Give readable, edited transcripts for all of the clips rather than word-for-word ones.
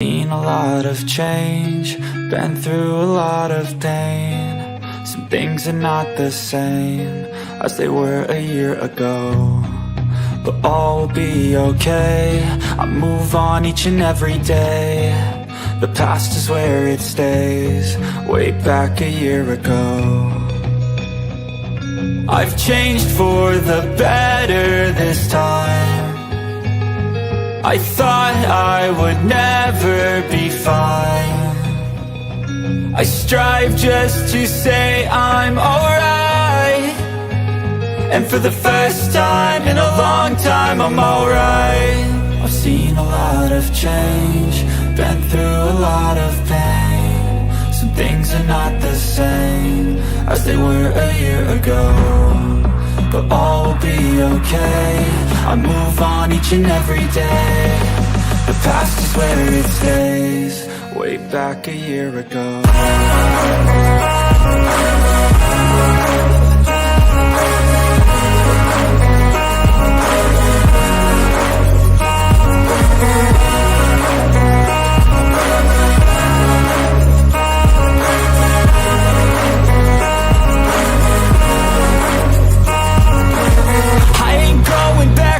Seen a lot of change, been through a lot of pain. Some things are not the same as they were a year ago, but all will be okay. I move on each and every day. The past is where it stays, way back a year ago. I've changed for the better this time. I thought I would never be fine. I strive just to say I'm alright, and for the first time in a long time I'm alright. I've seen a lot of change, been through a lot of pain. Some things are not the same as they were a year ago, but all will be okay. I move on each and every day. The past is where it stays, way back a year ago.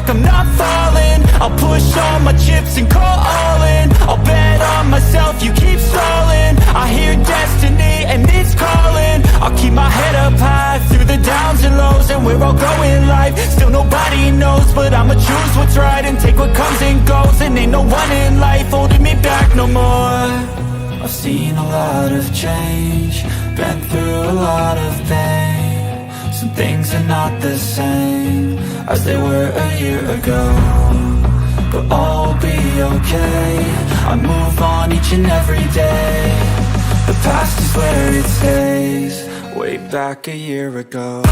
I'm not falling, I'll push all my chips and call all in. I'll bet on myself, you keep stalling. I hear destiny and it's calling. I'll keep my head up high through the downs and lows, and we're all going life. Still nobody knows, but I'ma choose what's right and take what comes and goes. And ain't no one in life holding me back no more. I've seen a lot of change, been through a lot of pain. Some things are not the same as they were a year ago, but all will be okay. I move on each and every day. The past is where it stays, way back a year ago.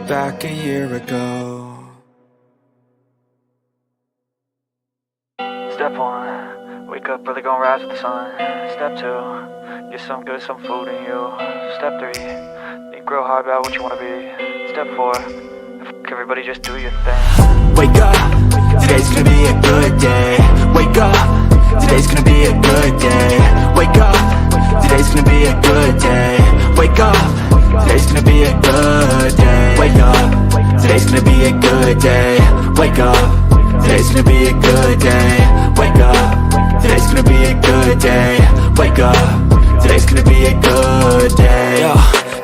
Back a year ago. Step 1, wake up early, gonna rise with the sun. Step 2, get some good, some food in you. Step 3, think real hard about what you wanna be. Step 4, fuck everybody, just do your thing. Wake up, today's gonna be a good day. Wake up, today's gonna be a good day. Wake up, today's gonna be a good day. Wake up, today's gonna be a good day. Wake up, today's gonna be a good day. Wake up, today's gonna be a good day. Wake up, today's gonna be a good day. Wake up, today's gonna be a good day. Yo,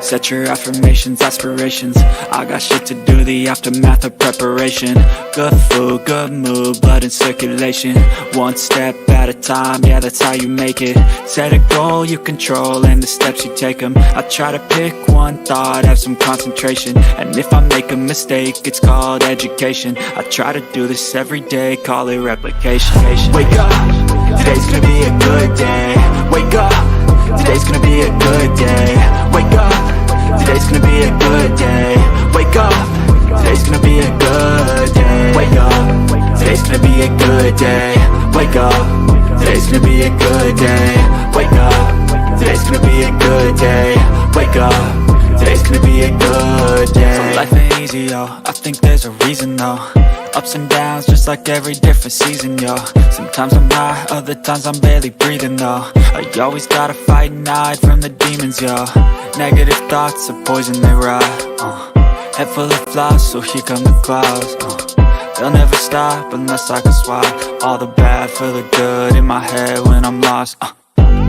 set your affirmations, aspirations. I got shit to do, the aftermath of preparation. Good food, good mood, blood in circulation. One step at a time, yeah, that's how you make it. Set a goal you control and the steps you take them. I try to pick one thought, have some concentration. And if I make a mistake, it's called education. I try to do this every day, call it replication. Wake up, today's gonna be a good day. Wake up, today's gonna be a good day. Wake up, today's gonna be a good day. Wake up, today's gonna be a good day. Wake up, today's gonna be a good day. Wake up, today's gonna be a good day. Wake up, today's gonna be a good day. Wake up, today's gonna be a good day. So life ain't easy, yo, I think there's a reason though. Ups and downs, just like every different season, yo. Sometimes I'm high, other times I'm barely breathing, though. I always gotta fight and hide from the demons, yo. Negative thoughts are poison, they rot. Head full of flies, so here come the clouds. They'll never stop unless I can swap all the bad for the good in my head when I'm lost.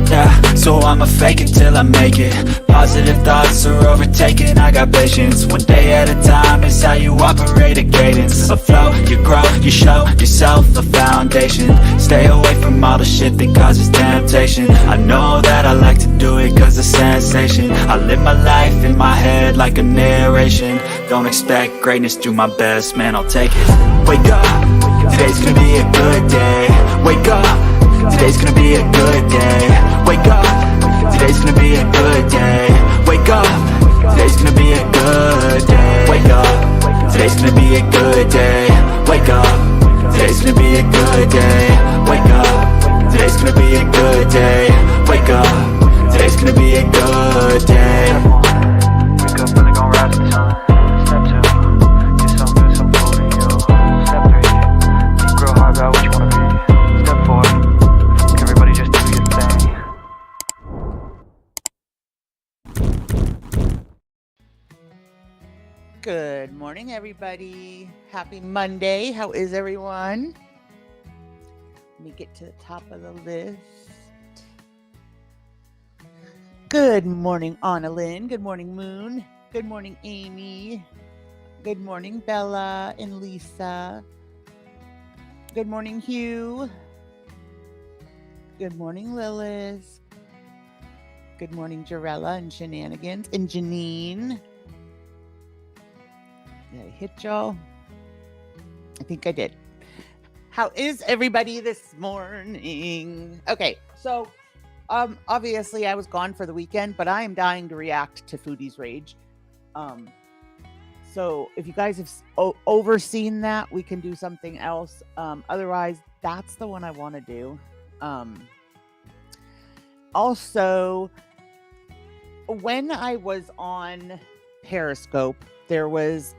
Yeah, so I'ma fake it till I make it. Positive thoughts are overtaken, I got patience. One day at a time is how you operate a cadence. A flow, you grow, you show yourself a foundation. Stay away from all the shit that causes temptation. I know that I like to do it cause it's sensation. I live my life in my head like a narration. Don't expect greatness, do my best, man, I'll take it. Wake up, today's gonna be a good day. Wake up, today's gonna be a good day. Wake up, today's gonna be a good day. Wake up, today's gonna be a good day. Wake up, today's gonna be a good day. Wake up, today's gonna be a good day. Wake up, today's gonna be a good day. Wake up, today's gonna be a good day. Wake up, really gon' rise with the sun. Step 2, get some good, some food in you. Step 3, think real hard about what you wanna be. Step 4, everybody just do your thing. Good morning, everybody. Happy Monday. How is everyone? Let me get to the top of the list. Good morning, Anna Lynn. Good morning, Moon. Good morning, Amy. Good morning, Bella and Lisa. Good morning, Hugh. Good morning, Lilith. Good morning, Jarella and Shenanigans and Janine. Did I hit y'all? I think I did. How is everybody this morning? Okay, so obviously I was gone for the weekend, but I am dying to react to Foodie's Rage. So if you guys have overseen that, we can do something else. Otherwise, that's the one I want to do. Also, when I was on Periscope, there was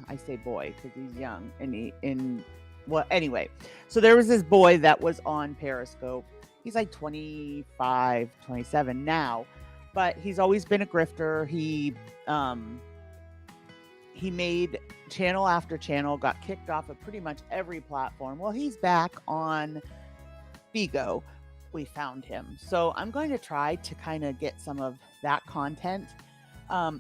I say boy because he's young and well, anyway, so there was this boy that was on Periscope. He's like 25, 27 now, but he's always been a grifter. He made channel after channel, got kicked off of pretty much every platform. Well, he's back on Bigo. We found him. So I'm going to try to kind of get some of that content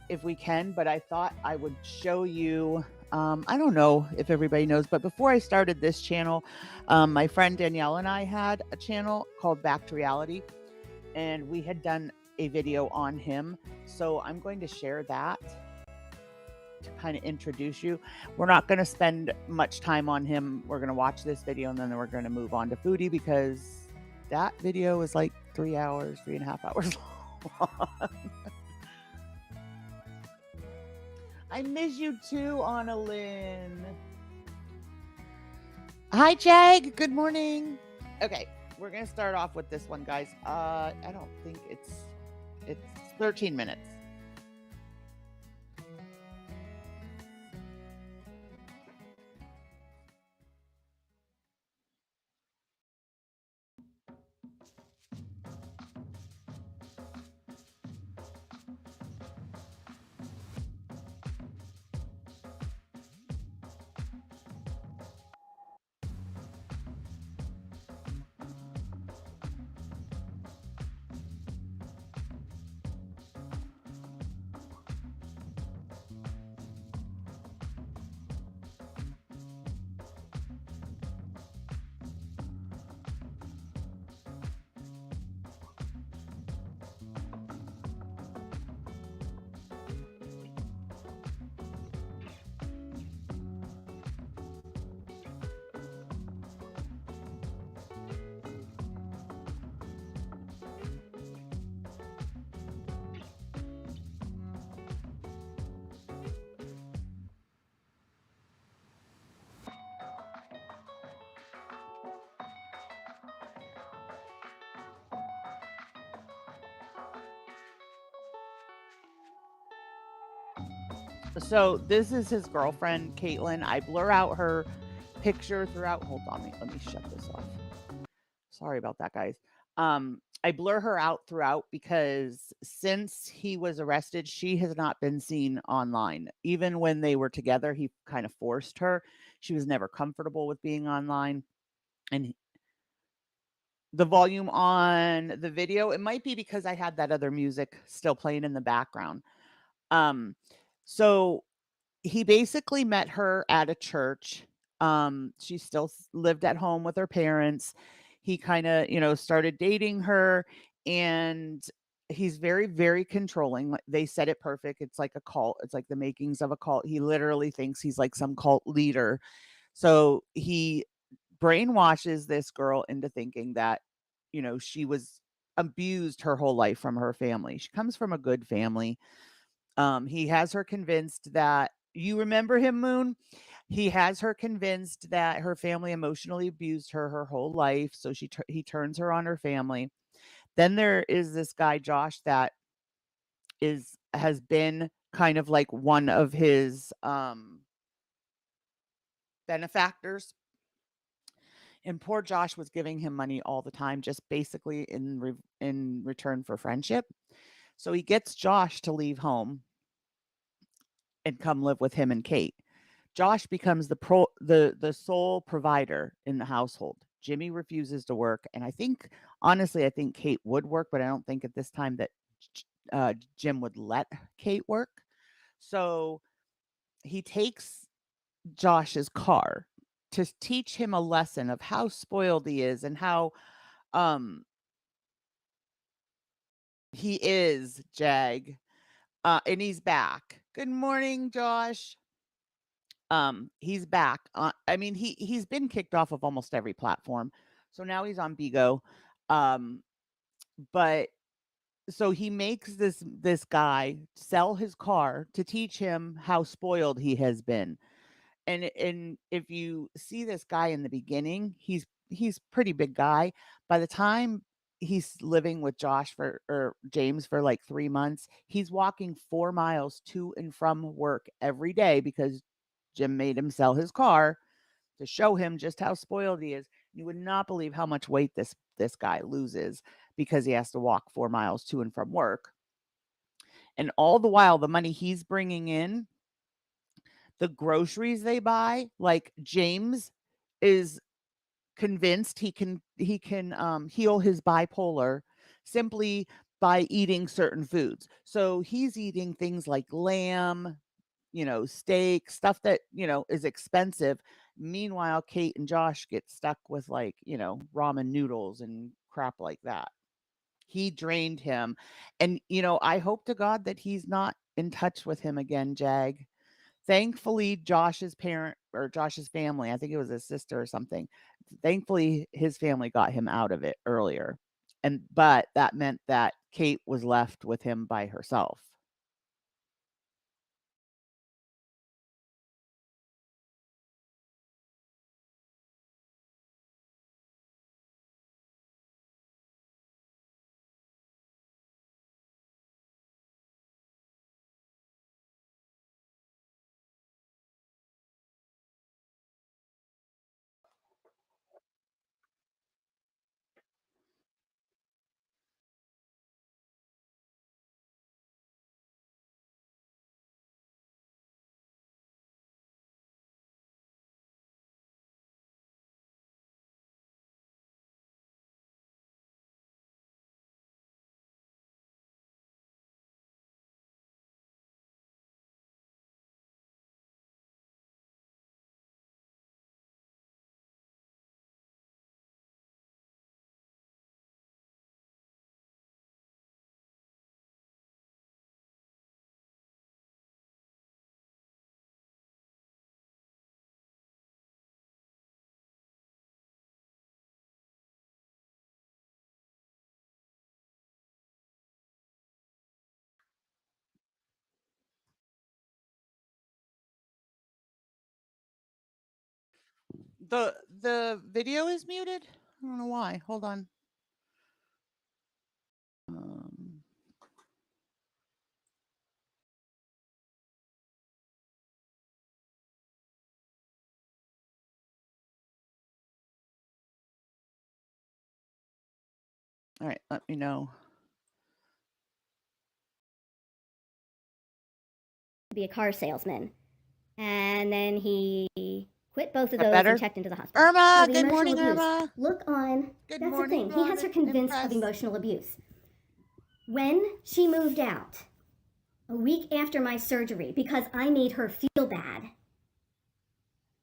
if we can, but I thought I would show you, I don't know if everybody knows, but before I started this channel, my friend Danielle and I had a channel called Back to Reality, and we had done a video on him. So I'm going to share that to kind of introduce you. We're not going to spend much time on him. We're going to watch this video and then we're going to move on to Foodie because that video is like 3.5 hours long. I miss you too, Anna Lynn. Hi, Jag. Good morning. Okay, we're going to start off with this one, guys. I don't think it's 13 minutes. So this is his girlfriend, Caitlin. I blur out her picture throughout. Hold on, let me shut this off. Sorry about that, guys. I blur her out throughout because since he was arrested, she has not been seen online. Even when they were together, he kind of forced her. She was never comfortable with being online. And the volume on the video. It might be because I had that other music still playing in the background. So he basically met her at a church. She still lived at home with her parents. He kind of, started dating her, and he's very, very controlling. They said it perfect. It's like a cult. It's like the makings of a cult. He literally thinks he's like some cult leader. So he brainwashes this girl into thinking that, she was abused her whole life from her family. She comes from a good family. He has her convinced that, you remember him, Moon? He has her convinced that her family emotionally abused her whole life, so he turns her on her family. Then there is this guy Josh that has been kind of like one of his benefactors. And poor Josh was giving him money all the time, just basically in return for friendship. So he gets Josh to leave home and come live with him and Kate. Josh becomes the sole provider in the household. Jimmy refuses to work, and honestly, I think Kate would work, but I don't think at this time that Jim would let Kate work. So he takes Josh's car to teach him a lesson of how spoiled he is and how um he is, Jag. And he's back. Good morning, Josh. He's back. I mean, he's been kicked off of almost every platform. So now he's on Bigo. Um, but so he makes this guy sell his car to teach him how spoiled he has been. And if you see this guy in the beginning, he's pretty big guy. By the time he's living with Josh or James for like 3 months, he's walking 4 miles to and from work every day because Jim made him sell his car to show him just how spoiled he is. You would not believe how much weight this guy loses because he has to walk 4 miles to and from work. And all the while, the money he's bringing in, the groceries they buy, like James is convinced he can heal his bipolar simply by eating certain foods. So he's eating things like lamb, steak, stuff that, is expensive. Meanwhile, Kate and Josh get stuck with like, ramen noodles and crap like that. He drained him. And, I hope to God that he's not in touch with him again, Jag. Thankfully, Josh's parent or Josh's family, I think it was his sister or something. Thankfully, his family got him out of it earlier. But that meant that Kate was left with him by herself. The video is muted. I don't know why. Hold on. Um, all right, let me know. Be a car salesman, and then he Quit both of That those better? and checked into the hospital. Irma, The good emotional morning, abuse. Irma. Look on. Good That's morning, the thing. He has her convinced of Impressed. emotional abuse. When she moved out, a week after my surgery, because I made her feel bad,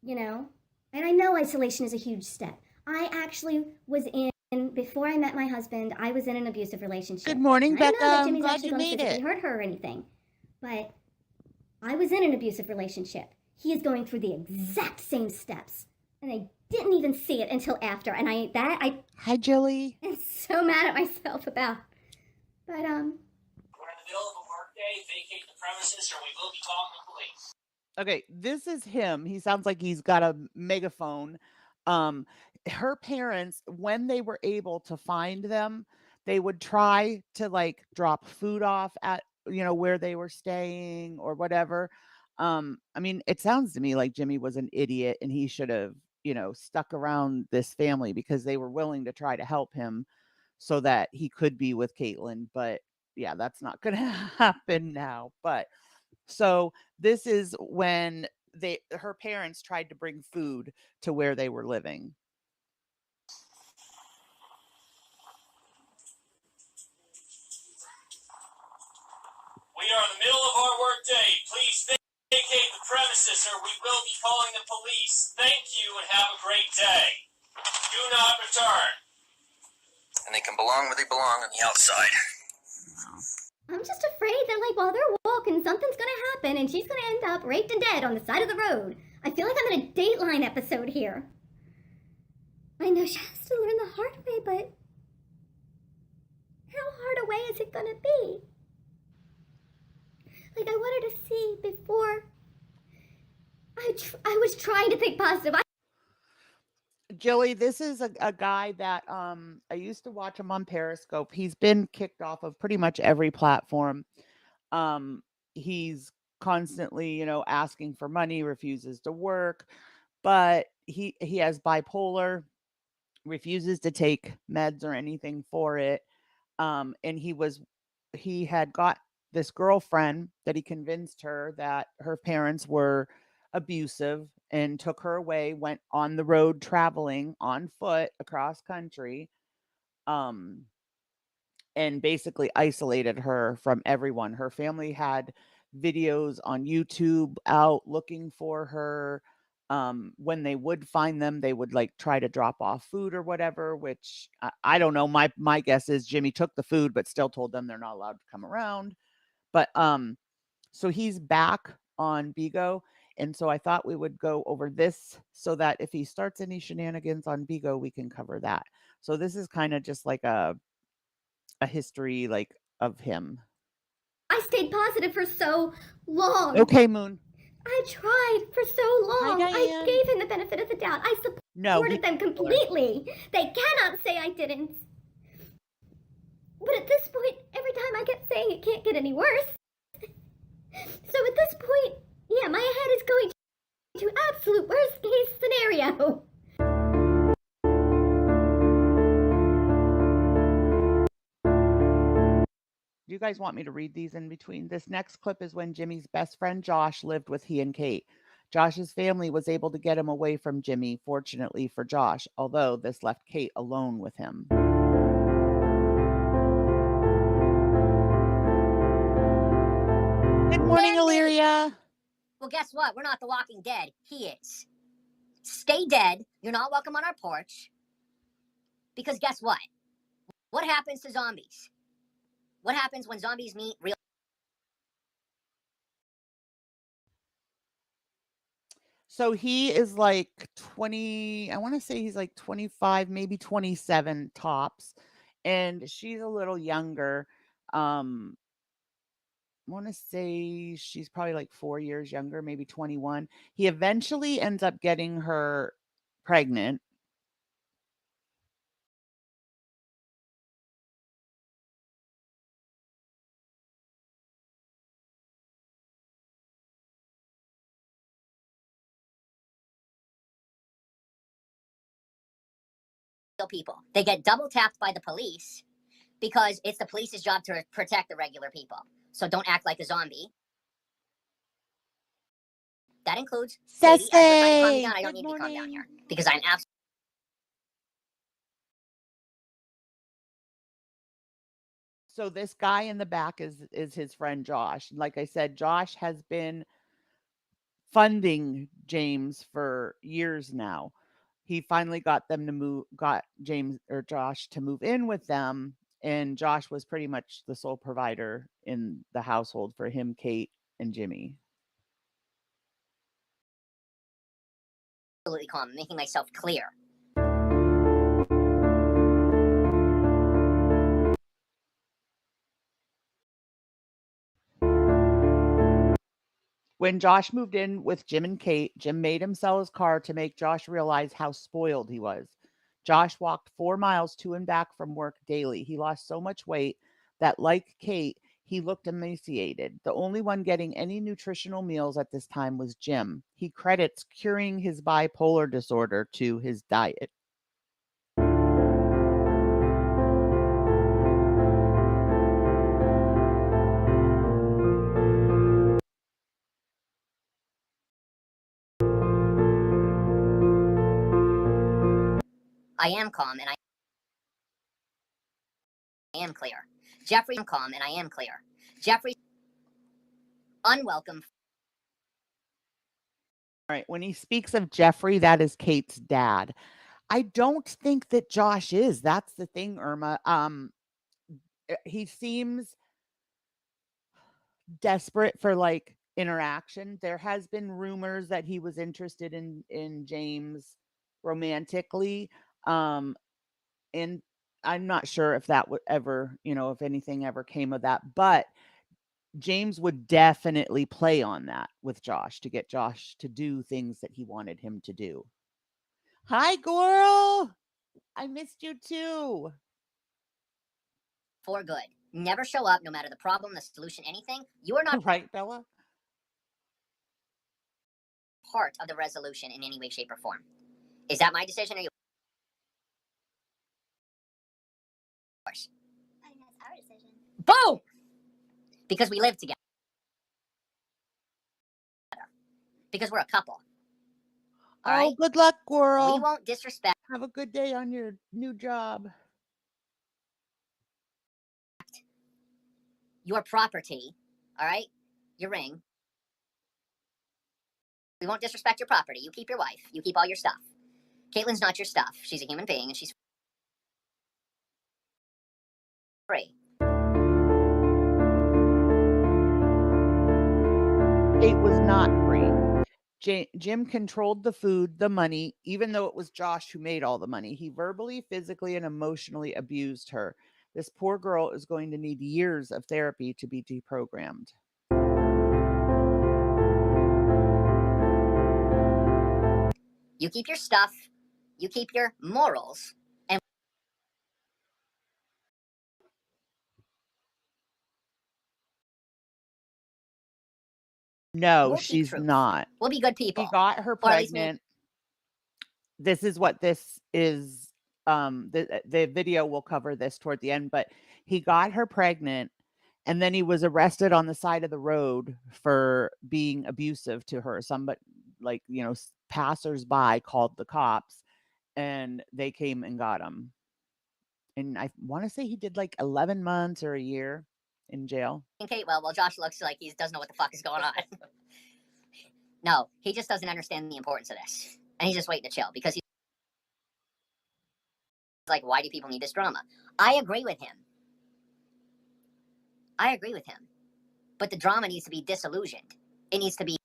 you know, and I know isolation is a huge step. I actually was before I met my husband, I was in an abusive relationship. Good morning, I don't Becca. know that I'm Jimmy's glad actually you going to made physically it. hurt her or anything, but I was in an abusive relationship. He is going through the exact same steps, and I didn't even see it until after. And I Hi, Jilly. am so mad at myself about. But We're in the middle of a workday. Vacate the premises, or we will be calling the police. Okay, this is him. He sounds like he's got a megaphone. Her parents, when they were able to find them, they would try to like drop food off at where they were staying or whatever. I mean, it sounds to me like Jimmy was an idiot and he should have stuck around this family because they were willing to try to help him so that he could be with Caitlin. But yeah, that's not going to happen now. But so this is when her parents tried to bring food to where they were living. We are in the middle of our workday. Please vacate the premises, or we will be calling the police. Thank you and have a great day. Do not return. And they can belong where they belong on the outside. I'm just afraid that, like, while they're walking, something's gonna happen, and she's gonna end up raped and dead on the side of the road. I feel like I'm in a Dateline episode here. I know she has to learn the hard way, but how hard a way is it gonna be? Like, I want her to see before I was trying to think positive. Jilly, this is a guy that I used to watch him on Periscope. He's been kicked off of pretty much every platform. He's constantly, asking for money, refuses to work, but he has bipolar, refuses to take meds or anything for it. And he had got this girlfriend that he convinced her that her parents were abusive and took her away, went on the road traveling on foot across country, and basically isolated her from everyone. Her family had videos on YouTube out looking for her. When they would find them, they would like try to drop off food or whatever, which I don't know. My guess is Jimmy took the food, but still told them they're not allowed to come around. But so he's back on Bigo. And so I thought we would go over this so that if he starts any shenanigans on Bigo, we can cover that. So this is kind of just like a history like of him. I stayed positive for so long. Okay, Moon. I tried for so long. Hi, I Diane. gave him the benefit of the doubt. I supported them completely. They cannot say I didn't. But at this point, every time I kept saying it can't get any worse. So at this point, yeah, my head is going to absolute worst case scenario. Do you guys want me to read these in between? This next clip is when Jimmy's best friend Josh lived with he and Kate. Josh's family was able to get him away from Jimmy, fortunately for Josh, although this left Kate alone with him. Good morning, Illyria. Well, guess what? We're not the Walking Dead. He is. Stay dead. You're not welcome on our porch. Because guess what? What happens to zombies? What happens when zombies meet real? So he is like 20, I want to say he's like 25, maybe 27 tops. And she's a little younger. I want to say she's probably like 4 years younger, maybe 21. He eventually ends up getting her pregnant. People. They get double tapped by the police because it's the police's job to protect the regular people. So don't act like a zombie. That includes Katie. As you're trying to calm me down, I don't Good need to be calmed down morning. here because I'm absolutely. So this guy in the back is his friend Josh. Like I said, Josh has been funding James for years now. He finally got James or Josh to move in with them, and Josh was pretty much the sole provider in the household for him, Kate, and Jimmy. Absolutely calm, making myself clear. When Josh moved in with Jim and Kate, Jim made him sell his car to make Josh realize how spoiled he was. Josh walked 4 miles to and back from work daily. He lost so much weight that, like Kate, he looked emaciated. The only one getting any nutritional meals at this time was Jim. He credits curing his bipolar disorder to his diet. I am calm and I am clear. Jeffrey, I'm calm and I am clear. Jeffrey, unwelcome. All right. When he speaks of Jeffrey, that is Kate's dad. I don't think that Josh is. That's the thing, Irma. He seems desperate for like interaction. There has been rumors that he was interested in James romantically. And I'm not sure if that would ever, if anything ever came of that, but James would definitely play on that with Josh to get Josh to do things that he wanted him to do. Hi, girl. I missed you too. For good. Never show up, no matter the problem, the solution, anything. You are not right, Bella. Part of the resolution in any way, shape, or form. Is that my decision or yours? I think that's our decision. Boom! Because we live together. Because we're a couple. All right? Good luck, girl. We won't disrespect. Have a good day on your new job. Your property, all right? Your ring. We won't disrespect your property. You keep your wife. You keep all your stuff. Caitlin's not your stuff. She's a human being and she's free. Kate was not free. Jim controlled the food, the money, even though it was Josh who made all the money. He verbally, physically, and emotionally abused her. This poor girl is going to need years of therapy to be deprogrammed. You keep your stuff. You keep your morals. And no, we'll she's not. We'll be good people. He got her pregnant. This is what this is. The video will cover this toward the end, but he got her pregnant and then he was arrested on the side of the road for being abusive to her. Somebody, like, passersby called the cops and they came and got him. And I want to say he did like 11 months or a year in jail. Kate, well, Josh looks like he doesn't know what the fuck is going on. No, he just doesn't understand the importance of this. And he's just waiting to chill because he's like, why do people need this drama? I agree with him. But the drama needs to be disillusioned. It needs to be.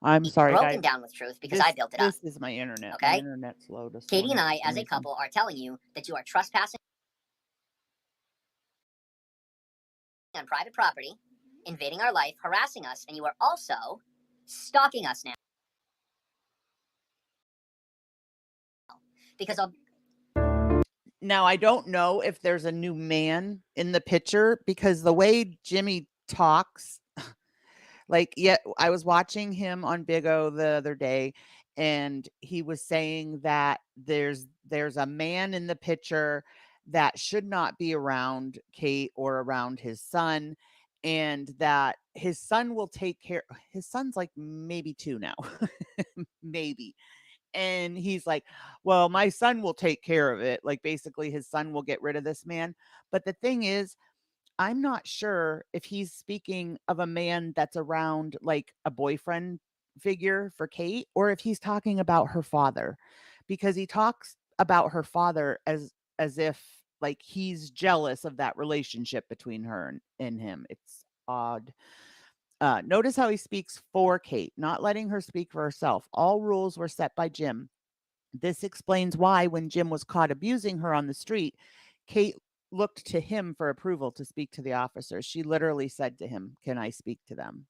I'm sorry, broken guys. Down with truth because I built it up. This is my internet. Okay? My internet's slow. Katie and I, as a couple, are telling you that you are trespassing on private property, invading our life, harassing us, and you are also stalking us now. Because of. Now, I don't know if there's a new man in the picture because the way Jimmy talks, I was watching him on Big O the other day and he was saying that there's a man in the picture that should not be around Kate or around his son, and that his son will take care. His son's like maybe 2 now, maybe. And he's like, well, my son will take care of it. Like basically his son will get rid of this man. But the thing is, I'm not sure if he's speaking of a man that's around like a boyfriend figure for Kate, or if he's talking about her father, because he talks about her father as if like he's jealous of that relationship between her and him. It's odd. Notice how he speaks for Kate, not letting her speak for herself. All rules were set by Jim. This explains why, when Jim was caught abusing her on the street, Kate looked to him for approval to speak to the officers. She literally said to him, "Can I speak to them?"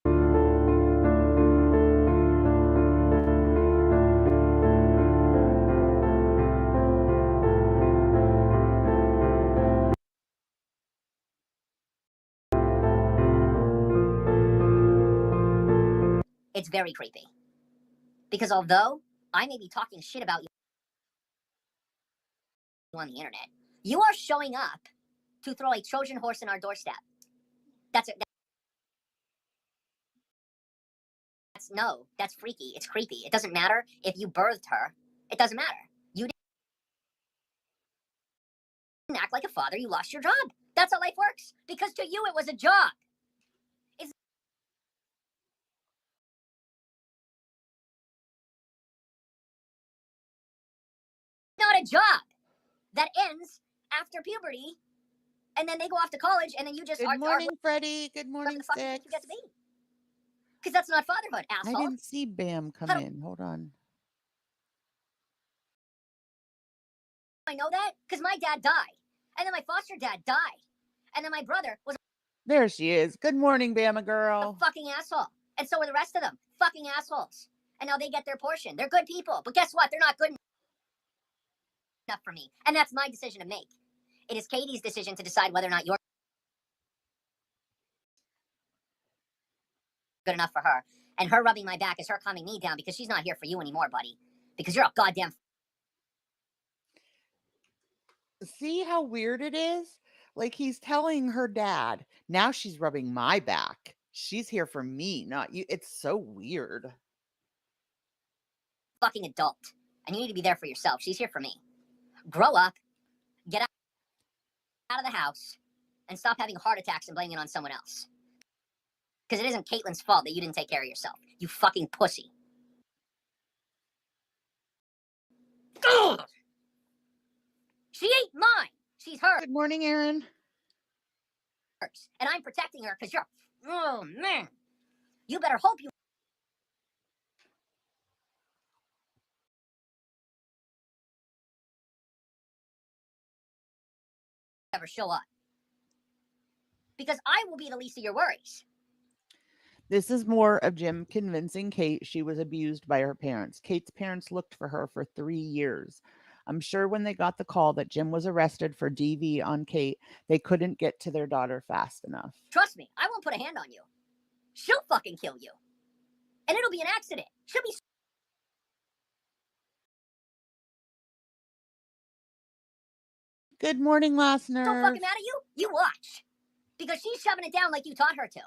It's very creepy. Because although I may be talking shit about you on the internet, you are showing up to throw a Trojan horse in our doorstep. That's freaky. It's creepy. It doesn't matter if you birthed her. It doesn't matter. You didn't act like a father. You lost your job. That's how life works. Because to you, it was a job. It's not a job that ends after puberty, and then they go off to college, and then you just Good morning, Freddie. Good morning, the fuck you Six. get to be. Because that's not fatherhood, I asshole. didn't see Bam come in. Hold on. I know that because my dad died, and then my foster dad died, and then my brother was There she is. Good morning, Bama girl. a fucking asshole, and so were the rest of them, fucking assholes. And now they get their portion. They're good people, but guess what? They're not good enough for me, and that's my decision to make. It is Katie's decision to decide whether or not you're good enough for her. And her rubbing my back is her calming me down because she's not here for you anymore, buddy. Because you're a goddamn. See how weird it is? Like he's telling her dad, now she's rubbing my back. She's here for me, not you. It's so weird. Fucking adult. And you need to be there for yourself. She's here for me. Grow up, get out of the house, and stop having heart attacks and blaming it on someone else. Because it isn't Caitlin's fault that you didn't take care of yourself. You fucking pussy. Ugh! She ain't mine. She's hers. Good morning, Aaron. And I'm protecting her because you're... Oh, man. You better hope you... ever show up. Because I will be the least of your worries. This is more of Jim convincing Kate she was abused by her parents. Kate's parents looked for her for 3 years. I'm sure when they got the call that Jim was arrested for DV on Kate, they couldn't get to their daughter fast enough. Trust me, I won't put a hand on you. She'll fucking kill you. And it'll be an accident. She'll be... Good morning, Lassner. so fucking mad at you? You watch. Because she's shoving it down like you taught her to.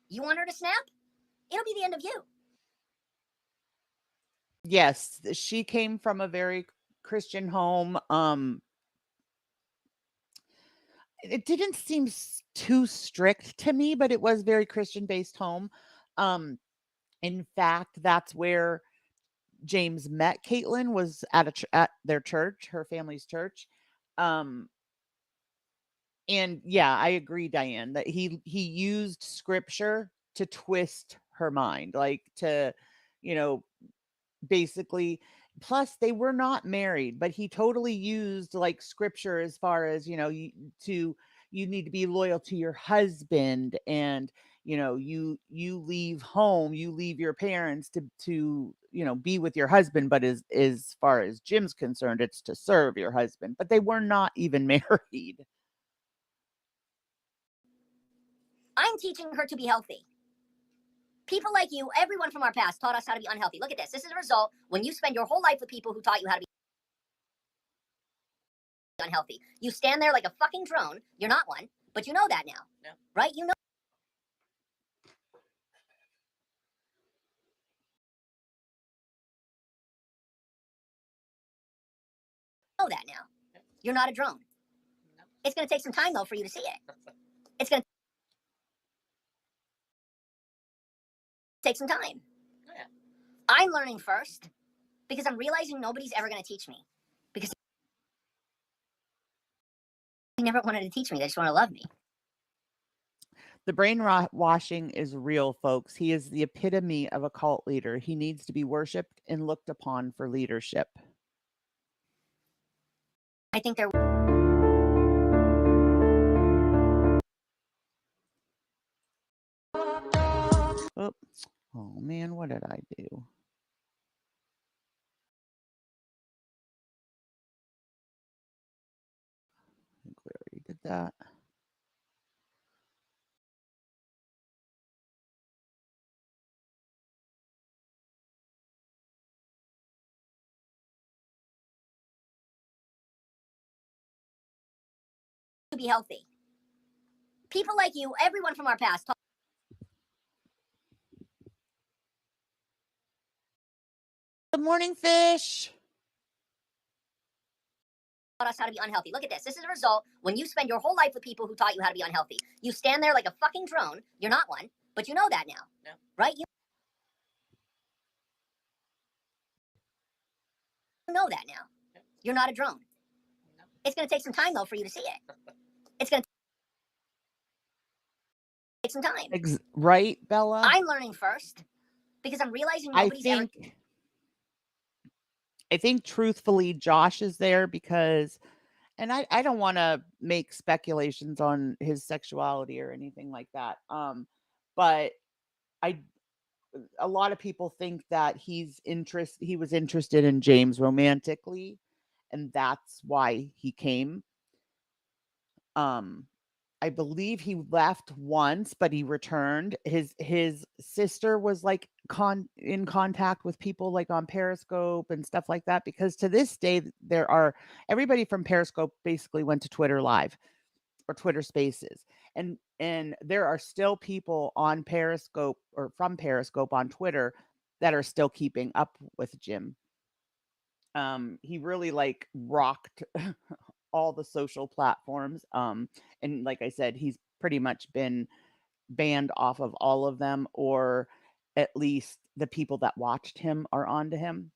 You want her to snap? It'll be the end of you. Yes, she came from a very Christian home. It didn't seem too strict to me, but it was very Christian-based home. In fact, that's where James met Caitlin, was at their church, her family's church. And yeah, I agree, Diane, that he used scripture to twist her mind, like to, basically. Plus they were not married, but he totally used like scripture as far as, you need to be loyal to your husband, and you leave home, you leave your parents to be with your husband, but as far as Jim's concerned, it's to serve your husband. But they were not even married. I'm teaching her to be healthy. People like you, everyone from our past, taught us how to be unhealthy. Look at this. This is a result when you spend your whole life with people who taught you how to be unhealthy. You stand there like a fucking drone. You're not one, but you know that now. Yeah. Right? You know that now. Yeah. You're not a drone. No. It's going to take some time, though, for you to see it. It's going to take some time. Oh, yeah. I'm learning first because I'm realizing nobody's ever going to teach me. Because they never wanted to teach me. They just want to love me. The brainwashing is real, folks. He is the epitome of a cult leader. He needs to be worshipped and looked upon for leadership. I think they're... Oh man, what did I do? I think we already did that. To be healthy. People like you, everyone from our past, Good morning, fish. taught us how to be unhealthy. Look at this. This is a result when you spend your whole life with people who taught you how to be unhealthy. You stand there like a fucking drone. You're not one, but you know that now. Yeah. Right? You know that now. Yeah. You're not a drone. No. It's going to take some time, though, for you to see it. It's going to take some time. Right, Bella? I'm learning first because I'm realizing nobody's I think truthfully, Josh is there because, and I don't want to make speculations on his sexuality or anything like that. But a lot of people think that he was interested in James romantically, and that's why he came. I believe he left once, but he returned. His sister was like in contact with people like on Periscope and stuff like that, because to this day everybody from Periscope basically went to Twitter Live or Twitter Spaces. And there are still people on Periscope or from Periscope on Twitter that are still keeping up with Jim. He really like rocked all the social platforms. And like I said, he's pretty much been banned off of all of them, or at least the people that watched him are onto him.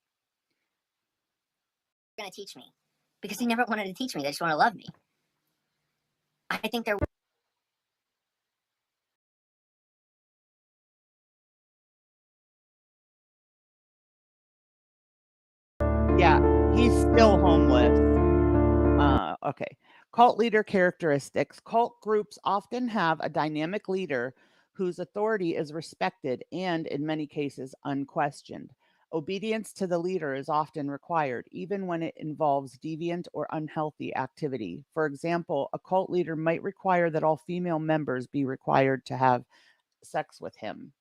going to teach me because they never wanted to teach me. They just want to love me. I think they're... Yeah, he's still homeless. Okay. Cult leader characteristics. Cult groups often have a dynamic leader whose authority is respected and, in many cases, unquestioned. Obedience to the leader is often required, even when it involves deviant or unhealthy activity. For example, a cult leader might require that all female members be required to have sex with him.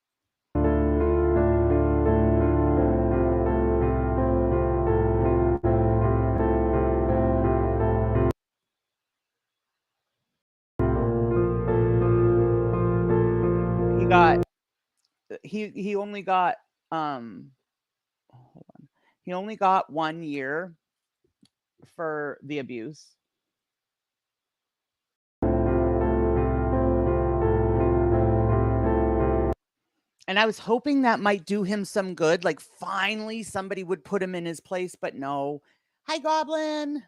He only got hold on. He only got 1 year for the abuse. And I was hoping that might do him some good. Like finally somebody would put him in his place, but no. Hi, Goblin.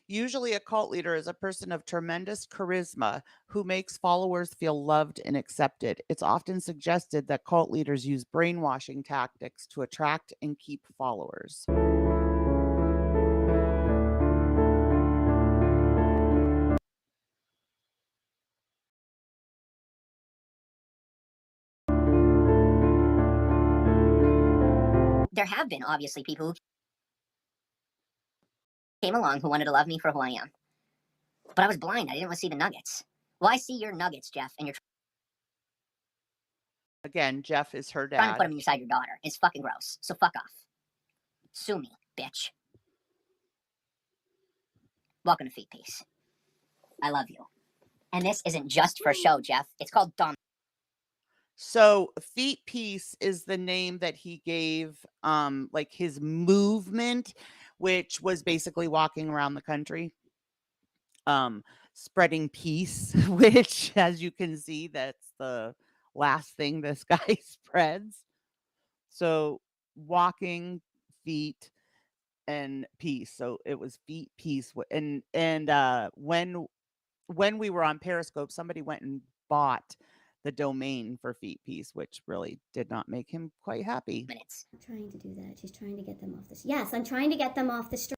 Usually a cult leader is a person of tremendous charisma who makes followers feel loved and accepted. It's often suggested that cult leaders use brainwashing tactics to attract and keep followers. There have been obviously people who came along who wanted to love me for who I am. But I was blind. I didn't want to see the nuggets. Well, I see your nuggets, Jeff, and you're Again, Jeff is her trying to put dad. them inside your daughter. It's fucking gross. So fuck off. Sue me, bitch. Welcome to Feet Peace. I love you. And this isn't just for show, Jeff. It's called dumb. So Feet Peace is the name that he gave like his movement, which was basically walking around the country spreading peace, which as you can see, that's the last thing this guy spreads. So walking, feet, and peace. So it was Feet Peace. And when we were on Periscope, somebody went and bought the domain for Feet Peace, which really did not make him quite happy. Minutes. I'm trying to do that. She's trying to get them off the. Yes, I'm trying to get them off the streets.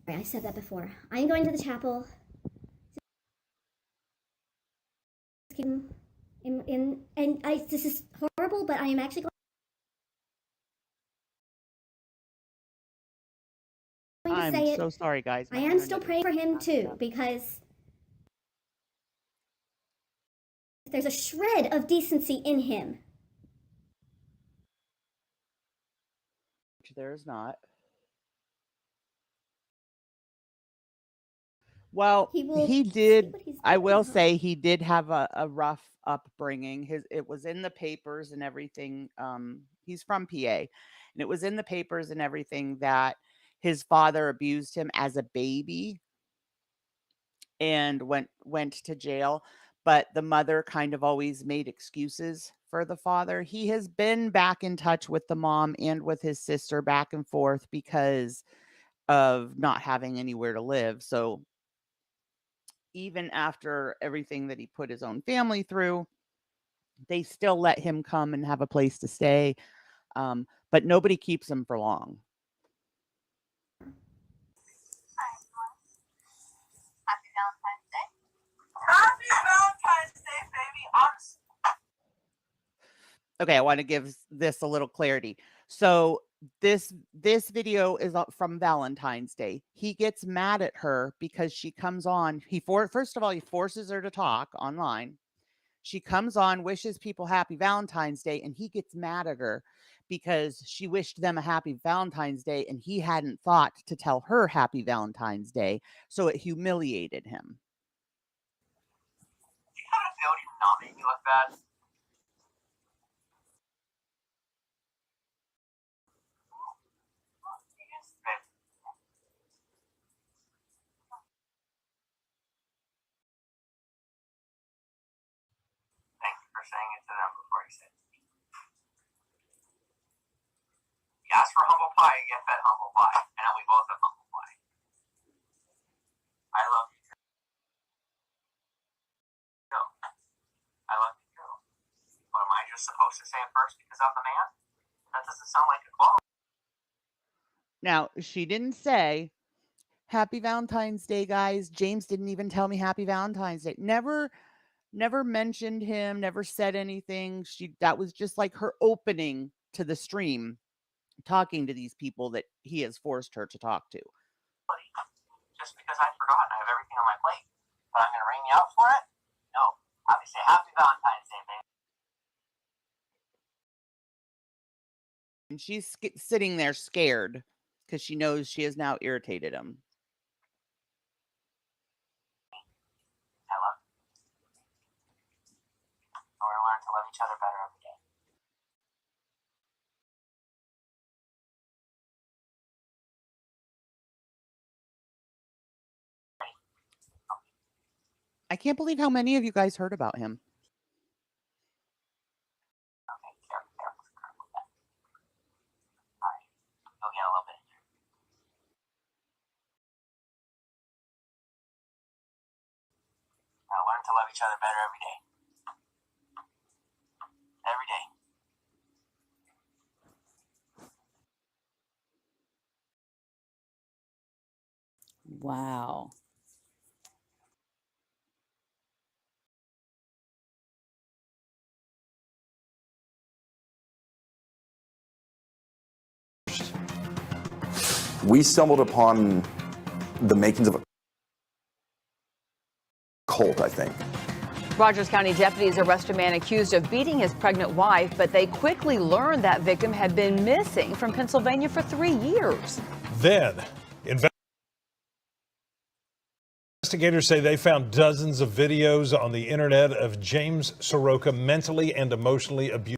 I said that before. I'm going to the chapel. This is horrible, but I am actually going to say it. I'm so sorry, guys. I am still praying for him too, because there's a shred of decency in him. There's not. Well, he did. I will say he did have a rough upbringing. It was in the papers and everything. He's from PA, and it was in the papers and everything that his father abused him as a baby and went to jail. But the mother kind of always made excuses for the father. He has been back in touch with the mom and with his sister back and forth because of not having anywhere to live. So even after everything that he put his own family through, they still let him come and have a place to stay. But nobody keeps him for long. Happy Valentine's Day. Happy Valentine's Day, baby. Okay, I want to give this a little clarity. So this video is from Valentine's Day. He gets mad at her because she comes on. First of all, he forces her to talk online. She comes on, wishes people happy Valentine's Day, and he gets mad at her because she wished them a happy Valentine's Day and he hadn't thought to tell her happy Valentine's Day. So it humiliated him. Do you have a feeling you're not making me look bad? Thank you for saying it to them before you said it to me. You ask for humble pie, you get fed humble pie. And we both have humble pie. I love you too. No. I love you too. But am I just supposed to say it first because I'm the man? That doesn't sound like equality. Now, she didn't say happy Valentine's Day, guys. James didn't even tell me happy Valentine's Day. Never mentioned him, never said anything. That was just like her opening to the stream, talking to these people that he has forced her to talk to. Just because I've forgotten I have everything on my plate, but I'm going to ring you out for it? No. Obviously, happy Valentine's Day, baby. And she's sitting there scared because she knows she has now irritated him. I love you. We're going to learn to love each other better every day. I can't believe how many of you guys heard about him. Okay, careful with that. Alright, you'll get a little bit in there. Now learn to love each other better every day. Every day. Wow. we stumbled upon the makings of a cult, I think. Rogers County deputies arrest a man accused of beating his pregnant wife, but they quickly learned that victim had been missing from Pennsylvania for 3 years. Then, investigators say they found dozens of videos on the internet of James Soroka mentally and emotionally abusing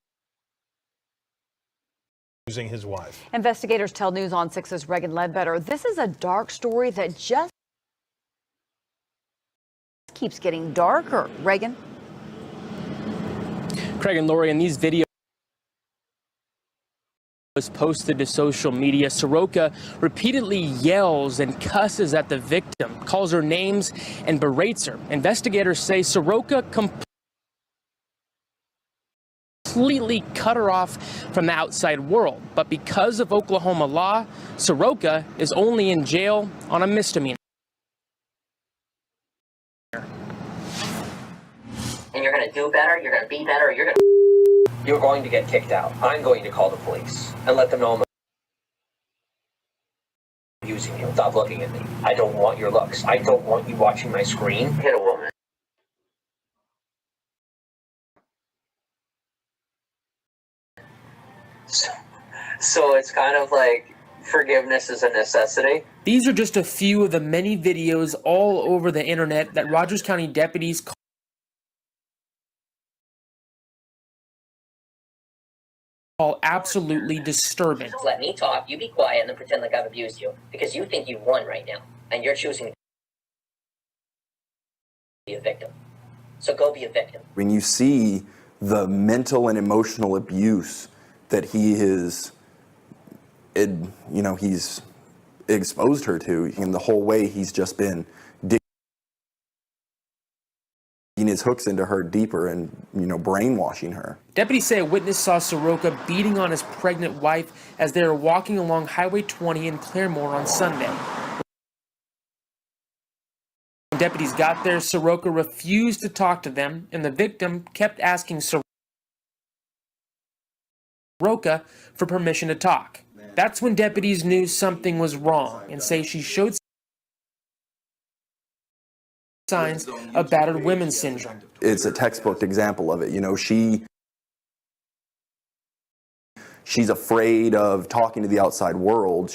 his wife. Investigators tell News on 6's Reagan Ledbetter this is a dark story that just keeps getting darker. Reagan? Craig and Lori, in these videos posted to social media, Soroka repeatedly yells and cusses at the victim, calls her names and berates her. Investigators say Soroka completely cut her off from the outside world. But because of Oklahoma law, Soroka is only in jail on a misdemeanor. And you're going to do better, you're going to be better, you're going to get kicked out. I'm going to call the police and let them know I'm abusing you. Stop looking at me. I don't want your looks. I don't want you watching my screen. Hit a woman. So it's kind of like forgiveness is a necessity. These are just a few of the many videos all over the internet that Rogers County deputies call absolutely disturbing. Let me talk, you be quiet, and then pretend like I've abused you. Because you think you've won right now, and you're choosing to be a victim. So go be a victim. When you see the mental and emotional abuse that he is, he's exposed her to, and the whole way he's just been digging his hooks into her deeper and, brainwashing her. Deputies say a witness saw Soroka beating on his pregnant wife as they were walking along Highway 20 in Claremore on Sunday. When deputies got there, Soroka refused to talk to them, and the victim kept asking Soroka for permission to talk. That's when deputies knew something was wrong and say she showed signs of battered women's syndrome. It's a textbook example of it. She's afraid of talking to the outside world.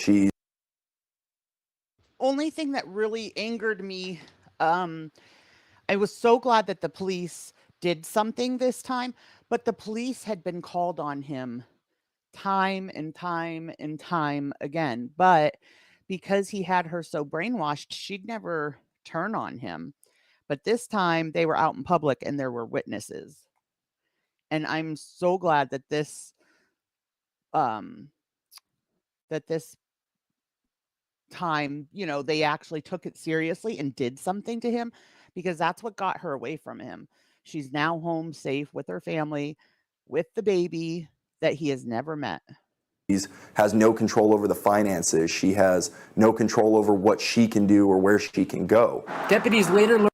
Only thing that really angered me, I was so glad that the police did something this time, but the police had been called on him time and time and time again. But because he had her so brainwashed, she'd never turn on him. But this time they were out in public and there were witnesses. And I'm so glad that this time, they actually took it seriously and did something to him, because that's what got her away from him. She's now home safe with her family, with the baby that he has never met. She has no control over the finances. She has no control over what she can do or where she can go. Deputies later learned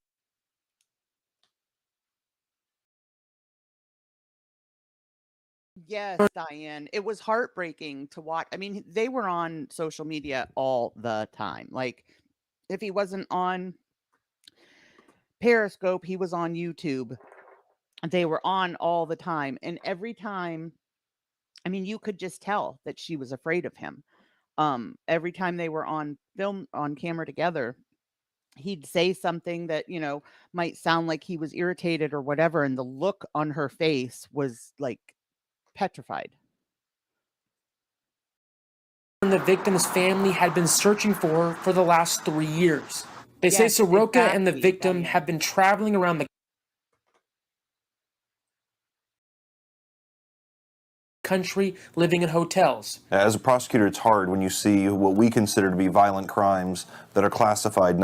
Yes, Diane. It was heartbreaking to watch. I mean, they were on social media all the time. Like, if he wasn't on Periscope, he was on YouTube. They were on all the time. And every time, I mean, you could just tell that she was afraid of him. Every time they were on film, on camera together, he'd say something that, might sound like he was irritated or whatever. And the look on her face was like petrified. the victim's family had been searching for her for the last 3 years. They say Yes, Soroka and the exactly, victim Diane. have been traveling around the country, living in hotels. As a prosecutor, it's hard when you see what we consider to be violent crimes that are classified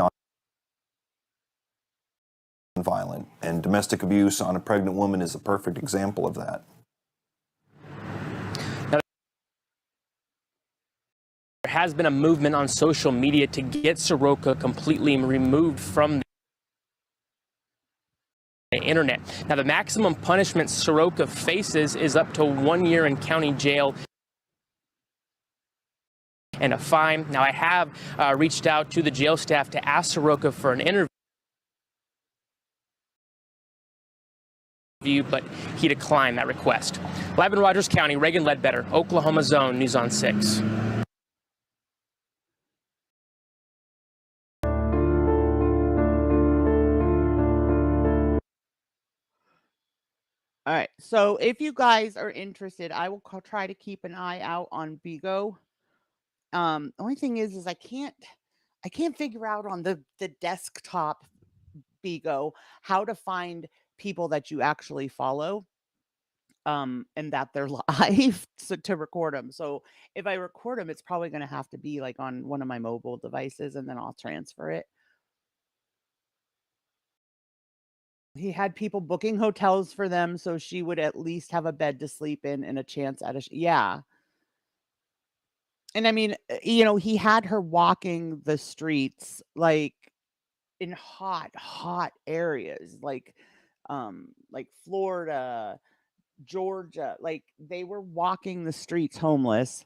non-violent. And domestic abuse on a pregnant woman is a perfect example of that. Now, there has been a movement on social media to get Soroka completely removed from the internet. Now, the maximum punishment Soroka faces is up to 1 year in county jail and a fine. Now, I have reached out to the jail staff to ask Soroka for an interview, but he declined that request. Live in Rogers County, Reagan Ledbetter, Oklahoma Zone, News on 6. All right. So if you guys are interested, I will try to keep an eye out on Bigo. Only thing is I can't figure out on the desktop Bigo how to find people that you actually follow. And that they're live to record them. So if I record them, it's probably going to have to be like on one of my mobile devices, and then I'll transfer it. He had people booking hotels for them so she would at least have a bed to sleep in and a chance at yeah. And I mean, he had her walking the streets like in hot areas like Florida, Georgia. Like they were walking the streets homeless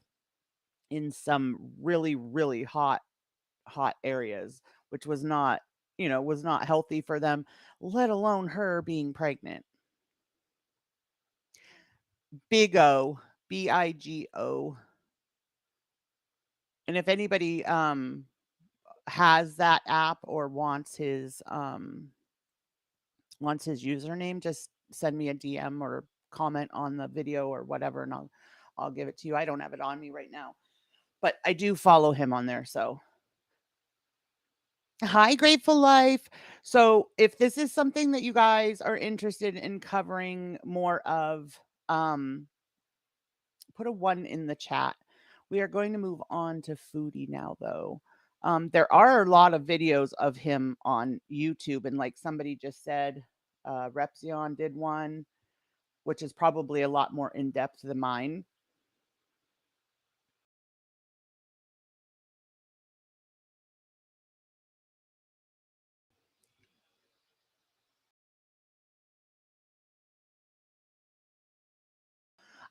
in some really, really hot areas, which was not healthy for them, let alone her being pregnant. Bigo, Bigo. And if anybody has that app or wants his username, just send me a DM or comment on the video or whatever, and I'll give it to you. I don't have it on me right now, but I do follow him on there. So hi, Grateful Life. So if this is something that you guys are interested in covering more of, put a 1 in the chat. We are going to move on to Foodie now, though. There are a lot of videos of him on YouTube, and like somebody just said, Repzion did one, which is probably a lot more in-depth than mine.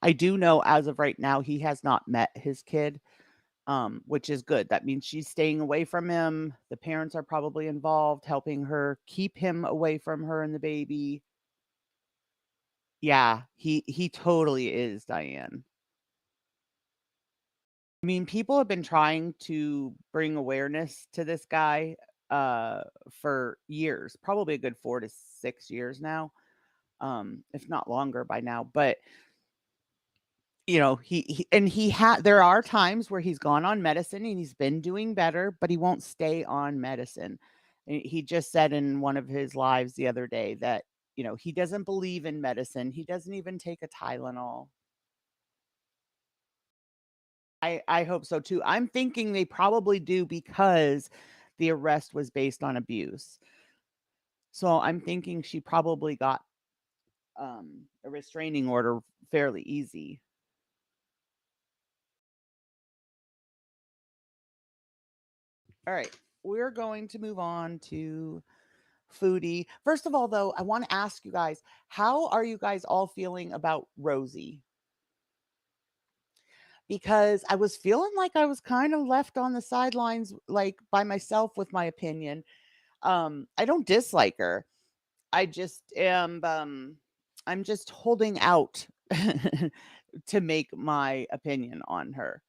I do know as of right now, he has not met his kid, which is good. That means she's staying away from him. The parents are probably involved, helping her keep him away from her and the baby. Yeah, he totally is, Diane. I mean, people have been trying to bring awareness to this guy for years, probably a good 4 to 6 years now, if not longer by now. But there are times where he's gone on medicine and he's been doing better, but he won't stay on medicine. He just said in one of his lives the other day that, he doesn't believe in medicine. He doesn't even take a Tylenol. I hope so too. I'm thinking they probably do because the arrest was based on abuse. So I'm thinking she probably got a restraining order fairly easy. All right, we're going to move on to Foodie. First of all, though, I want to ask you guys, how are you guys all feeling about Rosie? Because I was feeling like I was kind of left on the sidelines, like by myself with my opinion. I don't dislike her. I just am, I'm just holding out to make my opinion on her.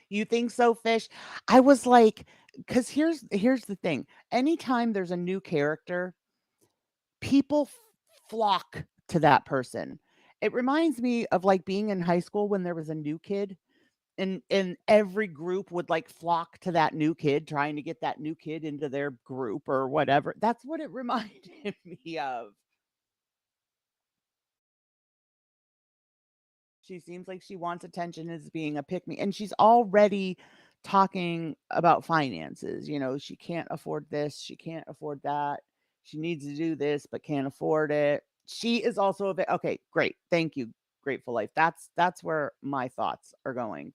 You think so, Fish? I was like, because here's the thing. Anytime there's a new character, people flock to that person. It reminds me of like being in high school when there was a new kid, and every group would like flock to that new kid, trying to get that new kid into their group or whatever. That's what it reminded me of. She seems like she wants attention as being a pick me, and she's already talking about finances. She can't afford this, she can't afford that. She needs to do this, but can't afford it. She is also a bit okay. Great, thank you, Grateful Life. That's where my thoughts are going.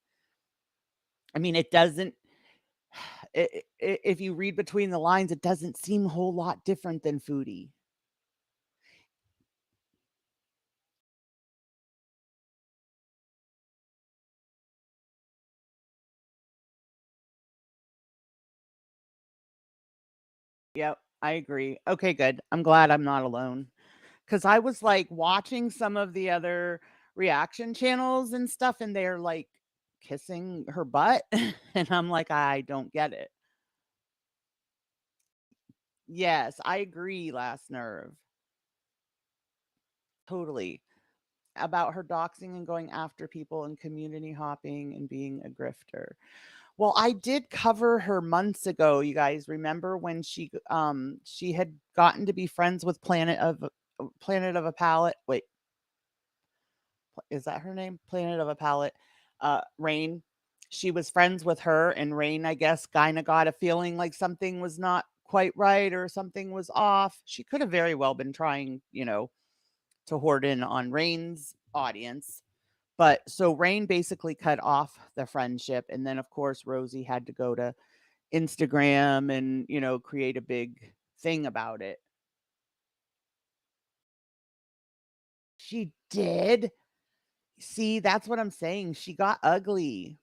I mean, it doesn't. If you read between the lines, it doesn't seem a whole lot different than Foodie. Yep, I agree. Okay, good. I'm glad I'm not alone. Because I was like watching some of the other reaction channels and stuff, and they're like kissing her butt. And I'm like, I don't get it. Yes, I agree, Last Nerve. Totally. About her doxing and going after people and community hopping and being a grifter. Well, I did cover her months ago. You guys remember when she had gotten to be friends with Planet of a Palette. Wait, is that her name? Planet of a Palette. Rain. She was friends with her, and Rain, I guess, kind of got a feeling like something was not quite right or something was off. She could have very well been trying, to hoard in on Rain's audience. But so Rain basically cut off the friendship. And then, of course, Rosie had to go to Instagram and, create a big thing about it. She did. See, that's what I'm saying. She got ugly.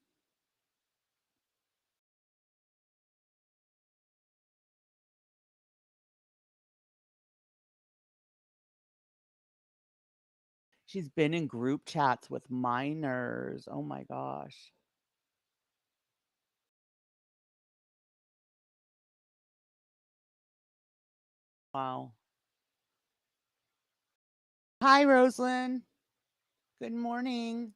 She's been in group chats with minors. Oh my gosh. Wow. Hi, Rosalind. Good morning.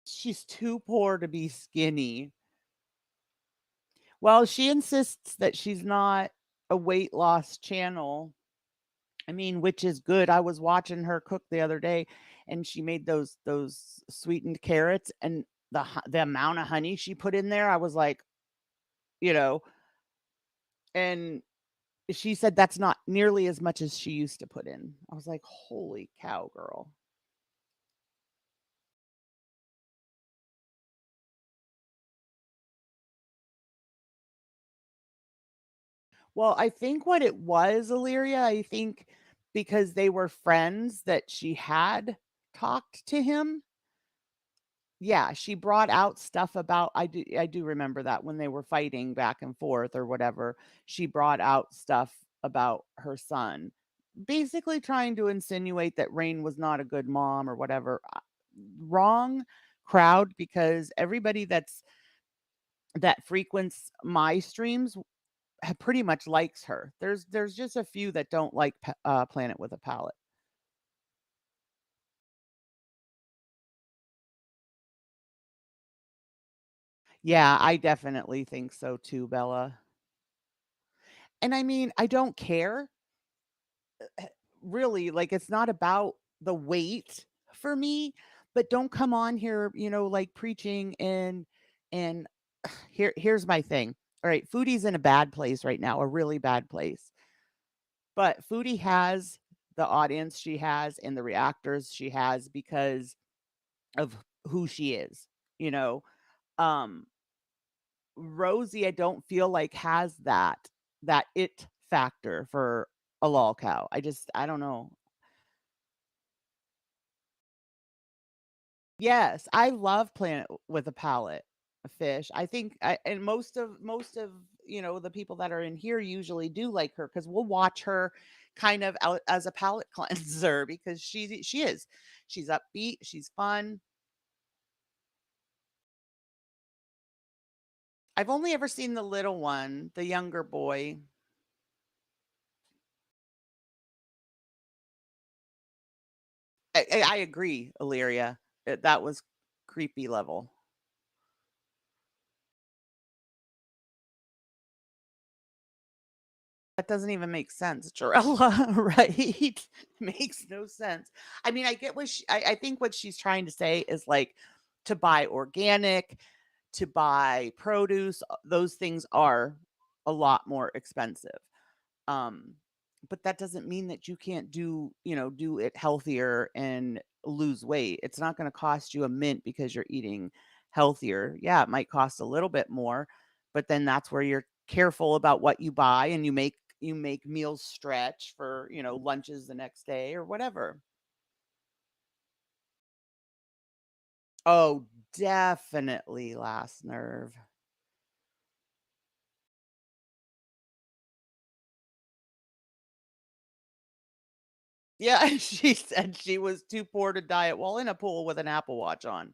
She's too poor to be skinny. Well, she insists that she's not a weight loss channel. I mean, which is good. I was watching her cook the other day, and she made those sweetened carrots, and the amount of honey she put in there, I was like, you know, and she said that's not nearly as much as she used to put in. I was like, holy cow, girl. Well, I think what it was, Illyria, I think because they were friends that she had talked to him. Yeah, she brought out stuff about I do remember that when they were fighting back and forth or whatever, she brought out stuff about her son, basically trying to insinuate that Rain was not a good mom or whatever. Wrong crowd, because everybody that frequents my streams pretty much likes her. There's just a few that don't like Planet with a Palette. Yeah, I definitely think so too, Bella. And I mean, I don't care really, like, it's not about the weight for me, but don't come on here, like preaching and here's my thing. All right, Foodie's in a bad place right now, a really bad place. But Foodie has the audience she has and the reactors she has because of who she is, you know. Um Rosie, I don't feel like has that it factor for a lol cow. I don't know. Yes, I love Planet with a Palette fish. I think and most of the people that are in here usually do like her because we'll watch her kind of out as a palette cleanser because she's upbeat, she's fun. I've only ever seen the little one, the younger boy. I agree, Illyria. That was creepy level. That doesn't even make sense, Jarella, right? Makes no sense. I mean, I get I think what she's trying to say is like to buy organic, to buy produce, those things are a lot more expensive. Um, but that doesn't mean that you can't do it healthier and lose weight. It's not going to cost you a mint because you're eating healthier. Yeah, it might cost a little bit more, but then that's where you're careful about what you buy and you make meals stretch for, lunches the next day or whatever. Oh, definitely last nerve. Yeah, she said she was too poor to diet while in a pool with an Apple Watch on.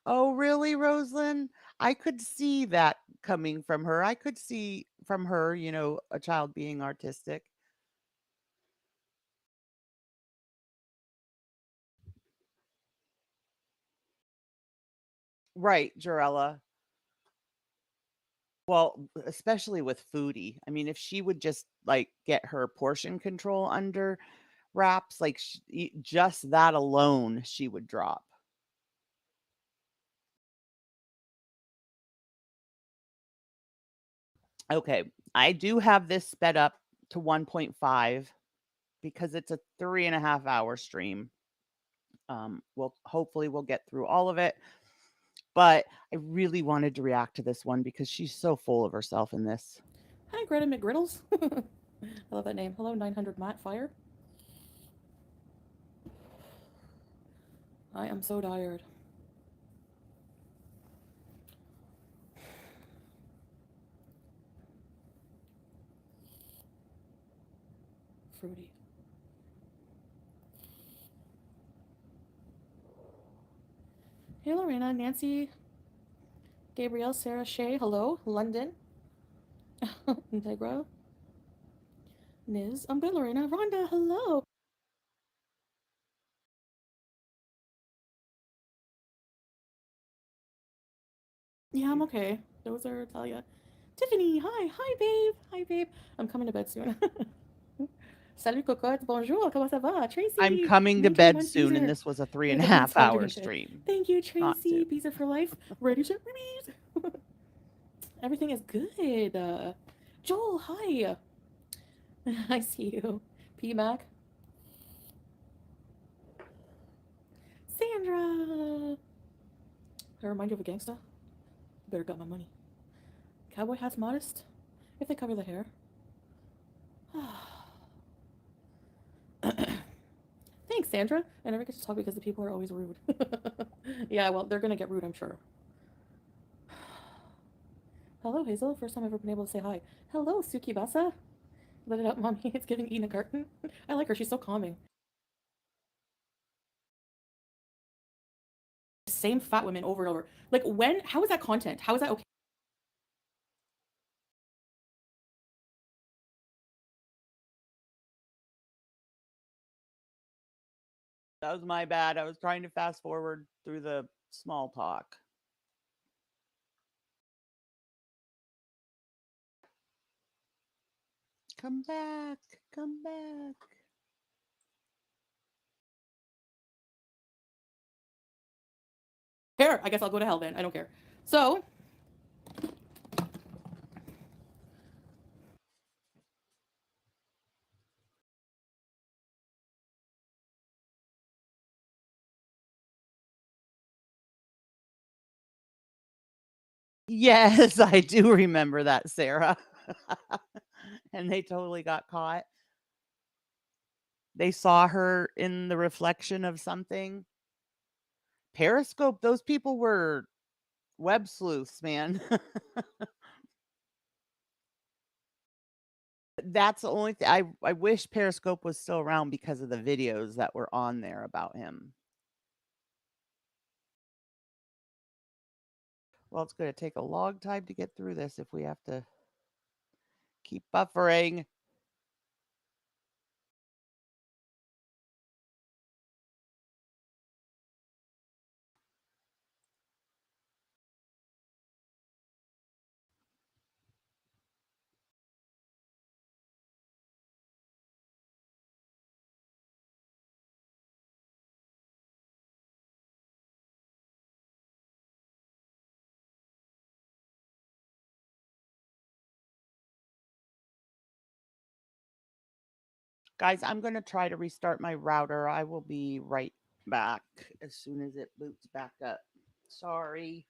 Oh, really, Rosalind? I could see that coming from her. I could see from her, a child being artistic. Right, Jarella. Well, especially with Foodie. I mean, if she would just like get her portion control under wraps, like just that alone, she would drop. Okay, I do have this sped up to 1.5 because it's a 3.5 hour stream. Hopefully we'll get through all of it. But I really wanted to react to this one because she's so full of herself in this. Hi, Greta McGriddles. I love that name. Hello, 900 Matt Fire. I am so tired. Fruity. Hey, Lorena, Nancy, Gabrielle, Sarah, Shay, hello, London, Integra, Niz, I'm good, Lorena, Rhonda, hello. Yeah, I'm okay. Those are Talia. Tiffany, hi, babe. Hi, babe. I'm coming to bed soon. Salut, cocotte. Bonjour. Comment ça va? Tracy. I'm coming to bed soon, and this was a 3.5 hour stream. Thank you, Tracy. Beezer for life. Ready to read. Everything is good. Joel, hi. I see you. P Mac. Sandra. I remind you of a gangsta. Better got my money. Cowboy hats modest if they cover the hair. Thanks, Sandra. I never get to talk because the people are always rude. Yeah, well, they're gonna get rude, I'm sure. Hello, Hazel. First time I've ever been able to say hi. Hello, Sukibasa. Let it out, mommy. It's giving Ina Garten. I like her. She's so calming. Same fat women over and over. Like, when? How is that content? How is that okay? That was my bad. I was trying to fast forward through the small talk. Come back. Come back. Here, I guess I'll go to hell then. I don't care. So, yes, I do remember that, Sarah. And they totally got caught. They saw her in the reflection of something. Periscope, those people were web sleuths, man. That's the only thing. I wish Periscope was still around because of the videos that were on there about him. Well, it's going to take a long time to get through this if we have to keep buffering. Guys, I'm going to try to restart my router. I will be right back as soon as it boots back up. Sorry.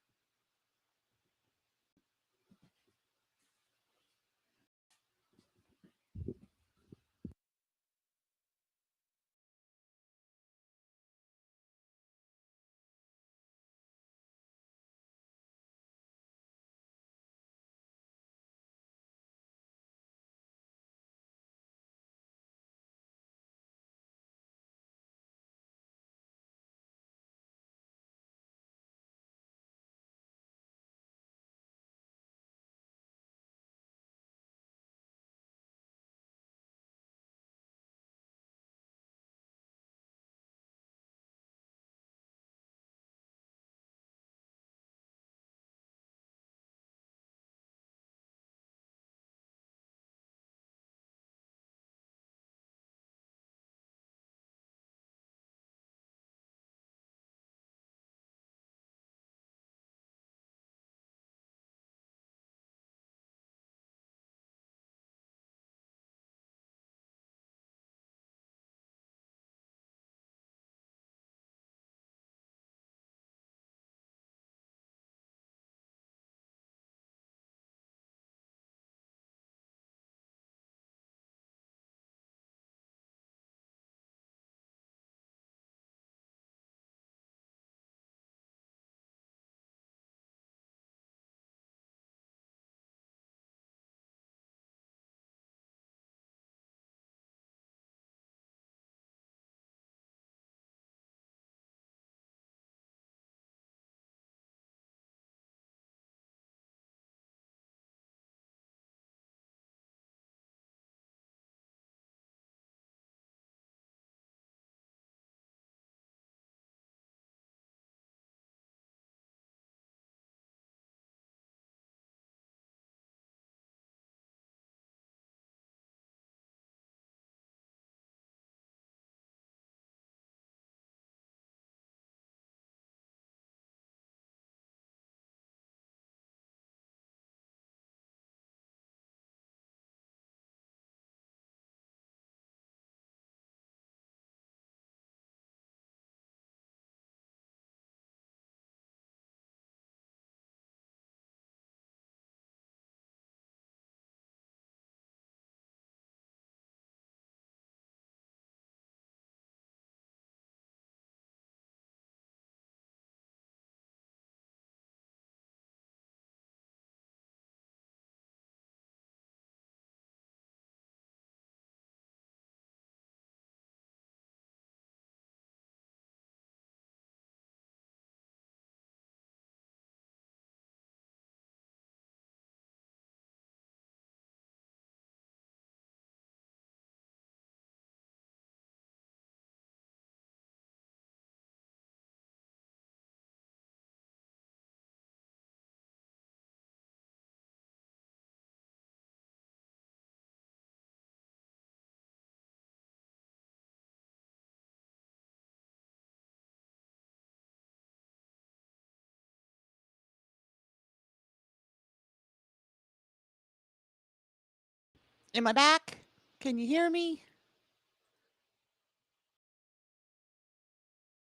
Am I back? Can you hear me?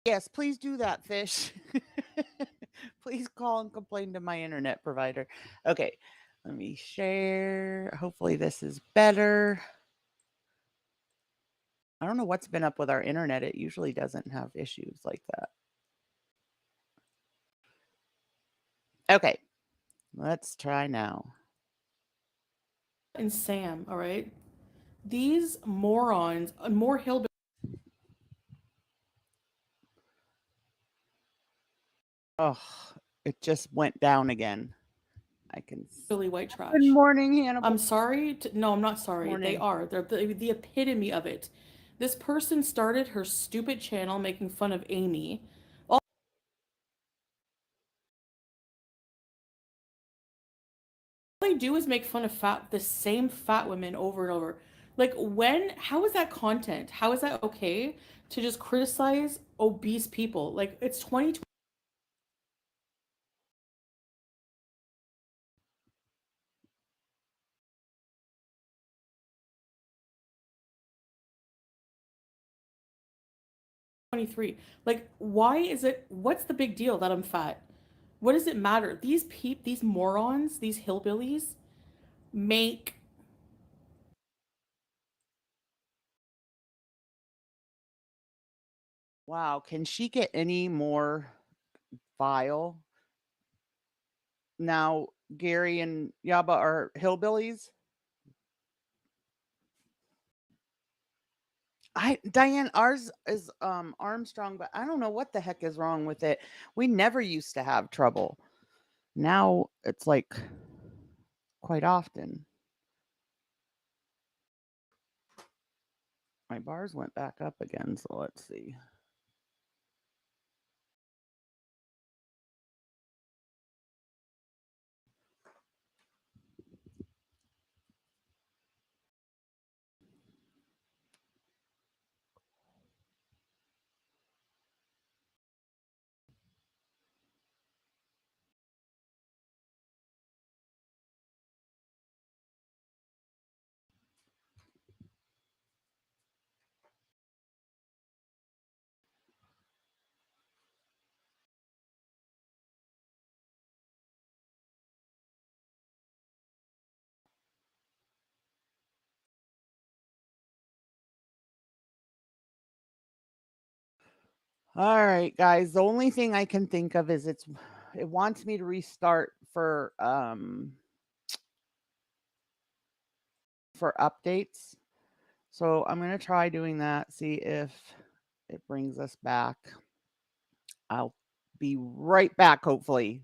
Yes, please do that, Fish. Please call and complain to my internet provider. Okay, let me share. Hopefully this is better. I don't know what's been up with our internet. It usually doesn't have issues like that. Okay, let's try now. And Sam, all right? These morons, more hillbilly. Oh, it just went down again. I can. Billy white trash. Good morning, Hannibal. I'm sorry. No, I'm not sorry. Morning. They are. They're the epitome of it. This person started her stupid channel making fun of Amy. All they do is make fun of the same fat women over and over. Like how is that content? How is that okay to just criticize obese people? Like it's 2020. Like, why is it? What's the big deal that I'm fat? What does it matter? These morons, these hillbillies, make. Wow, can she get any more vile? Now, Gary and Yaba are hillbillies. Diane, ours is Armstrong, but I don't know what the heck is wrong with it. We never used to have trouble. Now it's like quite often. My bars went back up again, so let's see. All right, guys. The only thing I can think of is it wants me to restart for updates. So I'm going to try doing that, see if it brings us back. I'll be right back, hopefully.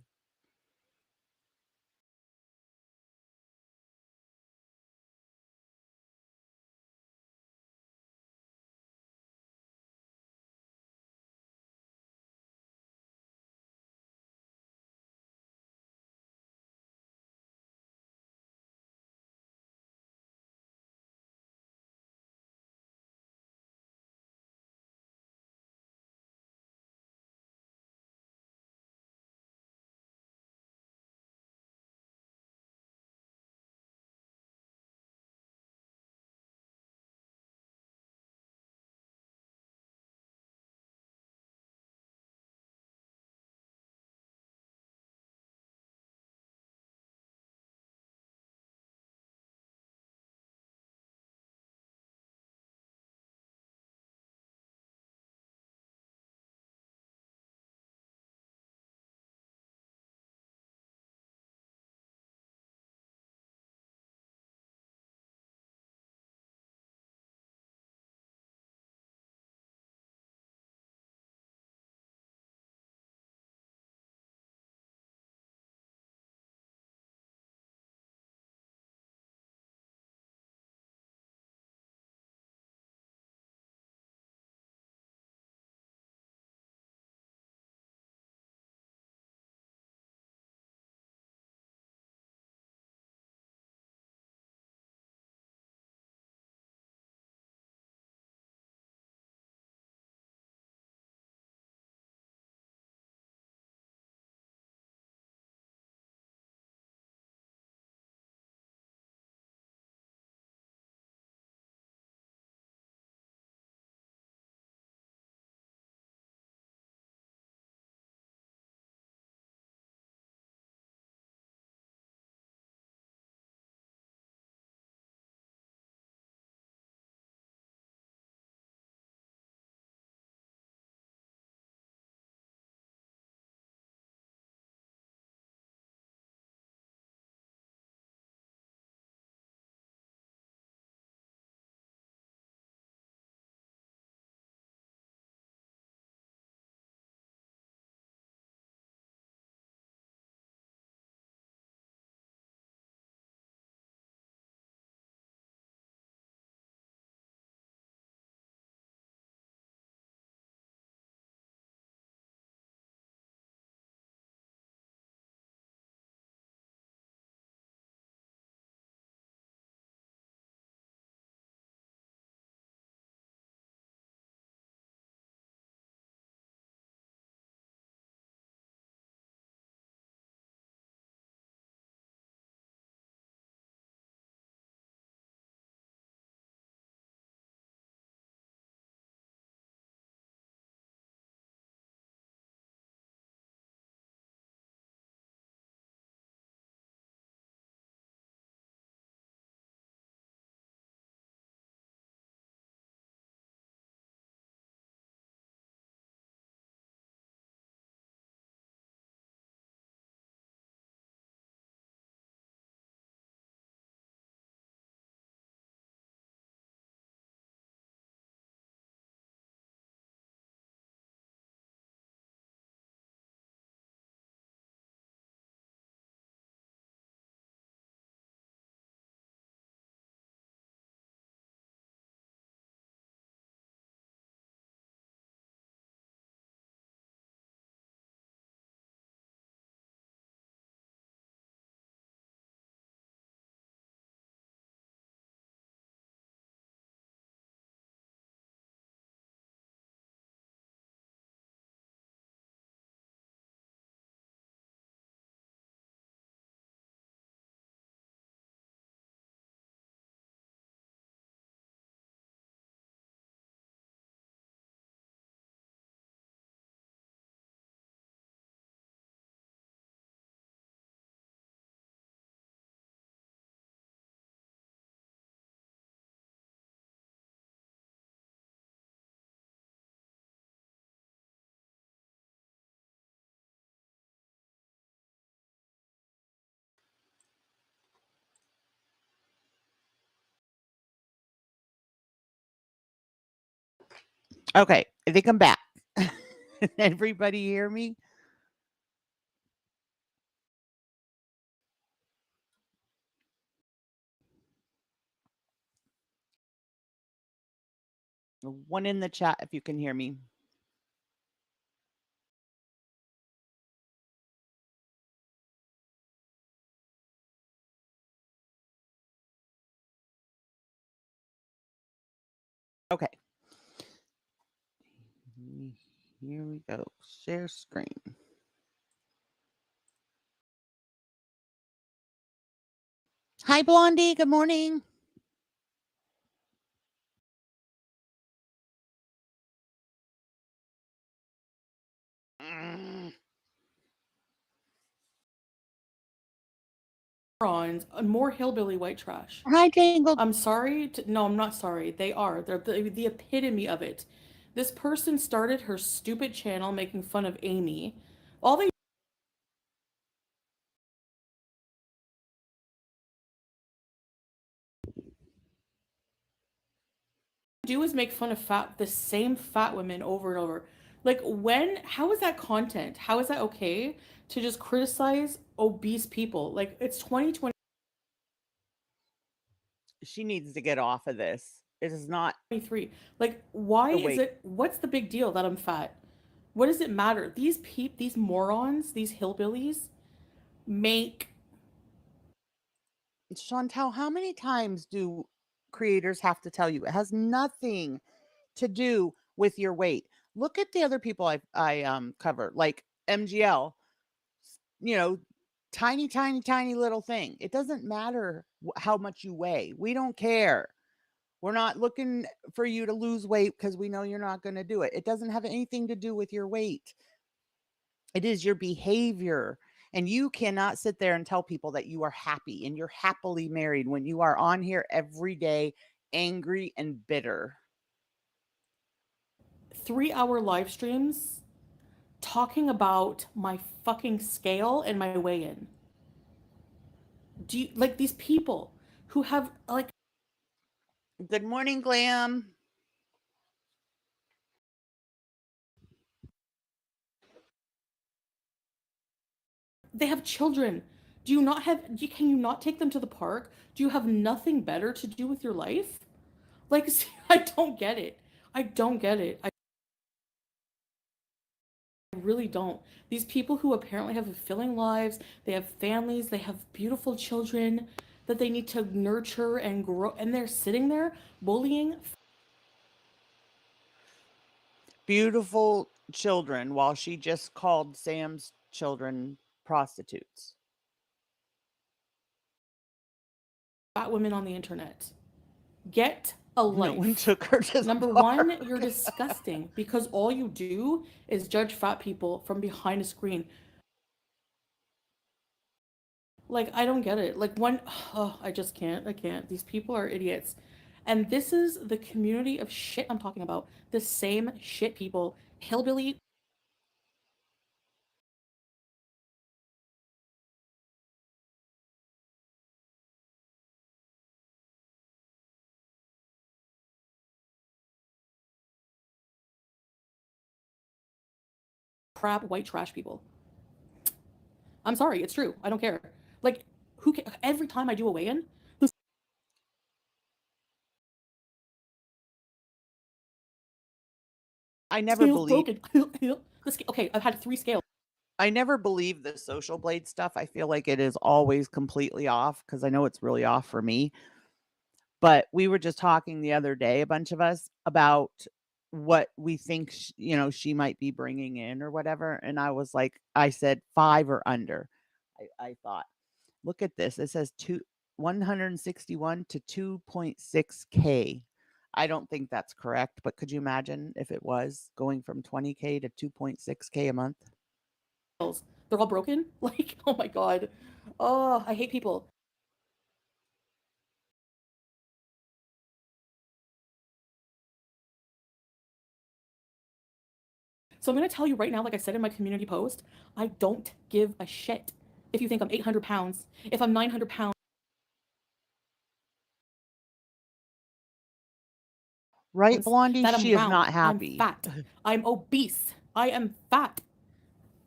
Okay, I think I'm back. Everybody hear me? One in the chat if you can hear me. Okay. Here we go. Share screen. Hi, Blondie. Good morning. More hillbilly white trash. Hi, Jangle. I'm sorry. No, I'm not sorry. They are. They're the epitome of it. This person started her stupid channel making fun of Amy. All they do is make fun of the same fat women over and over. Like, how is that content? How is that okay to just criticize obese people? Like, it's 2020. She needs to get off of this. It is not 23. Like, why is it, what's the big deal that I'm fat? What does it matter? These morons, these hillbillies make. Chantel, how many times do creators have to tell you it has nothing to do with your weight? Look at the other people I cover, like MGL, you know, tiny, tiny, tiny little thing. It doesn't matter how much you weigh. We don't care. We're not looking for you to lose weight because we know you're not going to do it. It doesn't have anything to do with your weight. It is your behavior. And you cannot sit there and tell people that you are happy and you're happily married when you are on here every day angry and bitter. 3-hour live streams talking about my fucking scale and my weigh-in. Do you like these people who have like. Good morning, Glam. They have children. Can you not take them to the park? Do you have nothing better to do with your life? Like, I don't get it. I don't get it. I really don't. These people who apparently have fulfilling lives, they have families, they have beautiful children that they need to nurture and grow, and they're sitting there bullying beautiful children while she just called Sam's children prostitutes. fat women on the internet. Get a life. No one took her to Number the one, park. you're disgusting because all you do is judge fat people from behind a screen. Like, I don't get it. Like, I just can't. I can't. These people are idiots. And this is the community of shit I'm talking about. The same shit people. Hillbilly. Crap white trash people. I'm sorry. It's true. I don't care. Like, every time I do a weigh-in, I never believed. Okay, I've had 3 scales. I never believe the social blade stuff. I feel like it is always completely off because I know it's really off for me. But we were just talking the other day, a bunch of us, about what we think, she might be bringing in or whatever. And I said 5 or under. I thought, look at this. It says 161 to 2.6K. I don't think that's correct, but could you imagine if it was going from 20K to 2.6K a month? They're all broken. Like, oh my God. Oh, I hate people. So I'm going to tell you right now, like I said in my community post, I don't give a shit if you think I'm 800 pounds, if I'm 900 pounds. Right, Blondie? That I'm She is round. not I'm happy. fat. I'm obese. I am fat.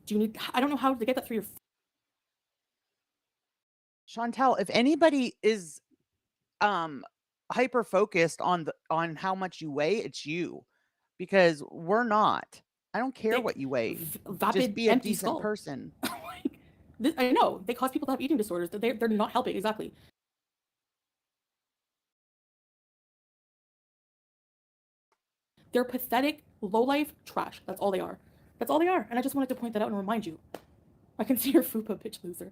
Do you need? I don't know how to get that through your. Chantel, if anybody is hyper focused on how much you weigh, it's you, because we're not. I don't care Thick, what you weigh. Just vapid, be a empty decent skull. person. I know they cause people to have eating disorders. They're not helping exactly. They're pathetic, low-life trash. That's all they are. That's all they are. And I just wanted to point that out and remind you. I can see your fupa, bitch loser.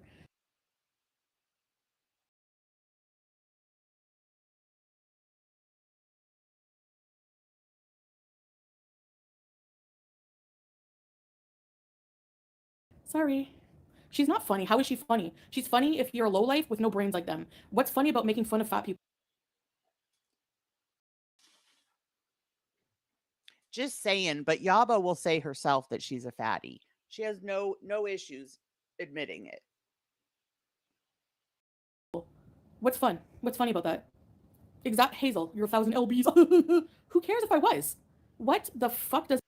Sorry. She's not funny. How is she funny? She's funny if you're a lowlife with no brains like them. What's funny about making fun of fat people? Just saying, but Yaba will say herself that she's a fatty. She has no issues admitting it. What's fun? What's funny about that? Exact Hazel, you're 1,000 lbs. Who cares if I was? What the fuck does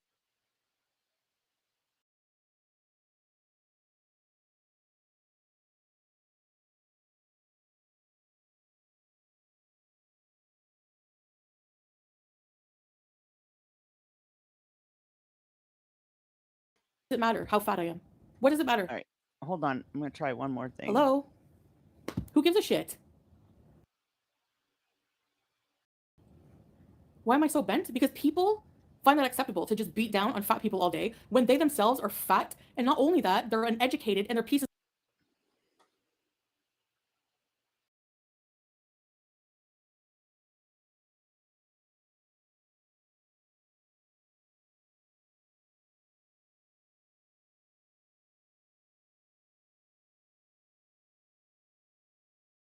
it matter how fat I am? What does it matter? All right, hold on. I'm gonna try one more thing. Hello? Who gives a shit? Why am I so bent? Because people find that acceptable to just beat down on fat people all day when they themselves are fat, and not only that, they're uneducated and they're pieces.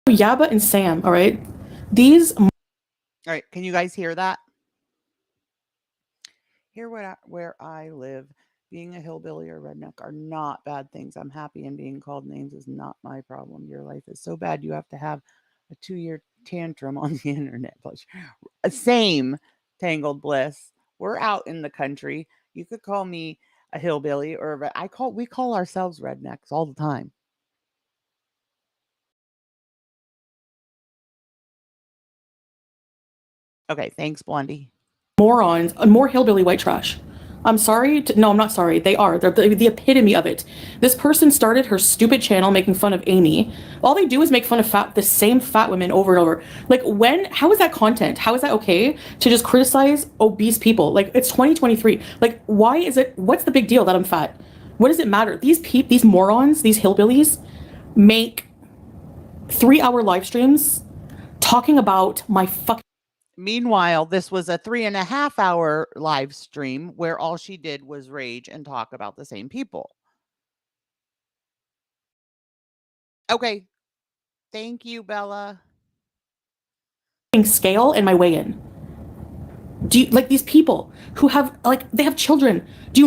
Yaba and Sam, all right? These. All right, can you guys hear that? Here where I live, being a hillbilly or redneck are not bad things. I'm happy, and being called names is not my problem. Your life is so bad you have to have a 2-year tantrum on the internet. Same, Tangled Bliss. We're out in the country. You could call me a hillbilly or we call ourselves rednecks all the time. Okay, thanks, Blondie. Morons, more hillbilly white trash. I'm sorry. No, I'm not sorry. They are. They're the epitome of it. This person started her stupid channel making fun of Amy. All they do is make fun of the same fat women over and over. Like, how is that content? How is that okay to just criticize obese people? Like, it's 2023. Like, why is it, what's the big deal that I'm fat? What does it matter? These morons, these hillbillies make 3-hour live streams talking about my fucking. Meanwhile, this was a 3.5-hour live stream where all she did was rage and talk about the same people. Okay. Thank you, Bella. Scale and my weigh-in. Do you, like, these people who have, like, they have children, can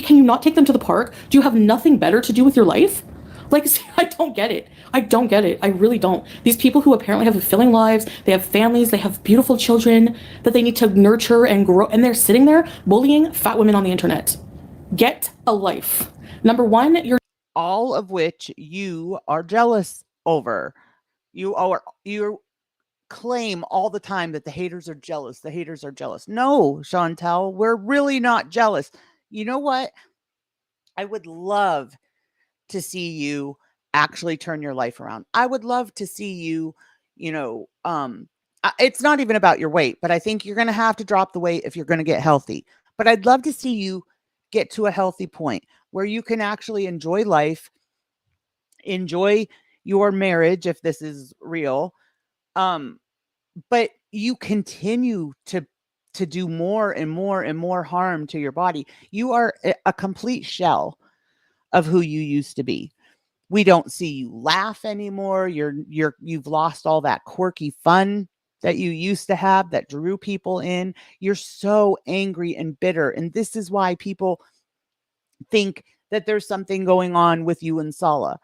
you not take them to the park? Do you have nothing better to do with your life? Like, I don't get it. I don't get it. I really don't. These people who apparently have fulfilling lives, they have families, they have beautiful children that they need to nurture and grow, and they're sitting there bullying fat women on the internet. Get a life. Number one, you're all of which you are jealous over. You claim all the time that the haters are jealous. The haters are jealous. No, Chantel, we're really not jealous. You know what? I would love to see you actually turn your life around. I would love to see you, it's not even about your weight, but I think you're going to have to drop the weight if you're going to get healthy. But I'd love to see you get to a healthy point where you can actually enjoy life, enjoy your marriage if this is real. But you continue to do more and more and more harm to your body. You are a complete shell of who you used to be. We don't see you laugh anymore. You've lost all that quirky fun that you used to have that drew people in. You're so angry and bitter. And this is why people think that there's something going on with you and Sala.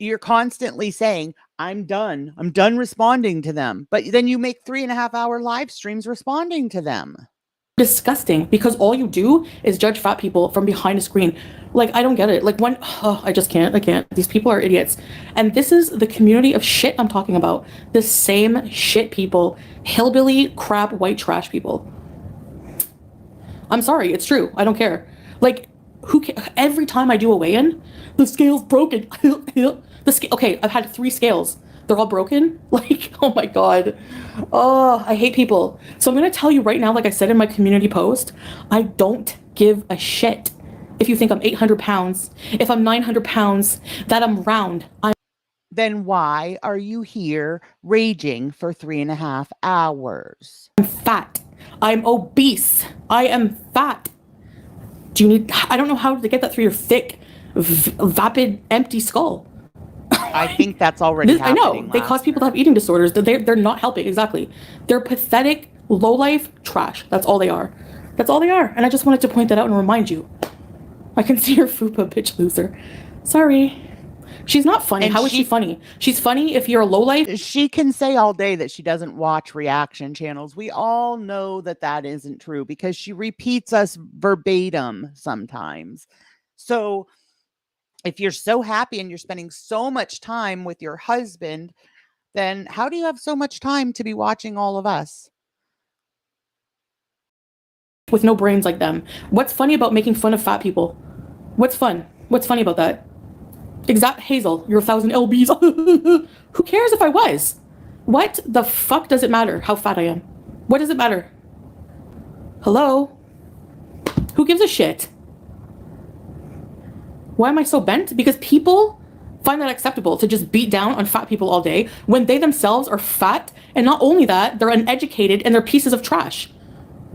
you're constantly saying, I'm done responding to them, but then you make 3.5-hour live streams responding to them. Disgusting, because all you do is judge fat people from behind a screen. Like, I don't get it. Like, I just can't. I can't. These people are idiots. And this is the community of shit I'm talking about. The same shit people, hillbilly, crap, white trash people. I'm sorry, it's true. I don't care. Like, every time I do a weigh-in, the scale's broken. Okay, I've had 3 scales. They're all broken. Like, oh my God. Oh, I hate people. So I'm going to tell you right now, like I said in my community post, I don't give a shit if you think I'm 800 pounds, if I'm 900 pounds, that I'm round. Then why are you here raging for 3.5 hours? I'm fat. I'm obese. I am fat. Do you need, I don't know how to get that through your thick, vapid, empty skull. I think that's already happening. I know. They cause people to have eating disorders. They're not helping. Exactly. They're pathetic, low-life trash. That's all they are. That's all they are. And I just wanted to point that out and remind you. I can see your fupa, bitch loser. Sorry. She's not funny. How is she funny? She's funny if you're a lowlife. She can say all day that she doesn't watch reaction channels. We all know that that isn't true because she repeats us verbatim sometimes. So if you're so happy and you're spending so much time with your husband, then how do you have so much time to be watching all of us? With no brains like them. What's funny about making fun of fat people? What's fun? What's funny about that? Hazel, you're 1,000 lbs. Who cares if I was? What the fuck does it matter how fat I am? What does it matter? Hello? Who gives a shit? Why am I so bent? Because people find that acceptable to just beat down on fat people all day when they themselves are fat, and not only that, they're uneducated and they're pieces of trash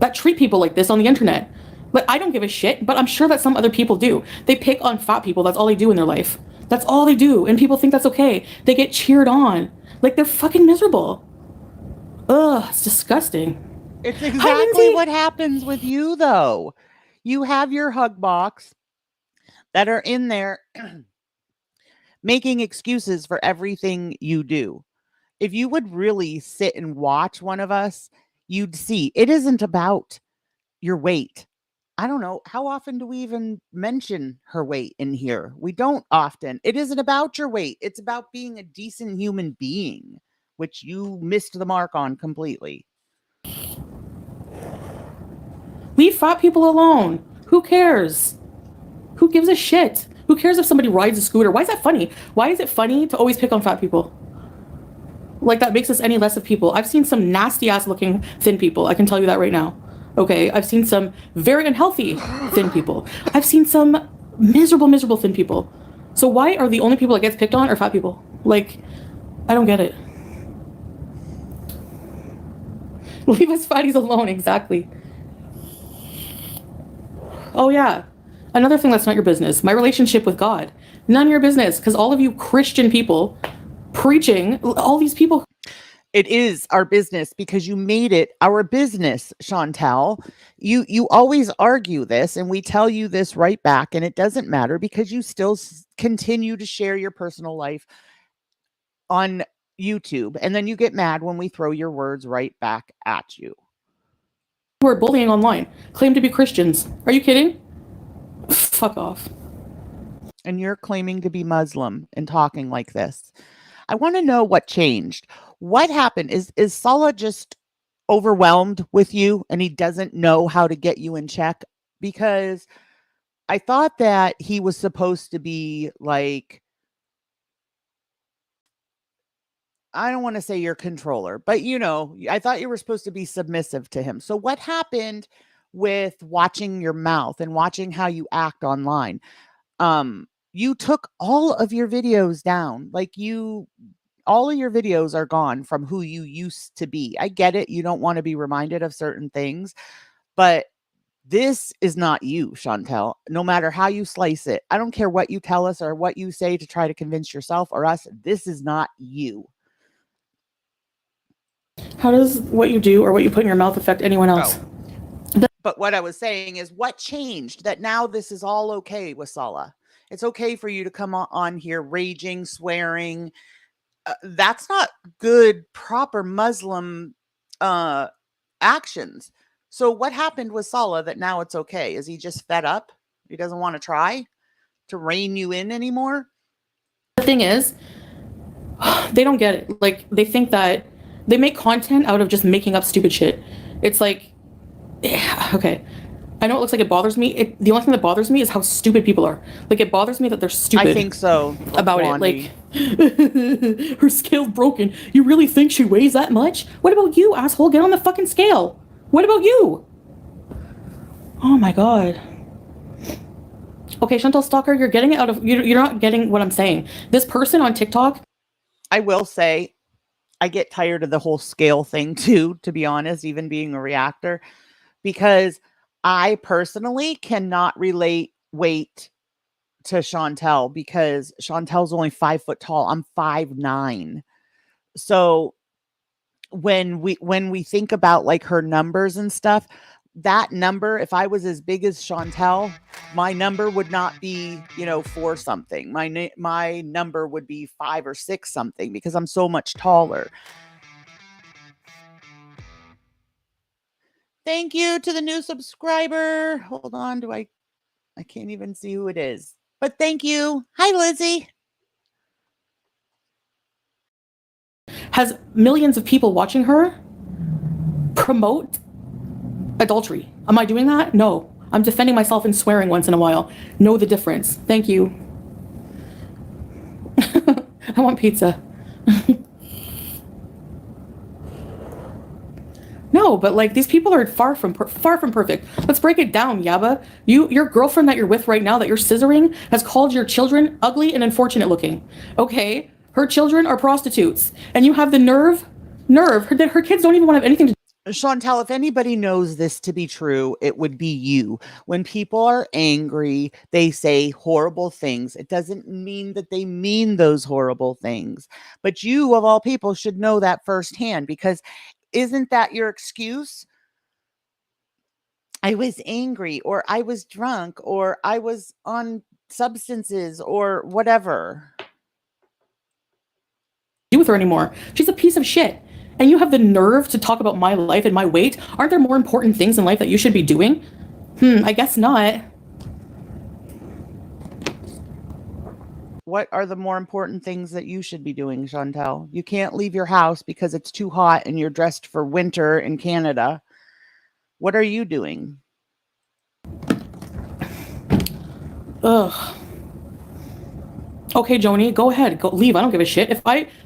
that treat people like this on the internet. But I don't give a shit, but I'm sure that some other people do. They pick on fat people. That's all they do in their life. That's all they do. And people think that's okay. They get cheered on. Like, they're fucking miserable. Ugh, it's disgusting. It's exactly what happens with you, though. You have your hug box that are in there making excuses for everything you do. If you would really sit and watch one of us, you'd see it isn't about your weight. I don't know. How often do we even mention her weight in here? We don't often. It isn't about your weight. It's about being a decent human being, which you missed the mark on completely. Leave fat people alone. Who cares? Who gives a shit? Who cares if somebody rides a scooter? Why is that funny? Why is it funny to always pick on fat people? Like, that makes us any less of people. I've seen some nasty ass looking thin people. I can tell you that right now. Okay, I've seen some very unhealthy thin people. I've seen some miserable thin people. So why are the only people that gets picked on are fat people? Like, I don't get it. Leave us fatties alone, exactly. Oh yeah, another thing that's not your business. My relationship with God. None of your business, because all of you Christian people preaching, all these people. It is our business because you made it our business, Chantel. You always argue this, and we tell you this right back, and it doesn't matter because you still continue to share your personal life on YouTube, and then you get mad when we throw your words right back at you. Who are bullying online, claim to be Christians. Are you kidding? Fuck off. And you're claiming to be Muslim and talking like this. I want to know what changed. What happened? Is Salah just overwhelmed with you and he doesn't know how to get you in check? Because I thought that he was supposed to be like, I don't want to say your controller, but you know, I thought you were supposed to be submissive to him. So what happened with watching your mouth and watching how you act online? You took all of your videos down. Like, all of your videos are gone from who you used to be. I get it. You don't want to be reminded of certain things, but this is not you, Chantel, no matter how you slice it. I don't care what you tell us or what you say to try to convince yourself or us. This is not you. How does what you do or what you put in your mouth affect anyone else? But what I was saying is, what changed that now this is all okay with Salah? It's okay for you to come on here raging, swearing. That's not good, proper Muslim actions. So what happened with Salah that now it's okay? Is he just fed up? He doesn't want to try to rein you in anymore? The thing is, they don't get it. Like, they think that they make content out of just making up stupid shit. It's like, okay, I know it looks like it bothers me. The only thing that bothers me is how stupid people are. Like, it bothers me that they're stupid. I think so. About Blondie. It. Like, her scale's broken. You really think she weighs that much? What about you, asshole? Get on the fucking scale. What about you? Oh my god. Okay, Chantal Stalker, you're getting it out of... You're not getting what I'm saying. This person on TikTok... I will say, I get tired of the whole scale thing too, to be honest, even being a reactor, because I personally cannot relate weight to Chantel, because Chantel's only 5 foot tall. I'm 5'9". So when we think about like her numbers and stuff, that number, if I was as big as Chantel, my number would not be, 4 something. My number would be 5 or 6 something, because I'm so much taller. Thank you to the new subscriber. Hold on, I can't even see who it is. But thank you. Hi, Lizzie. Has millions of people watching her promote adultery. Am I doing that? No. I'm defending myself and swearing once in a while. Know the difference. Thank you. I want pizza. No, but like, these people are far from perfect. Let's break it down, Yaba. Your girlfriend that you're with right now, that you're scissoring, has called your children ugly and unfortunate looking. Okay, her children are prostitutes, and you have the nerve. Her kids don't even want to have anything to. Chantal, if anybody knows this to be true, it would be you. When people are angry, they say horrible things. It doesn't mean that they mean those horrible things. But you, of all people, should know that firsthand, because isn't that your excuse? I was angry, or I was drunk, or I was on substances, or whatever. Do with her anymore. She's a piece of shit. And you have the nerve to talk about my life and my weight? Aren't there more important things in life that you should be doing? I guess not. What are the more important things that you should be doing, Chantal? You can't leave your house because it's too hot and you're dressed for winter in Canada. What are you doing? Ugh. Okay, Joni, go ahead. Go leave. I don't give a shit.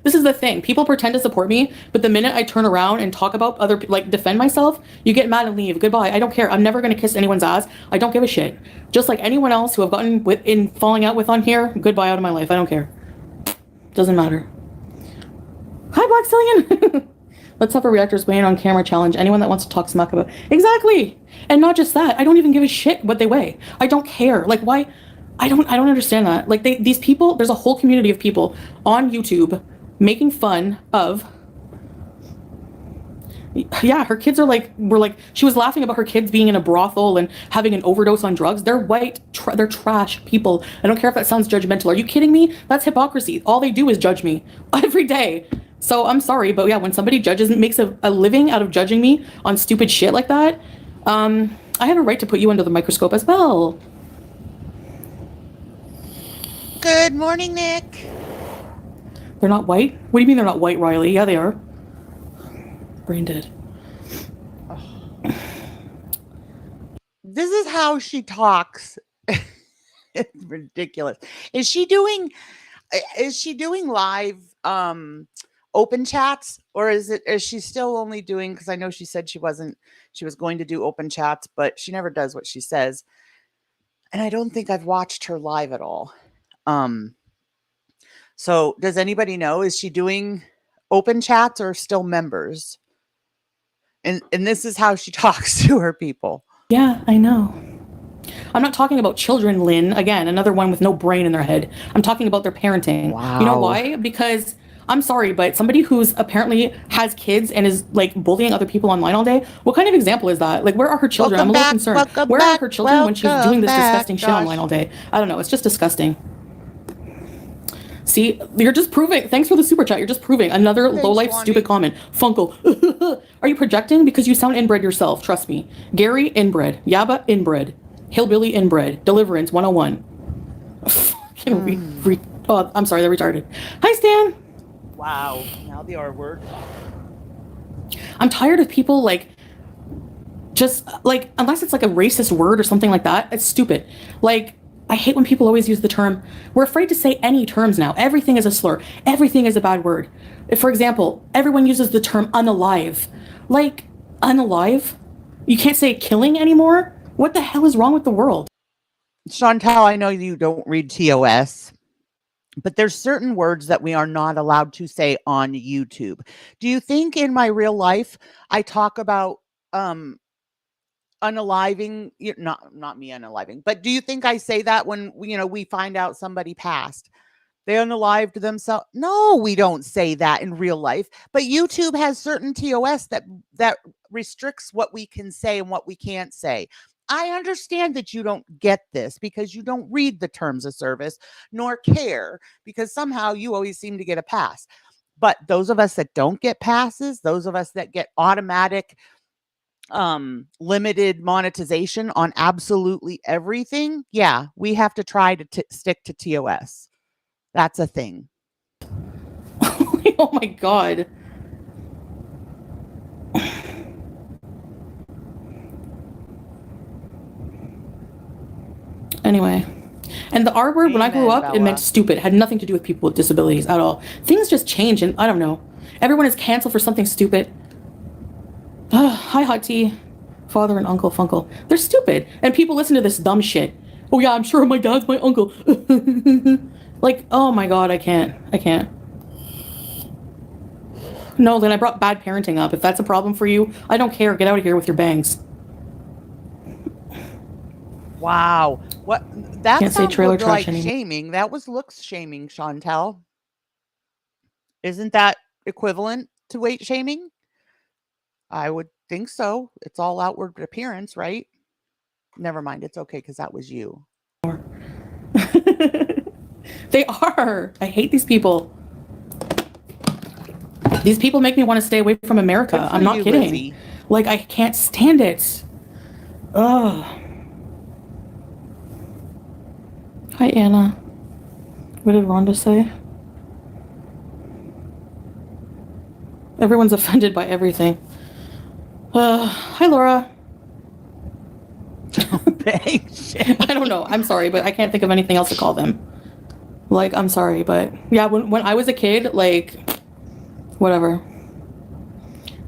This is the thing. People pretend to support me, but the minute I turn around and talk about other people, like defend myself, you get mad and leave. Goodbye. I don't care. I'm never going to kiss anyone's ass. I don't give a shit. Just like anyone else who I've gotten in falling out with on here, goodbye out of my life. I don't care. Doesn't matter. Hi, Black Stallion. Let's have a reactors weighing on camera challenge. Anyone that wants to talk smack about. Exactly. And not just that. I don't even give a shit what they weigh. I don't care. Like, why? I don't understand that. Like, these people, there's a whole community of people on YouTube making fun of. Yeah, her kids she was laughing about her kids being in a brothel and having an overdose on drugs. They're white, they're trash people. I don't care if that sounds judgmental. Are you kidding me? That's hypocrisy. All they do is judge me every day. So I'm sorry, but yeah, when somebody makes a living out of judging me on stupid shit like that, I have a right to put you under the microscope as well. Good morning, Nick. They're not white? What do you mean they're not white, Riley? Yeah, they are. Brain dead. This is how she talks. It's ridiculous. Is she doing live open chats, or is she still only doing, because I know she said she was going to do open chats, but she never does what she says. And I don't think I've watched her live at all. So does anybody know, is she doing open chats or still members? And this is how she talks to her people. Yeah, I know. I'm not talking about children, Lynn. Again, another one with no brain in their head. I'm talking about their parenting. Wow. You know why? Because I'm sorry, but somebody who's apparently has kids and is like bullying other people online all day, what kind of example is that? Like, where are her children? I'm a little concerned. Where are her children when she's doing this disgusting shit online all day? I don't know. It's just disgusting. See, you're just proving. Thanks for the super chat. You're just proving another low-life stupid comment. Funkle. Are you projecting? Because you sound inbred yourself. Trust me. Gary, inbred. Yaba, inbred. Hillbilly, inbred. Deliverance 101. Oh, I'm sorry, they're retarded. Hi, Stan. Wow. Now the R word. I'm tired of people like, just like, unless it's like a racist word or something like that, it's stupid. Like, I hate when people always use the term. We're afraid to say any terms now. Everything is a slur. Everything is a bad word. If, for example, everyone uses the term unalive. Like, unalive? You can't say killing anymore? What the hell is wrong with the world? Chantal, I know you don't read TOS, but there's certain words that we are not allowed to say on YouTube. Do you think in my real life I talk about unaliving, not me unaliving, but do you think I say that when we find out somebody passed? They unalived themselves. No, we don't say that in real life. But YouTube has certain TOS that restricts what we can say and what we can't say. I understand that you don't get this because you don't read the terms of service nor care, because somehow you always seem to get a pass. But those of us that don't get passes, those of us that get automatic limited monetization on absolutely everything, yeah, we have to try to stick to TOS. That's a thing. Oh my God. Anyway, and the R word, when I grew up, it meant stupid. It had nothing to do with people with disabilities at all. Things just change, and I don't know. Everyone is canceled for something stupid. Hi, Hot Tea. Father and Uncle Funkle. They're stupid, and people listen to this dumb shit. Oh yeah, I'm sure my dad's my uncle. Like, oh my God, I can't. No, then I brought bad parenting up. If that's a problem for you, I don't care. Get out of here with your bangs. Wow. What? That can't say trailer trash like anymore. Shaming. That was looks shaming, Chantal. Isn't that equivalent to weight shaming? I would think so. It's all outward appearance, right? Never mind. It's okay because that was you. They are. I hate these people. These people make me want to stay away from America. I'm not kidding. Lizzie. Like, I can't stand it. Ugh. Hi, Anna. What did Rhonda say? Everyone's offended by everything. Hi, Laura. I don't know. I'm sorry, but I can't think of anything else to call them. Like, I'm sorry, but yeah, when I was a kid, like, whatever.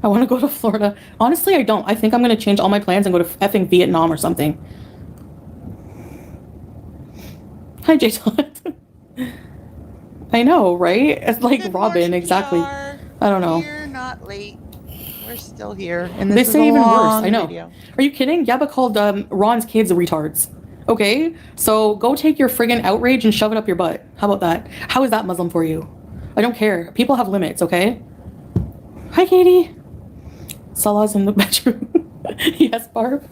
I want to go to Florida. Honestly, I don't. I think I'm going to change all my plans and go to effing Vietnam or something. Hi, J. Todd. I know, right? It's like Good Robin, morning, exactly. I don't know. We're not late. We're still here. And they say even worse. I know. Video. Are you kidding? Yaba called Ron's kids retards. Okay, so go take your friggin' outrage and shove it up your butt. How about that? How is that Muslim for you? I don't care. People have limits, okay? Hi, Katie. Salah's in the bedroom. Yes, Barb.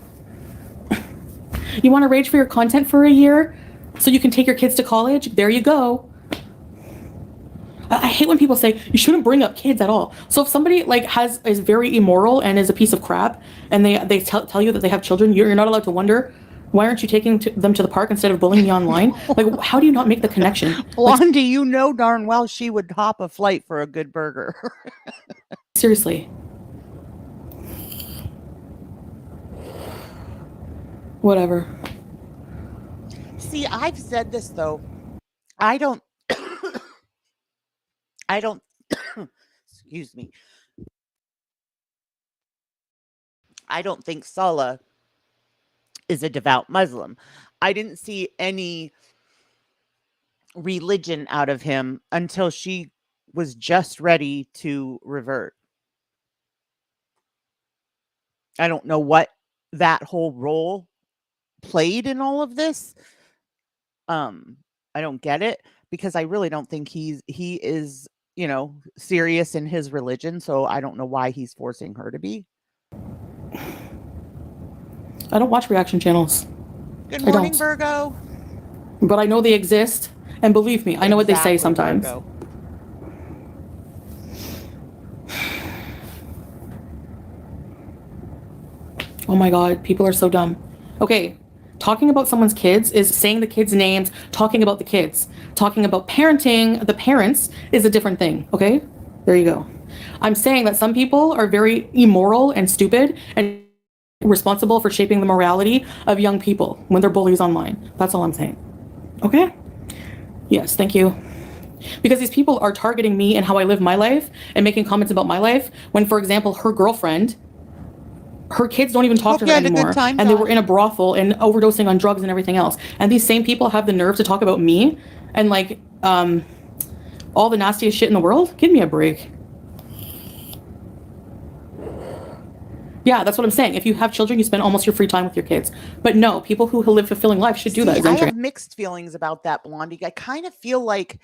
You want to rage for your content for a year so you can take your kids to college? There you go. I hate when people say you shouldn't bring up kids at all. So if somebody like is very immoral and is a piece of crap, and they tell you that they have children, you're not allowed to wonder, why aren't you taking them to the park instead of bullying me online? Like, how do you not make the connection? Blondie, like, you know darn well she would hop a flight for a good burger. Seriously. Whatever. See, I've said this though. I don't excuse me. I don't think Salah is a devout Muslim. I didn't see any religion out of him until she was just ready to revert. I don't know what that whole role played in all of this. I don't get it, because I really don't think he is you know, serious in his religion, so I don't know why he's forcing her to be. I don't watch reaction channels. Good morning, Virgo. But I know they exist, and believe me, I know what they say sometimes. Virgo. Oh my god, people are so dumb. Okay, talking about someone's kids is saying the kids' names, talking about the kids. Talking about parenting the parents is a different thing, okay? There you go. I'm saying that some people are very immoral and stupid and responsible for shaping the morality of young people when they're bullies online. That's all I'm saying. Okay? Yes, thank you. Because these people are targeting me and how I live my life and making comments about my life when, for example, her girlfriend, her kids don't even talk to her anymore, and they were in a brothel and overdosing on drugs and everything else. And these same people have the nerve to talk about me and like all the nastiest shit in the world? Give me a break. Yeah, that's what I'm saying. If you have children, you spend almost your free time with your kids. But no, people who live fulfilling life should do that. I have mixed feelings about that, Blondie. I kind of feel like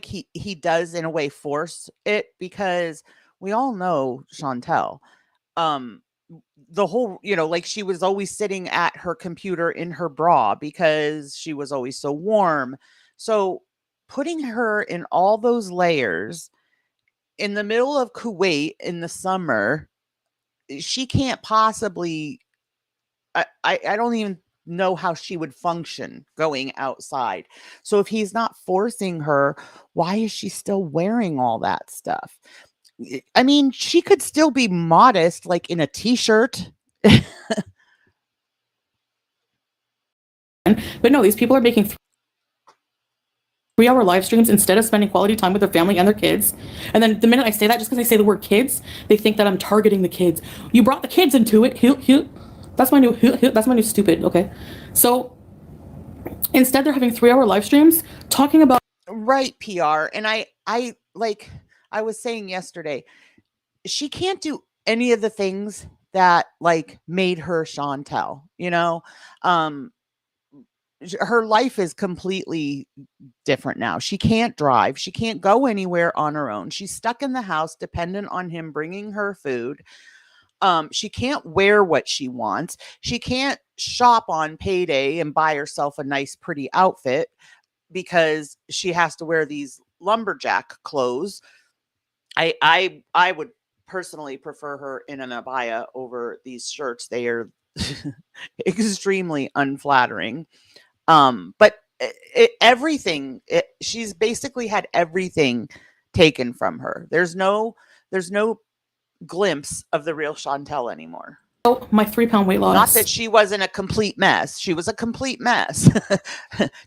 he does in a way force it, because we all know Chantel. The whole, you know, like she was always sitting at her computer in her bra because she was always so warm. So putting her in all those layers in the middle of Kuwait in the summer, she can't possibly, I don't even know how she would function going outside. So if he's not forcing her, why is she still wearing all that stuff? I mean, she could still be modest, like in a t-shirt. But no, these people are making 3-hour live streams instead of spending quality time with their family and their kids. And then the minute I say that, just because I say the word kids, they think that I'm targeting the kids. You brought the kids into it. That's my new stupid. Okay. So instead they're having 3-hour live streams talking about right PR. And I like I was saying yesterday, she can't do any of the things that like made her Chantel, you know? Her life is completely different now. She can't drive. She can't go anywhere on her own. She's stuck in the house, dependent on him bringing her food. She can't wear what she wants. She can't shop on payday and buy herself a nice, pretty outfit because she has to wear these lumberjack clothes. I would personally prefer her in an abaya over these shirts. They are extremely unflattering. But everything, she's basically had everything taken from her. There's no glimpse of the real Chantel anymore. Oh, my 3-pound weight loss. Not that she wasn't a complete mess. She was a complete mess.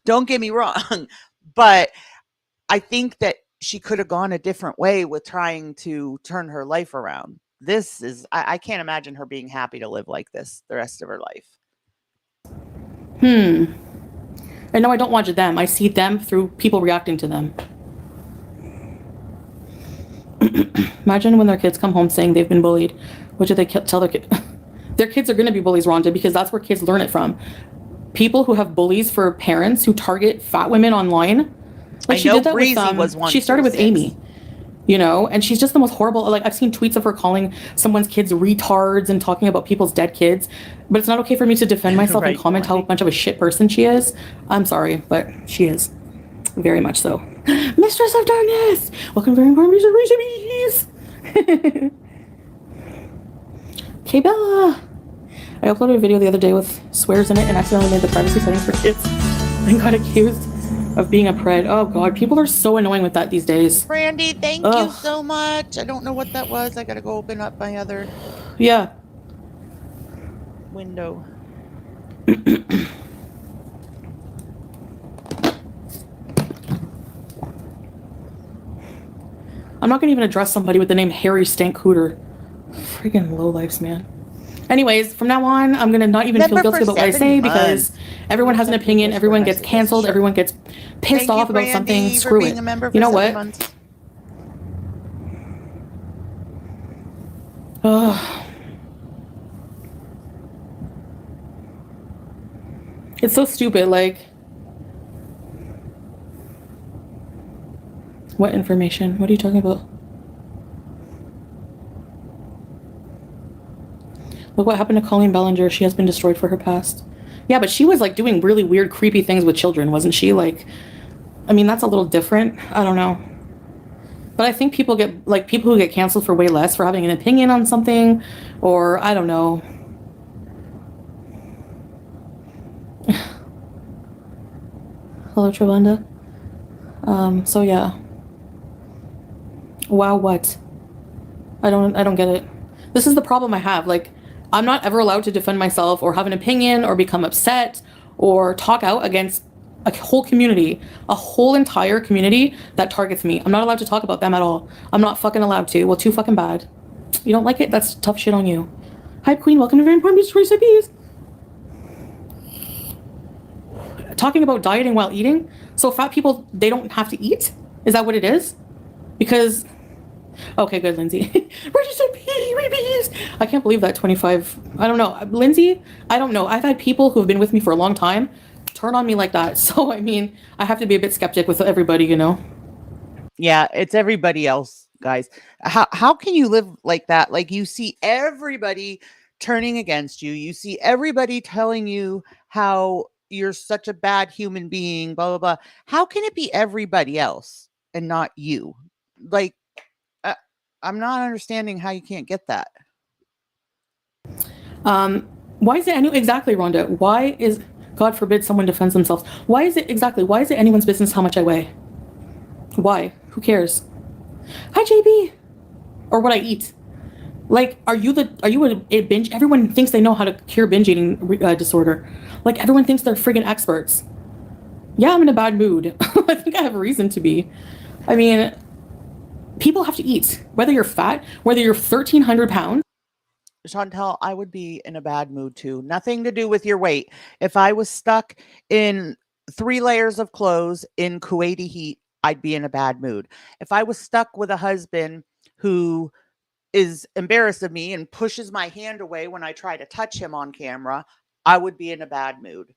Don't get me wrong. But I think that she could have gone a different way with trying to turn her life around. This is, I can't imagine her being happy to live like this the rest of her life. And no, I don't watch them. I see them through people reacting to them. Imagine when their kids come home saying they've been bullied. What do they tell their kids? Their kids are going to be bullies, Rhonda, because that's where kids learn it from. People who have bullies for parents who target fat women online. Like she did that with, she started with Amy, you know, and she's just the most horrible. Like I've seen tweets of her calling someone's kids retards and talking about people's dead kids, but it's not okay for me to defend myself and comment how much of a shit person she is. I'm sorry, but she is very much so. Mistress of Darkness, welcome to very important recipes. Okay, Bella. I uploaded a video the other day with swears in it and accidentally made the privacy settings for kids and got accused of being a pred. Oh god, people are so annoying with that these days. Brandy, thank you so much. I don't know what that was. I gotta go open up my other window. I'm not gonna even address somebody with the name Harry Stank Hooter. Freaking lowlifes, man. Anyways, from now on, I'm gonna not even feel guilty about what I say because everyone has an opinion, everyone gets canceled, everyone gets pissed off about something. Screw it. You know what? It's so stupid, like What information? What are you talking about? Look what happened to Colleen Ballinger. She has been destroyed for her past. Yeah, but she was like doing really weird, creepy things with children, wasn't she? Like, I mean, that's a little different. I don't know. But I think people get, like, people who get canceled for way less for having an opinion on something, or I don't know. Hello, Travenda. So yeah. Wow, what? I don't get it. This is the problem I have. Like, I'm not ever allowed to defend myself or have an opinion or become upset or talk out against a whole community, a whole entire community that targets me. I'm not allowed to talk about them at all. I'm not fucking allowed to. Well, too fucking bad. You don't like it? That's tough shit on you. Hi, Queen. Welcome to Very Important Beach Recipes. Talking about dieting while eating. So fat people, they don't have to eat? Is that what it is? Because... Okay, good, Lindsay. I can't believe that 25... I don't know. Lindsay, I don't know. I've had people who have been with me for a long time turn on me like that. So, I mean, I have to be a bit skeptic with everybody, you know? Yeah, it's everybody else, guys. How can you live like that? Like, you see everybody turning against you. You see everybody telling you how you're such a bad human being, blah, blah, blah. How can it be everybody else and not you? Like, I'm not understanding how you can't get that. Why is it exactly, Rhonda? Why is, God forbid someone defends themselves. Why is it anyone's business how much I weigh? Why? Who cares? Hi, JB. Or what I eat. Like, are you a binge? Everyone thinks they know how to cure binge eating disorder. Like, everyone thinks they're friggin' experts. Yeah, I'm in a bad mood. I think I have a reason to be. I mean, people have to eat. Whether you're fat, whether you're 1,300 pounds. Chantel, I would be in a bad mood too. Nothing to do with your weight. If I was stuck in 3 layers of clothes in Kuwaiti heat, I'd be in a bad mood. If I was stuck with a husband who is embarrassed of me and pushes my hand away when I try to touch him on camera, I would be in a bad mood.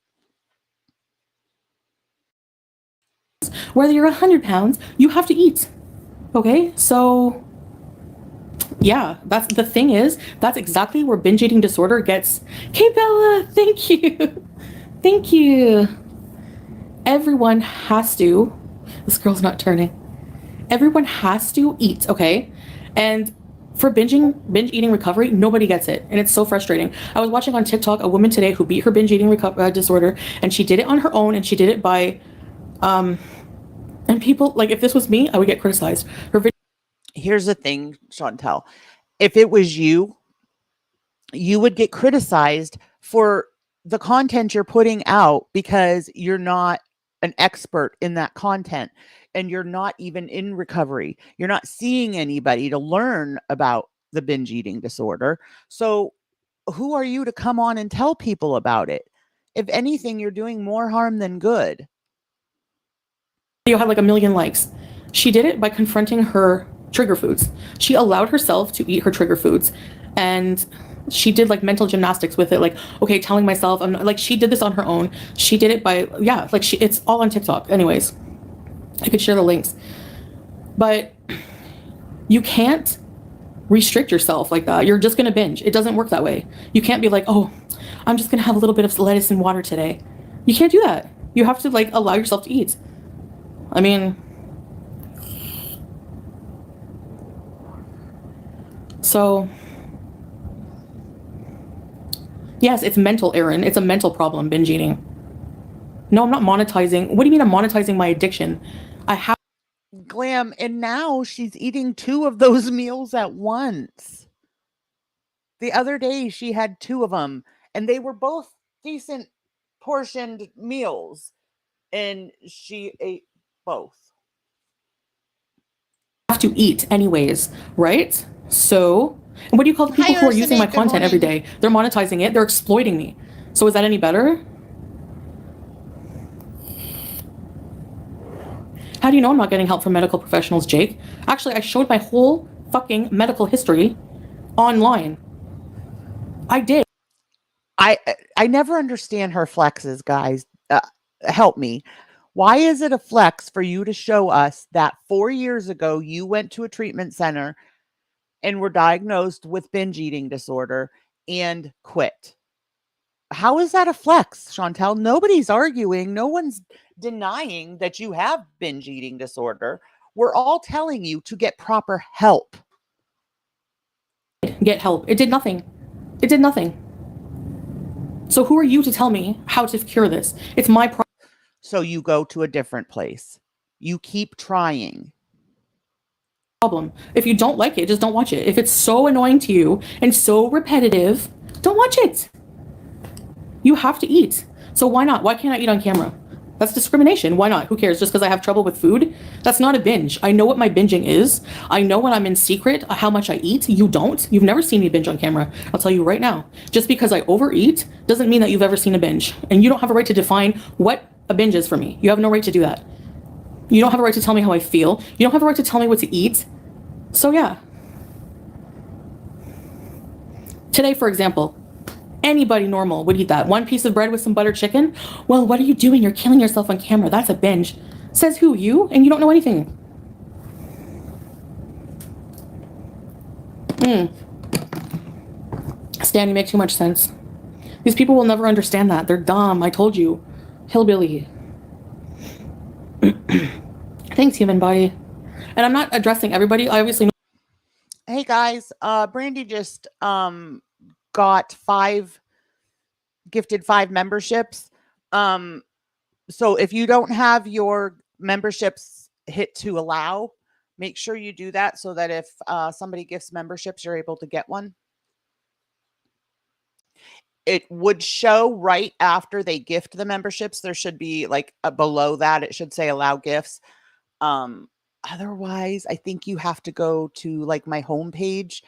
Whether you're 100 pounds, you have to eat. Okay? So... yeah, that's the thing is, that's exactly where binge eating disorder gets. Okay, Bella, thank you. Thank you. Everyone has to, this girl's not turning. Everyone has to eat, okay? And for binge eating recovery, nobody gets it. And it's so frustrating. I was watching on TikTok a woman today who beat her binge eating disorder, and she did it on her own, and she did it by, and people, like, if this was me, I would get criticized. Her video. Here's the thing, Chantel. If it was you, you would get criticized for the content you're putting out because you're not an expert in that content and you're not even in recovery. You're not seeing anybody to learn about the binge eating disorder. So who are you to come on and tell people about it? If anything, you're doing more harm than good. Video had like 1 million likes. She did it by confronting her trigger foods. She allowed herself to eat her trigger foods, and she did like mental gymnastics with it, like, okay, telling myself, I'm not, like, she did this on her own. She did it by, yeah, like, it's all on TikTok. Anyways, I could share the links, but you can't restrict yourself like that. You're just gonna binge. It doesn't work that way. You can't be like, oh, I'm just gonna have a little bit of lettuce and water today. You can't do that. You have to like allow yourself to eat. I mean, so, yes, it's mental, Erin. It's a mental problem, binge eating. No, I'm not monetizing. What do you mean I'm monetizing my addiction? I have... Glam, and now she's eating 2 of those meals at once. The other day, she had 2 of them, and they were both decent portioned meals, and she ate both. Have to eat anyways, right? So, and what do you call the people who are using my content every day? They're monetizing it. They're exploiting me. So is that any better? How do you know I'm not getting help from medical professionals, Jake? Actually, I showed my whole fucking medical history online. I did. I never understand her flexes, guys. Help me. Why is it a flex for you to show us that 4 years ago you went to a treatment center and were diagnosed with binge eating disorder and quit? How is that a flex, Chantel? Nobody's arguing. No one's denying that you have binge eating disorder. We're all telling you to get proper help. Get help. It did nothing. It did nothing. So who are you to tell me how to cure this? It's my problem. So you go to a different place. You keep trying. If you don't like it, just don't watch it. If it's so annoying to you and so repetitive, don't watch it. You have to eat. So why not? Why can't I eat on camera? That's discrimination. Why not? Who cares? Just because I have trouble with food? That's not a binge. I know what my binging is. I know when I'm in secret how much I eat. You don't. You've never seen me binge on camera. I'll tell you right now. Just because I overeat doesn't mean that you've ever seen a binge. And you don't have a right to define what a binge is for me. You have no right to do that. You don't have a right to tell me how I feel. You don't have a right to tell me what to eat. So yeah. Today, for example, anybody normal would eat that. One piece of bread with some buttered chicken. Well, what are you doing? You're killing yourself on camera. That's a binge. Says who? You? And you don't know anything. Stan, you make too much sense. These people will never understand that. They're dumb. I told you. Hillbilly. Thanks, human body. And I'm not addressing everybody. I obviously know. Hey guys, Brandy just gifted 5 memberships. So if you don't have your memberships hit to allow, make sure you do that so that if somebody gifts memberships, you're able to get one. It would show right after they gift the memberships. There should be like below that, it should say allow gifts. Otherwise, I think you have to go to like my homepage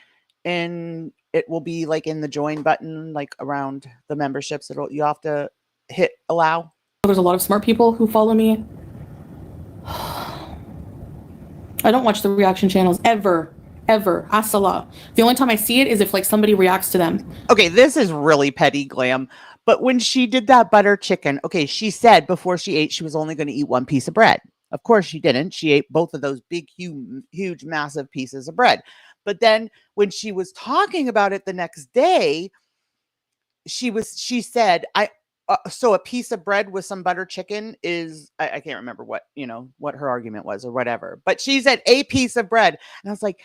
and it will be like in the join button, like around the memberships. You have to hit allow. There's a lot of smart people who follow me. I don't watch the reaction channels ever. Asala. The only time I see it is if like somebody reacts to them. Okay, this is really petty, Glam. But when she did that butter chicken, okay, she said before she ate, she was only going to eat 1 piece of bread. Of course she didn't. She ate both of those big, huge, massive pieces of bread. But then when she was talking about it the next day, she said, so a piece of bread with some butter chicken is, I can't remember what her argument was or whatever, but she said a piece of bread. And I was like,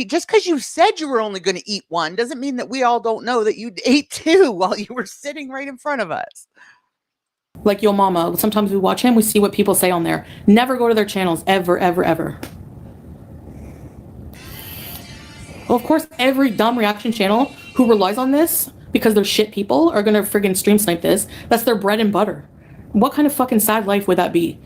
just because you said you were only going to eat 1 doesn't mean that we all don't know that you ate 2 while you were sitting right in front of us. Like Yo Mama, sometimes we watch him, we see what people say on there. Never go to their channels, ever. Well, of course, every dumb reaction channel who relies on this because they're shit people are gonna friggin' stream snipe this. That's their bread and butter. What kind of fucking sad life would that be?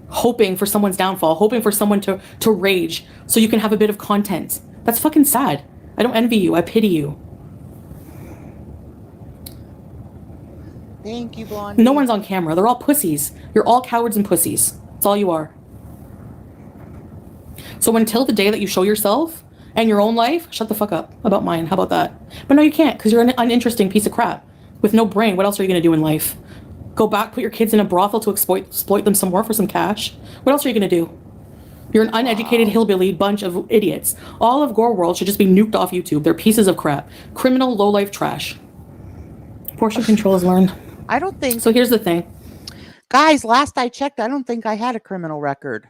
Hoping for someone's downfall, hoping for someone to rage so you can have a bit of content. That's fucking sad. I don't envy you, I pity you. Thank you, Blondie. No one's on camera. They're all pussies. You're all cowards and pussies. That's all you are. So until the day that you show yourself and your own life, shut the fuck up about mine. How about that? But no, you can't, because you're an uninteresting piece of crap with no brain. What else are you going to do in life? Go back, put your kids in a brothel to exploit them some more for some cash? What else are you going to do? You're an uneducated hillbilly bunch of idiots. All of Gore World should just be nuked off YouTube. They're pieces of crap. Criminal, low-life trash. Portion control is learned. I don't think so. Here's the thing, guys. Last I checked, I don't think I had a criminal record.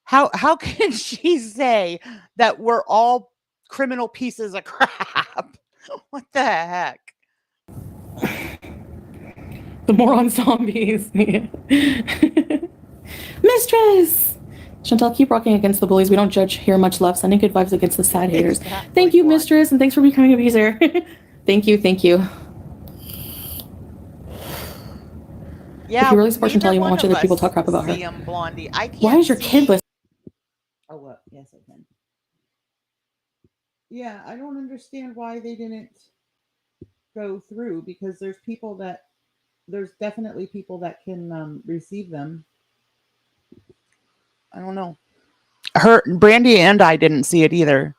How can she say that we're all criminal pieces of crap? What the heck? The moron zombies. Mistress Chantel, keep rocking against the bullies. We don't judge here, much love. Sending good vibes against the sad haters. Exactly. Thank you, Mistress, and thanks for becoming a user. Thank you. Yeah, if you really support Chantel, you won't watch other people talk crap about her. Blondie. I can't. Why is your kid listening? Oh, what? Yes, I can. Yeah, I don't understand why they didn't go through, because there's definitely people that can receive them. I don't know. Brandy and I didn't see it either.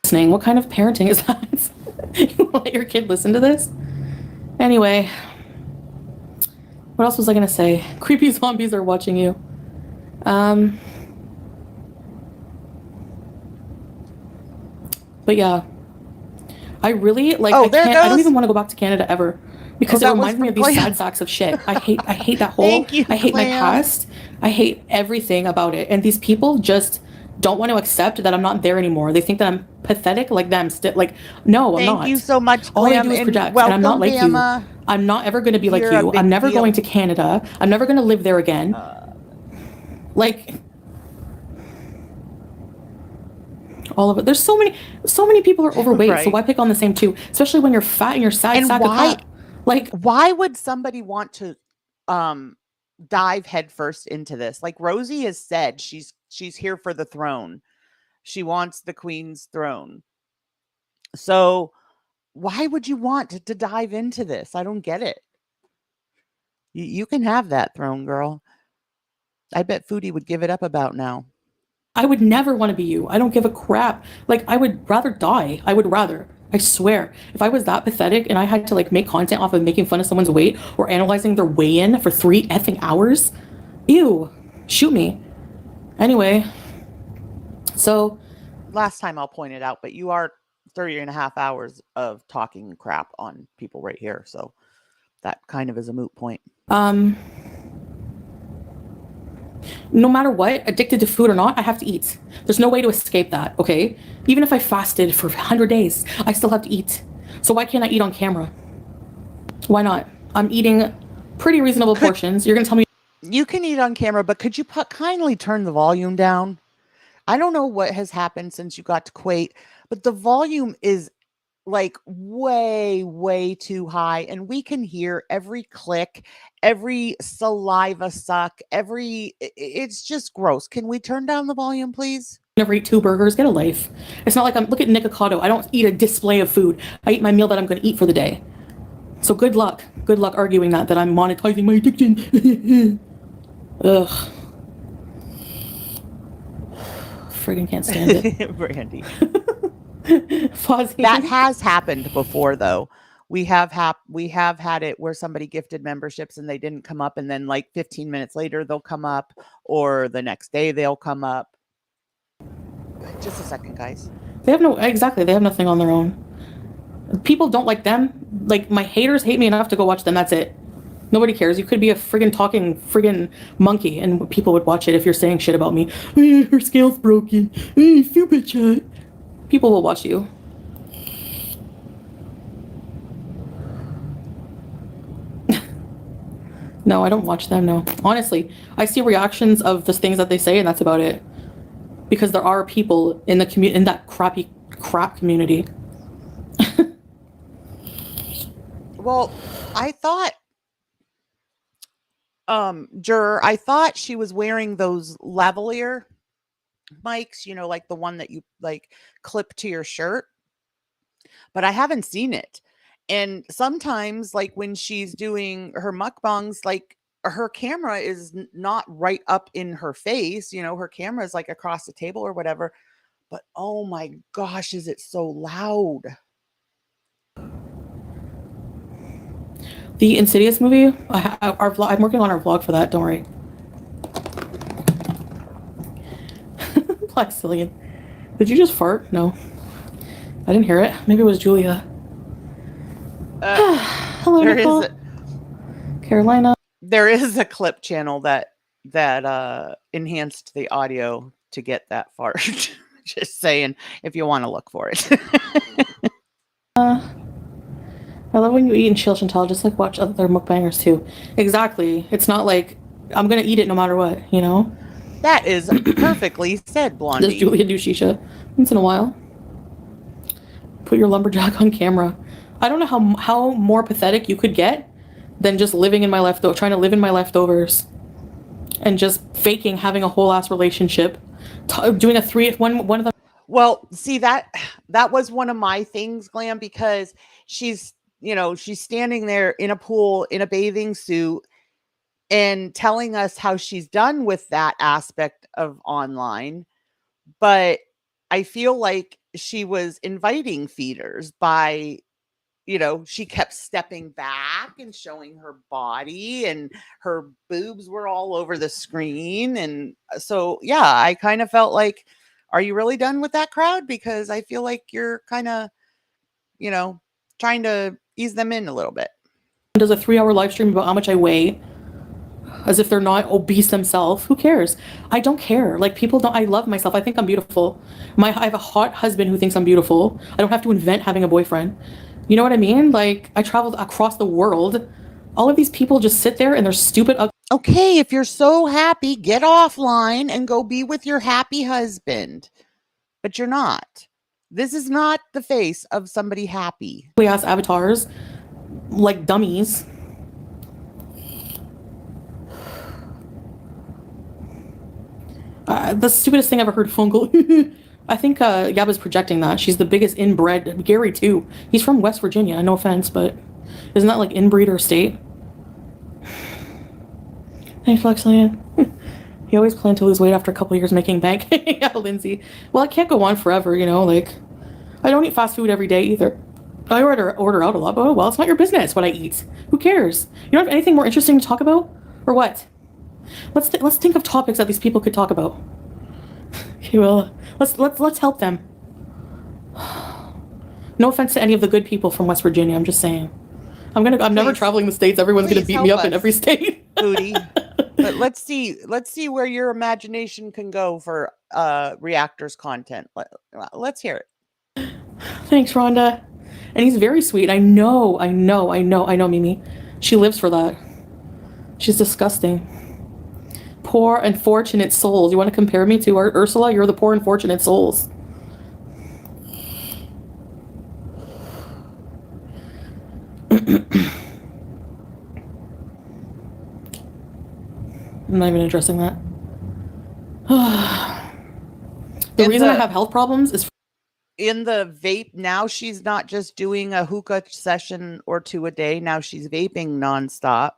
What kind of parenting is that? You let your kid listen to this? Anyway. What else was I gonna say? Creepy zombies are watching you. But yeah, I really like. Oh, I there it can't. I don't goes. even want to go back to Canada ever because Oh, it that was reminds me from of these Clam. sad sacks of shit. I hate that whole. Thank you, I hate my Clam. past. I hate everything about it. And these people just don't want to accept that I'm not there anymore. They think that I'm pathetic like them. Like, no, I'm not. Thank you so much, All they Clam, do is and project, and welcome, I'm not like Bama. you. I'm not ever going to be like You're a you. big I'm never deal. going to Canada. I'm never going to live there again. Like, all of it. There's so many people are overweight. Right. So why pick on the same two? Especially when you're fat and you're sad. And sack of why? crap. Like, why would somebody want to dive headfirst into this? Like Rosie has said, she's here for the throne. She wants the queen's throne. So why would you want to dive into this? I don't get it. You can have that throne, girl. I bet Foodie would give it up about now. I would never want to be you. I don't give a crap. Like, I would rather die. I would rather. I swear. If I was that pathetic and I had to like make content off of making fun of someone's weight or analyzing their weigh-in for 3 effing hours, ew, shoot me. Anyway, so last time I'll point it out, but you are 30.5 hours of talking crap on people right here. So that kind of is a moot point. No matter what, addicted to food or not, I have to eat. There's no way to escape that, okay? Even if I fasted for 100 days, I still have to eat. So why can't I eat on camera? Why not? I'm eating pretty reasonable portions. You're gonna tell me you can eat on camera, but could you kindly turn the volume down? I don't know what has happened since you got to Kuwait, but the volume is like way too high, and we can hear every click, every saliva suck, it's just gross. Can we turn down the volume, please? never eat 2 burgers. Get a life. It's not like look at Nick Ocado. I don't eat a display of food. I eat my meal that I'm going to eat for the day. So good luck arguing that I'm monetizing my addiction. Ugh. Friggin' can't stand it. Brandy. Fuzzy. That has happened before, though. We have had it where somebody gifted memberships and they didn't come up, and then like 15 minutes later they'll come up, or the next day they'll come up. Just a second, guys. They have nothing on their own. People don't like them. Like, my haters hate me enough to go watch them. That's it. Nobody cares. You could be a friggin' talking friggin' monkey and people would watch it if you're saying shit about me. Her scale's broken. Super chat. People will watch you. No, I don't watch them, no. Honestly, I see reactions of the things that they say and that's about it. Because there are people in the in that crap community. Well, I thought I thought she was wearing those lavalier mics, you know, like the one that you like clip to your shirt, but I haven't seen it. And sometimes, like when she's doing her mukbangs, like her camera is not right up in her face, you know, her camera is like across the table or whatever. But oh my gosh, is it so loud? The Insidious movie, I'm working on our vlog for that, don't worry. Plaxillion. Did you just fart? No. I didn't hear it. Maybe it was Julia. Hello, Nicole. Carolina. There is a clip channel that enhanced the audio to get that fart. Just saying, if you want to look for it. I love when you eat and chill, Chantal. Just like watch other mukbangers too. Exactly. It's not like I'm gonna eat it no matter what, you know? That is perfectly said, Blondie. Does Julia do shisha once in a while? Put your lumberjack on camera. I don't know how more pathetic you could get than just living in my trying to live in my leftovers and just faking having a whole ass relationship, doing one of them. Well, see, that was one of my things, Glam, because she's standing there in a pool in a bathing suit and telling us how she's done with that aspect of online. But I feel like she was inviting feeders by you know, she kept stepping back and showing her body, and her boobs were all over the screen. And so, yeah, I kind of felt like, are you really done with that crowd? Because I feel like you're kind of, you know, trying to ease them in a little bit. Does a 3-hour live stream about how much I weigh, as if they're not obese themselves. Who cares? I don't care. Like, people don't. I love myself. I think I'm beautiful. I have a hot husband who thinks I'm beautiful. I don't have to invent having a boyfriend. You know what I mean? Like, I traveled across the world. All of these people just sit there and they're stupid. Okay, if you're so happy, get offline and go be with your happy husband. But you're not. This is not the face of somebody happy. We ask avatars like dummies. The stupidest thing I ever heard, Fungal. I think Yaba's projecting that. She's the biggest inbred. Gary, too. He's from West Virginia. No offense, but isn't that like inbreeder state? Thanks, Flexland. He always planned to lose weight after a couple years making bank. Yeah, Lindsay. Well, I can't go on forever, you know, like, I don't eat fast food every day either. I order out a lot, but oh, well, it's not your business what I eat. Who cares? You don't have anything more interesting to talk about? Or what? Let's think of topics that these people could talk about. Okay, well, let's help them. No offense to any of the good people from West Virginia. I'm just saying. I'm never traveling the states. Everyone's gonna beat me up in every state. Booty. But let's see where your imagination can go for reactors content. Let's hear it. Thanks, Rhonda. And he's very sweet. I know, Mimi. She lives for that. She's disgusting. Poor unfortunate souls. You want to compare me to Ursula? You're the poor unfortunate souls. I'm not even addressing that. The reason I have health problems is in the vape. Now she's not just doing a hookah session or 2 a day. Now she's vaping nonstop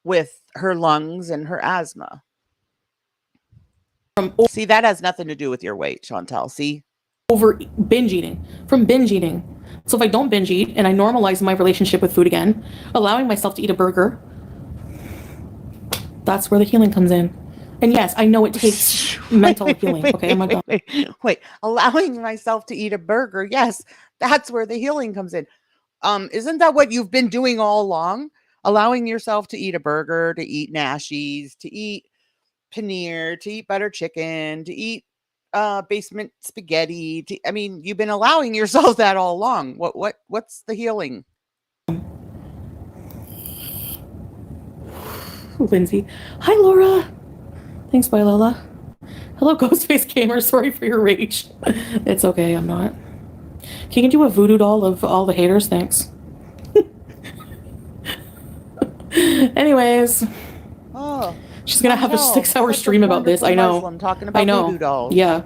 with her lungs and her asthma. See, that has nothing to do with your weight, Chantal. See? Over binge eating. From binge eating. So if I don't binge eat and I normalize my relationship with food again, allowing myself to eat a burger, that's where the healing comes in. And yes, I know it takes mental healing. Okay, oh my God. Wait. Allowing myself to eat a burger. Yes, that's where the healing comes in. Isn't that what you've been doing all along? Allowing yourself to eat a burger, to eat Nashies, to eat paneer, to eat butter chicken, to eat basement spaghetti. I mean, you've been allowing yourself that all along. What's the healing? Lindsay. Hi, Laura. Thanks, bye, Lola. Hello, Ghostface Gamer. Sorry for your rage. It's okay, I'm not. Can you do a voodoo doll of all the haters? Thanks. Anyways. Oh. She's gonna have a 6-hour stream about this. I know. Muslim talking about voodoo dolls. Yeah.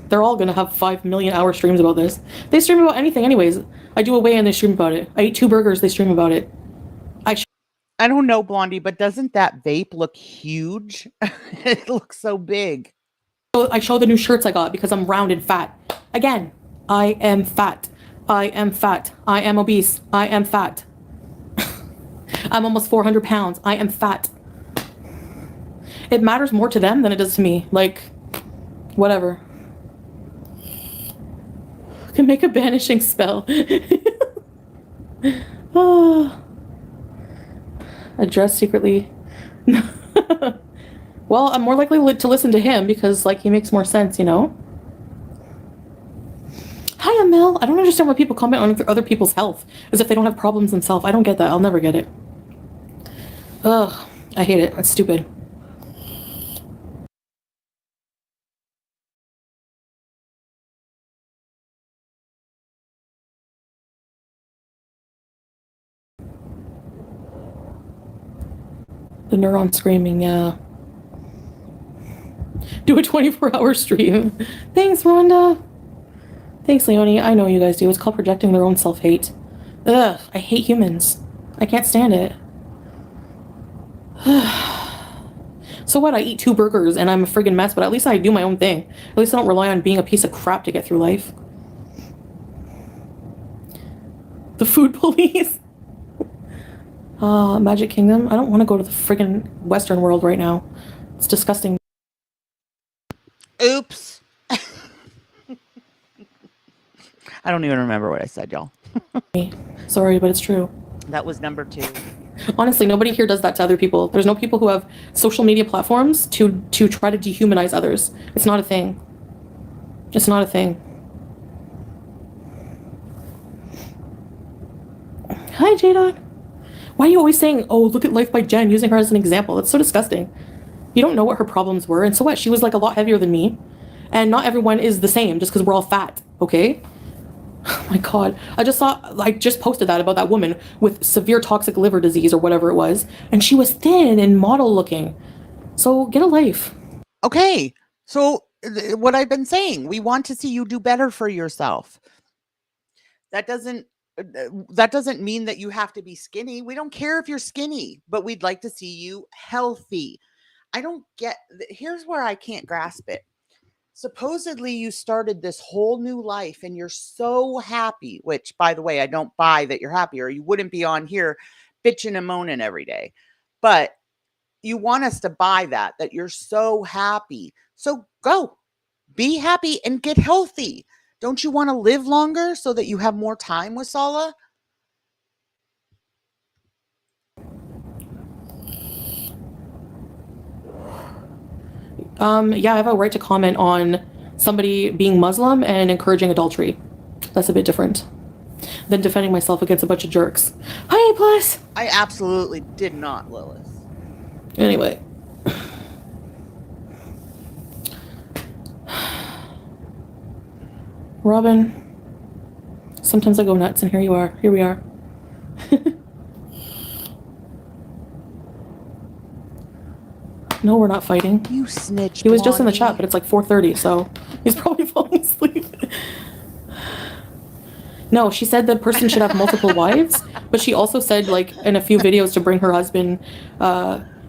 They're all gonna have 5 million hour streams about this. They stream about anything anyways. I do a weigh and they stream about it. I eat 2 burgers, they stream about it. I don't know, Blondie, but doesn't that vape look huge? It looks so big. I show the new shirts I got because I'm round and fat. Again, I am fat. I am fat. I am obese. I am fat. I'm almost 400 pounds. I am fat. It matters more to them than it does to me. Like, whatever. I can make a banishing spell. Oh. Address secretly. Well, I'm more likely to listen to him because, like, he makes more sense, you know? Hi, Emil. I don't understand why people comment on other people's health as if they don't have problems themselves. I don't get that. I'll never get it. Ugh. I hate it. That's stupid. The neuron screaming, yeah. Do a 24-hour stream. Thanks, Rhonda. Thanks, Leonie. I know you guys do. It's called projecting their own self-hate. Ugh, I hate humans. I can't stand it. So what? I eat 2 burgers and I'm a friggin' mess, but at least I do my own thing. At least I don't rely on being a piece of crap to get through life. The food police. Magic Kingdom. I don't want to go to the friggin' Western world right now. It's disgusting. Oops. I don't even remember what I said, y'all. Sorry, but it's true. That was number 2. Honestly, nobody here does that to other people. There's no people who have social media platforms to try to dehumanize others. It's not a thing. It's not a thing. Hi, J-Dog. Why are you always saying, oh, look at Life by Jen, using her as an example? It's so disgusting. You don't know what her problems were, and so what? She was like a lot heavier than me. And not everyone is the same just because we're all fat, okay? Oh my God. I just posted that about that woman with severe toxic liver disease or whatever it was. And she was thin and model looking. So get a life. Okay. So what I've been saying, we want to see you do better for yourself. That doesn't mean that you have to be skinny. We don't care if you're skinny, but we'd like to see you healthy. I don't get, here's where I can't grasp it. Supposedly you started this whole new life and you're so happy, which by the way, I don't buy that you're happy, or you wouldn't be on here bitching and moaning every day. But you want us to buy that you're so happy. So go be happy and get healthy. Don't you want to live longer so that you have more time with Sala? Yeah, I have a right to comment on somebody being Muslim and encouraging adultery. That's a bit different than defending myself against a bunch of jerks. Hi, plus. I absolutely did not, Lilith. Anyway. Robin. Sometimes I go nuts, and here you are. Here we are. No, we're not fighting. You snitch. He was just in the chat, but it's like 4:30, so he's probably falling asleep. No, she said the person should have multiple wives, but she also said, like, in a few videos to bring her husband,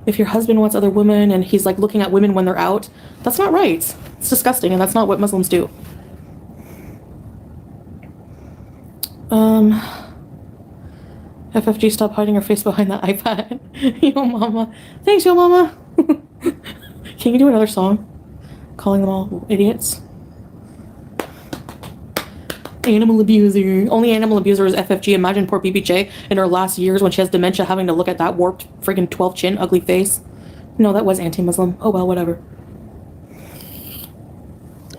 if your husband wants other women and he's like looking at women when they're out, that's not right. It's disgusting, and that's not what Muslims do. FFG, stop hiding your face behind that iPad. Yo mama. Thanks, yo mama. Can you do another song? Calling them all idiots? Animal abuser. Only animal abuser is FFG. Imagine poor BBJ in her last years when she has dementia having to look at that warped friggin' 12 chin ugly face. No, that was anti-Muslim. Oh well, whatever.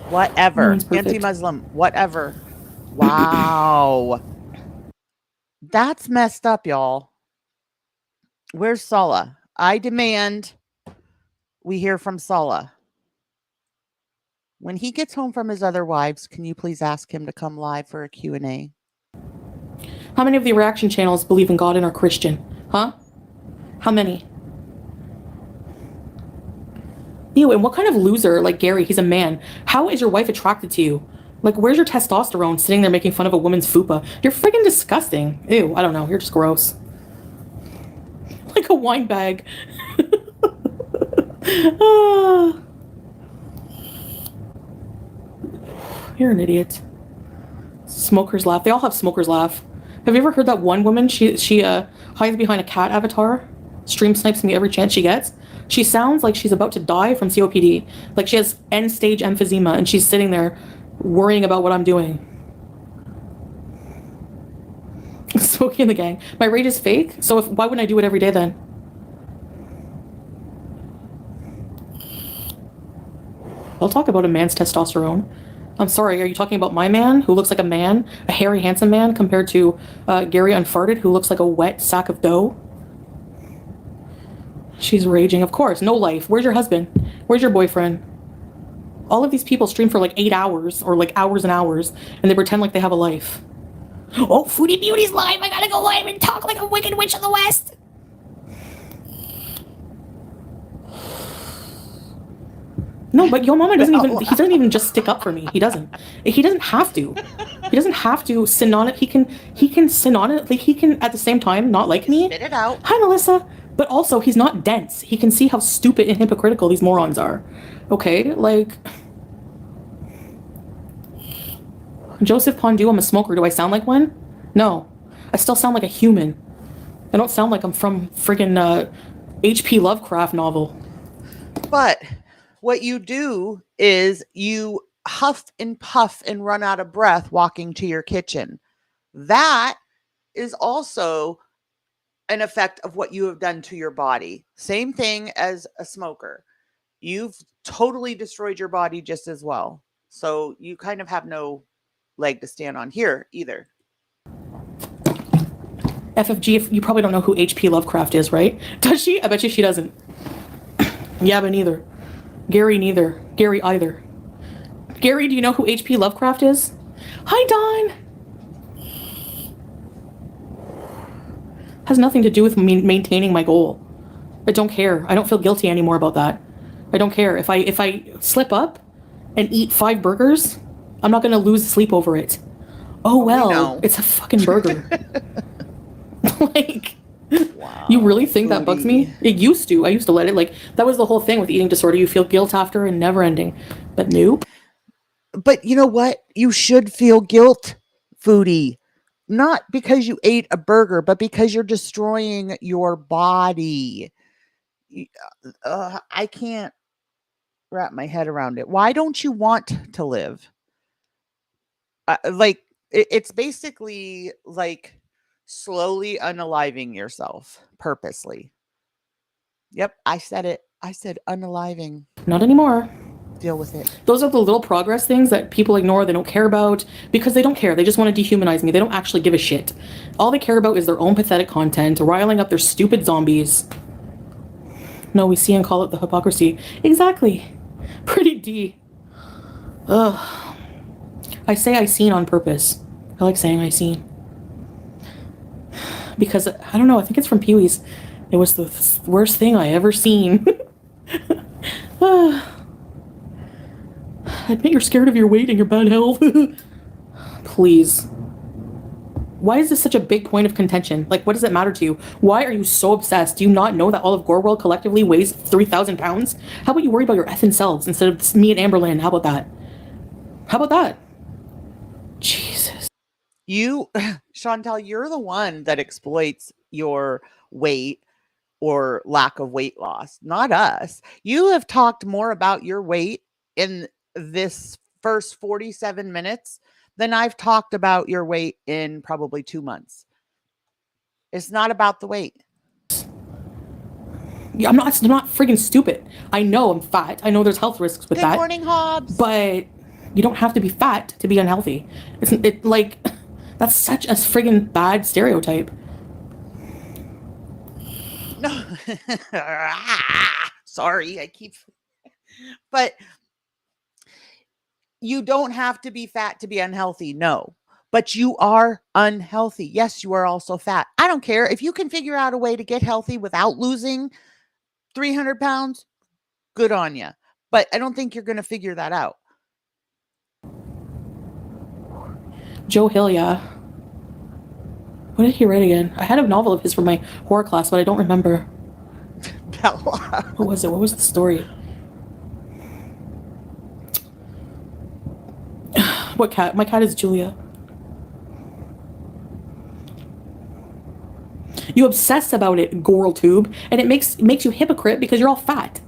Whatever. Anti-Muslim. Whatever. Wow. That's messed up, y'all. Where's Sala? I demand we hear from Sala. When he gets home from his other wives, can you please ask him to come live for a Q&A? How many of the reaction channels believe in God and are Christian? Huh? How many? Ew, and what kind of loser, like Gary, he's a man. How is your wife attracted to you? Like, where's your testosterone sitting there making fun of a woman's fupa? You're friggin' disgusting. Ew, I don't know. You're just gross. Like a wine bag. You're an idiot. Smoker's laugh. They all have smoker's laugh. Have you ever heard that one woman, she hides behind a cat avatar, stream snipes me every chance she gets? She sounds like she's about to die from COPD. Like she has end-stage emphysema and she's sitting there worrying about what I'm doing. Smokey in the gang. My rage is fake, so why wouldn't I do it every day then? I'll talk about a man's testosterone. I'm sorry, are you talking about my man, who looks like a man, a hairy, handsome man, compared to Gary Unfarted, who looks like a wet sack of dough? She's raging. Of course, no life. Where's your husband? Where's your boyfriend? All of these people stream for like 8 hours, or like hours and hours, and they pretend like they have a life. Oh, Foodie Beauty's live! I gotta go live and talk like a wicked witch of the West! No, but Yo Mama doesn't even, he doesn't even just stick up for me. He doesn't have to. He doesn't have to sin on it. He can sin on it. Like, he can, at the same time, not like me. Spit it out. Hi, Melissa. But also, he's not dense. He can see how stupid and hypocritical these morons are. Okay, like... Joseph Pondu, I'm a smoker. Do I sound like one? No. I still sound like a human. I don't sound like I'm from friggin' H.P. Lovecraft novel. But what you do is you huff and puff and run out of breath walking to your kitchen. That is also an effect of what you have done to your body. Same thing as a smoker. You've totally destroyed your body just as well. So you kind of have no leg to stand on here either. FFG, you probably don't know who H.P. Lovecraft is, right? Does she? I bet you she doesn't. Yeah, but neither. Gary neither. Gary either. Gary, do you know who H.P. Lovecraft is? Hi, Dawn! Has nothing to do with me maintaining my goal. I don't care. I don't feel guilty anymore about that. I don't care. If I slip up and eat 5 burgers, I'm not gonna lose sleep over it. Oh well, it's a fucking burger. Like, wow, you really think that bugs me? It used to. I used to let it, like, that was the whole thing with eating disorder. You feel guilt after and never ending. But nope. But you know what? You should feel guilt, foodie. Not because you ate a burger, but because you're destroying your body. I can't wrap my head around it. Why don't you want to live? Like, it's basically like slowly unaliving yourself purposely. Yep, I said it. I said unaliving. Not anymore. Deal with it. Those are the little progress things that people ignore. They don't care about because they don't care. They just want to dehumanize me. They don't actually give a shit. All they care about is their own pathetic content, riling up their stupid zombies. No, we see and call it the hypocrisy. Exactly. Pretty D. Ugh. I say I seen on purpose. I like saying I seen. Because, I don't know, I think it's from Pee-wee's. It was the worst thing I ever seen. I admit you're scared of your weight and your bad health. Please. Why is this such a big point of contention? Like, what does it matter to you? Why are you so obsessed? Do you not know that all of Gore collectively weighs 3,000 pounds? How about you worry about your effing selves instead of me and Amberlynn? How about that? How about that? Jesus. You, Chantal, you're the one that exploits your weight or lack of weight loss, not us. You have talked more about your weight in this first 47 minutes than I've talked about your weight in probably 2 months. It's not about the weight. Yeah, I'm not friggin' stupid. I know I'm fat. I know there's health risks with that. Good morning, Hobbs. But you don't have to be fat to be unhealthy. It's like, that's such a friggin' bad stereotype. No. Sorry, I keep. But you don't have to be fat to be unhealthy. No, but you are unhealthy. Yes, you are also fat. I don't care. If you can figure out a way to get healthy without losing 300 pounds, good on you. But I don't think you're going to figure that out. Joe Hill, yeah. What did he write again? I had a novel of his from my horror class, but I don't remember. Bella. What was it? What was the story? What cat? My cat is Julia. You obsess about it, Goral Tube, and it makes you hypocrite because you're all fat.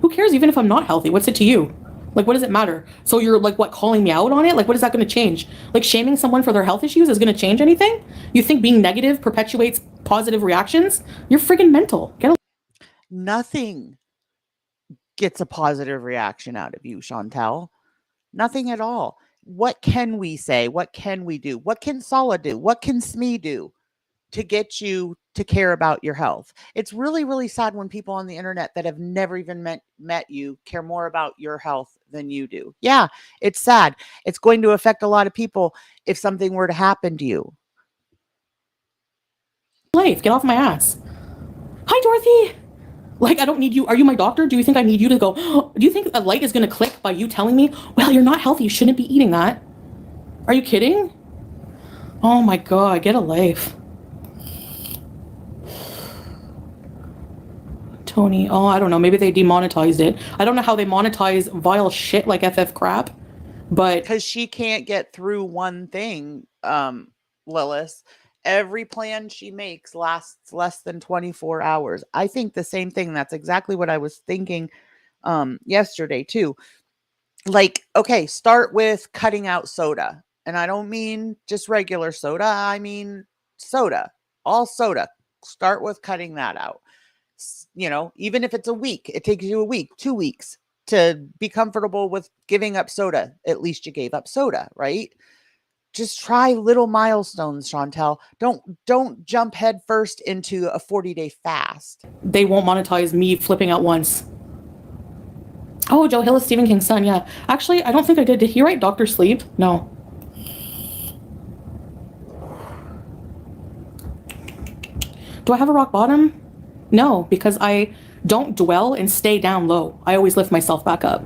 Who cares even if I'm not healthy? What's it to you? Like, what does it matter? So you're like, what, calling me out on it? Like, what is that going to change? Like, shaming someone for their health issues is going to change anything? You think being negative perpetuates positive reactions? You're friggin' mental. Get a Nothing gets a positive reaction out of you, Chantal. Nothing at all. What can we say? What can we do? What can Sala do? What can Smee do to get you to care about your health? It's really, really sad when people on the internet that have never even met you care more about your health than you do. Yeah, it's sad. It's going to affect a lot of people if something were to happen to you. life. Get off my ass. Hi, Dorothy. Like, I don't need you. Are you my doctor? Do you think I need you to go, oh, do you think a light is going to click by you telling me, well, you're not healthy. You shouldn't be eating that. Are you kidding? Oh my God, get a life. Tony. Oh, I don't know. Maybe they demonetized it. I don't know how they monetize vile shit like FF crap, but because she can't get through one thing, Lilith. Every plan she makes lasts less than 24 hours. I think the same thing. That's exactly what I was thinking yesterday too. Like, okay, start with cutting out soda. And I don't mean just regular soda. I mean soda, all soda. Start with cutting that out. You know, even if it's a week, it takes you a week, 2 weeks to be comfortable with giving up soda. At least you gave up soda, right? Just try little milestones, Chantel. Don't jump head first into a 40-day fast. They won't monetize me flipping out once. Oh, Joe Hill is Stephen King's son. Yeah. Actually, I don't think I did. Did he write Dr. Sleep? No. Do I have a rock bottom? No, because I don't dwell and stay down low. I always lift myself back up.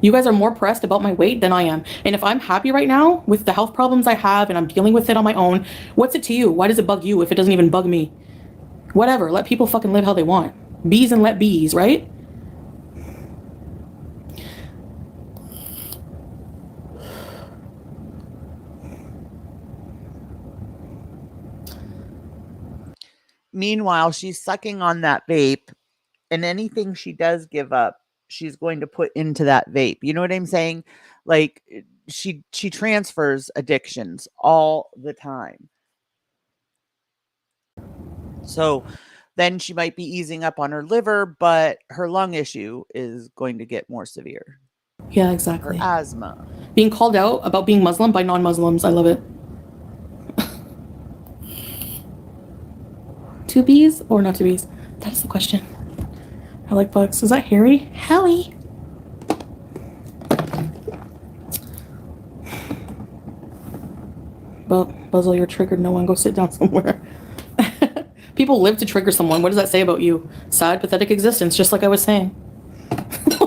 You guys are more pressed about my weight than I am. And if I'm happy right now with the health problems I have and I'm dealing with it on my own, what's it to you? Why does it bug you if it doesn't even bug me? Whatever. Let people fucking live how they want. Bees and let bees, right? Meanwhile, she's sucking on that vape, and anything she does give up, she's going to put into that vape. You know what I'm saying? Like she transfers addictions all the time. So then she might be easing up on her liver, but her lung issue is going to get more severe. Yeah, exactly. Her asthma. Being called out about being Muslim by non-Muslims. I love it. 2 bees or not 2 bees? That's the question. I like bugs. Is that Harry? Hallie. Well, Buzzle, you're triggered. No one, go sit down somewhere. People live to trigger someone. What does that say about you? Sad, pathetic existence, just like I was saying.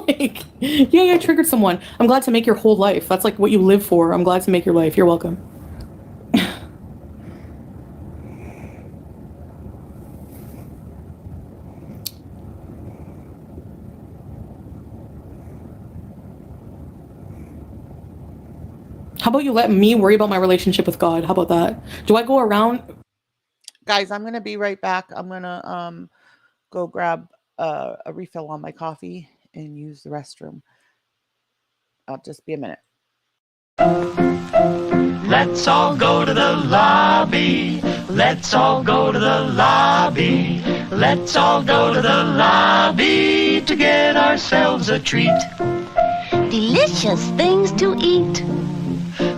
Like, yeah, I triggered someone. I'm glad to make your whole life. That's like what you live for. I'm glad to make your life. You're welcome. How about you let me worry about my relationship with God? How about that? Do I go around? Guys, I'm going to be right back. I'm going to go grab a refill on my coffee and use the restroom. I'll just be a minute. Let's all go to the lobby. Let's all go to the lobby. Let's all go to the lobby to get ourselves a treat. Delicious things to eat.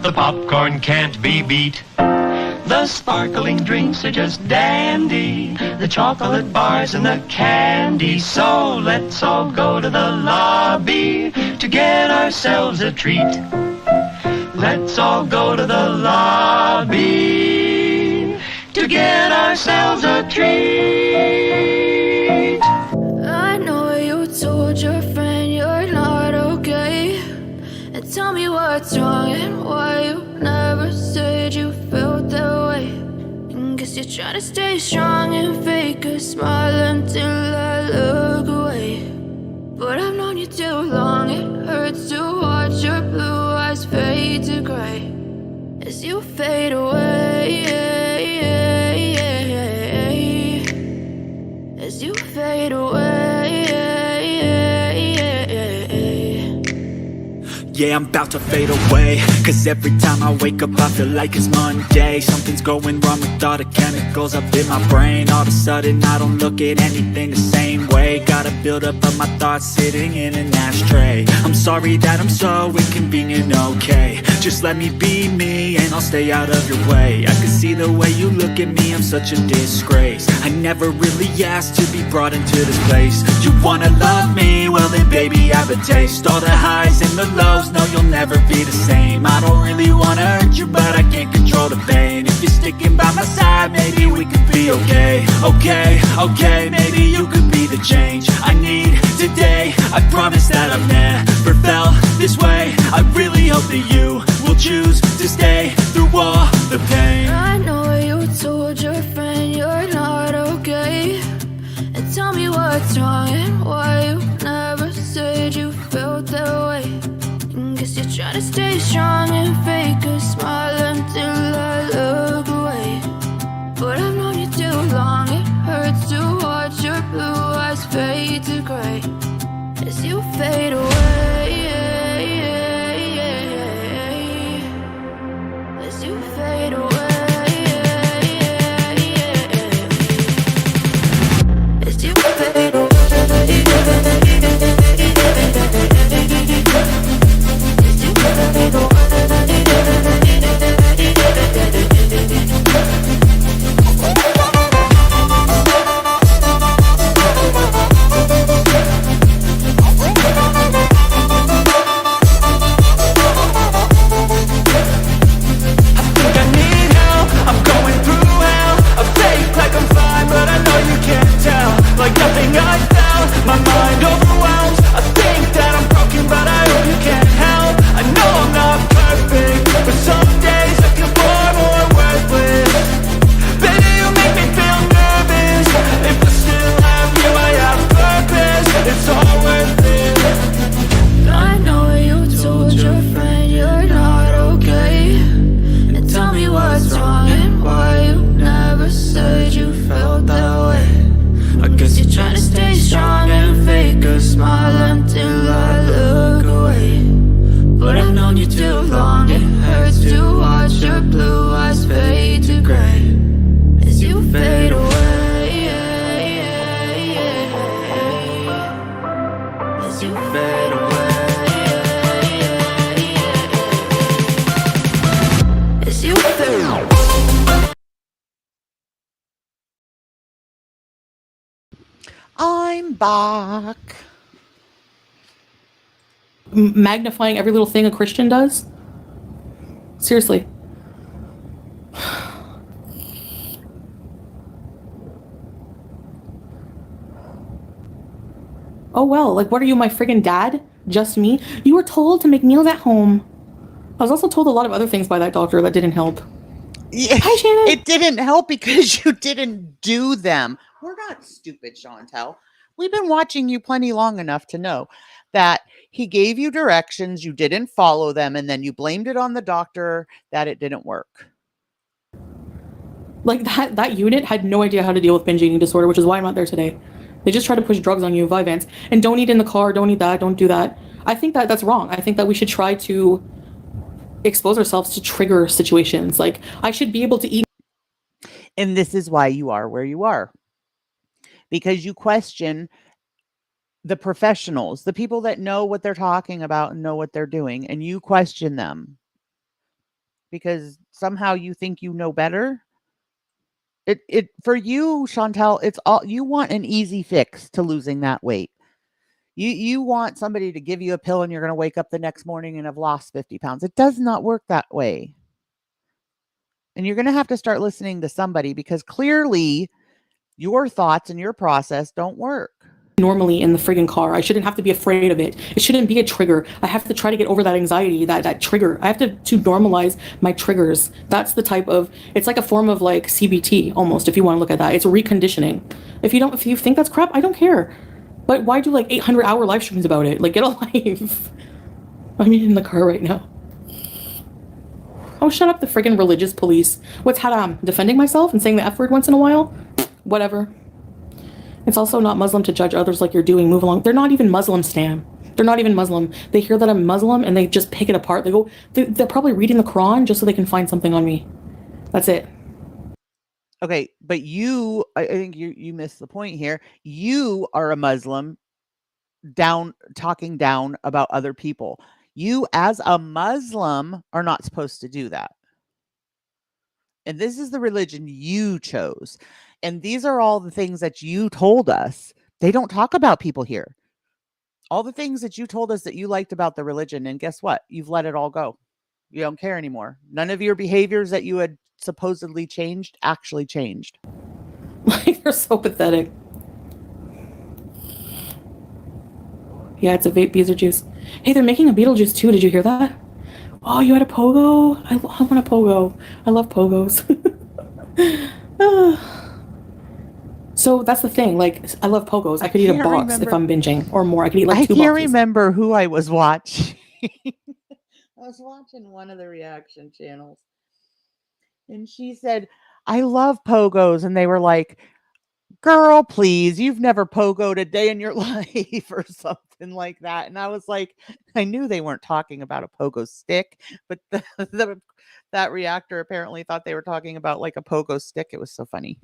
The popcorn can't be beat. The sparkling drinks are just dandy. The chocolate bars and the candy. So let's all go to the lobby to get ourselves a treat. Let's all go to the lobby to get ourselves a treat. I know you told your friend you're not okay. And tell me what's wrong and why you never said you felt that way. And guess you're trying to stay strong and fake a smile until I look away. But I've known you too long, it hurts to watch your blue eyes fade to gray as you fade away, as you fade away. Yeah, I'm about to fade away, cause every time I wake up I feel like it's Monday. Something's going wrong with all the chemicals up in my brain. All of a sudden I don't look at anything the same way. Gotta build up of my thoughts sitting in an ashtray. I'm sorry that I'm so inconvenient, okay. Just let me be me and I'll stay out of your way. I can see the way you look at me, I'm such a disgrace. I never really asked to be brought into this place. You wanna love me? Well then baby I have a taste. All the highs and the lows, no, you'll never be the same. I don't really wanna hurt you, but I can't control the pain. If you're sticking by my side, maybe we could be okay. Okay, maybe you could be the change I need today. I promise that I've never felt this way. I really hope that you will choose to stay through all the pain. I know you told your friend you're not okay. And tell me what's wrong and stay strong and fake a smile until I look away. But I've known you too long, it hurts to watch your blue eyes fade to gray as you fade away. As you fade away. As you fade away. Like nothing I found, my mind overwhelms. I think that I'm broken, but I hope you can't help. I know I'm not perfect, but some days I feel far more worthless. Baby, you make me feel nervous. If I still have you, I have purpose. It's all worth it. I know you told your friend you're not okay, and tell me what's wrong and why you never said you felt that way. I guess you're trying to stay strong and fake a smile until I look away. But I've known you too long, it hurts to watch your blue eyes fade to gray as you fade away. As you fade away. As you fade away. I'm back. Magnifying every little thing a Christian does? Seriously. Oh well, like what are you, my friggin' dad? Just me? You were told to make meals at home. I was also told a lot of other things by that doctor that didn't help. Yeah, hi, Shannon. It didn't help because you didn't do them. We're not stupid, Chantel. We've been watching you plenty long enough to know that he gave you directions, you didn't follow them, and then you blamed it on the doctor that it didn't work. Like that unit had no idea how to deal with binge eating disorder, which is why I'm not there today. They just try to push drugs on you, Vyvanse, and don't eat in the car, don't eat that, don't do that. I think that that's wrong. I think that we should try to expose ourselves to trigger situations. Like I should be able to eat. And this is why you are where you are. Because you question the professionals, the people that know what they're talking about and know what they're doing, and you question them because somehow you think you know better. It for you, Chantel, it's all you want an easy fix to losing that weight. You want somebody to give you a pill and you're going to wake up the next morning and have lost 50 pounds. It does not work that way. And you're going to have to start listening to somebody because clearly your thoughts and your process don't work. Normally in the friggin' car. I shouldn't have to be afraid of it. It shouldn't be a trigger. I have to try to get over that anxiety, that trigger. I have to normalize my triggers. That's the type of, it's like a form of like CBT almost, if you want to look at that. It's reconditioning. If you think that's crap, I don't care. But why do like 800-hour live streams about it? Like get a life. I'm in the car right now. Oh, shut up, the friggin' religious police. What's haram? Defending myself and saying the F word once in a while? Whatever. It's also not Muslim to judge others like you're doing. Move along. They're not even Muslim, Stan. They're not even Muslim. They hear that I'm Muslim and they just pick it apart. They go, they're probably reading the Quran just so they can find something on me. That's it. Okay, but I think you missed the point here. You are a Muslim talking down about other people. You as a Muslim are not supposed to do that. And this is the religion you chose. And these are all the things that you told us. They don't talk about people here. All the things that you told us that you liked about the religion. And guess what? You've let it all go. You don't care anymore. None of your behaviors that you had supposedly changed actually changed. Like, they're so pathetic. Yeah, it's a vape Beetlejuice. Hey, they're making a Beetlejuice too. Did you hear that? Oh, you had a pogo? I want a pogo. I love pogos. So that's the thing. Like, I love pogos. I could eat a box if I'm binging or more. I could eat like 2 boxes. I can't remember who I was watching. was watching one of the reaction channels and she said, I love pogos. And they were like, girl, please, you've never pogoed a day in your life or something like that. And I was like, I knew they weren't talking about a pogo stick, but that reactor apparently thought they were talking about like a pogo stick. It was so funny.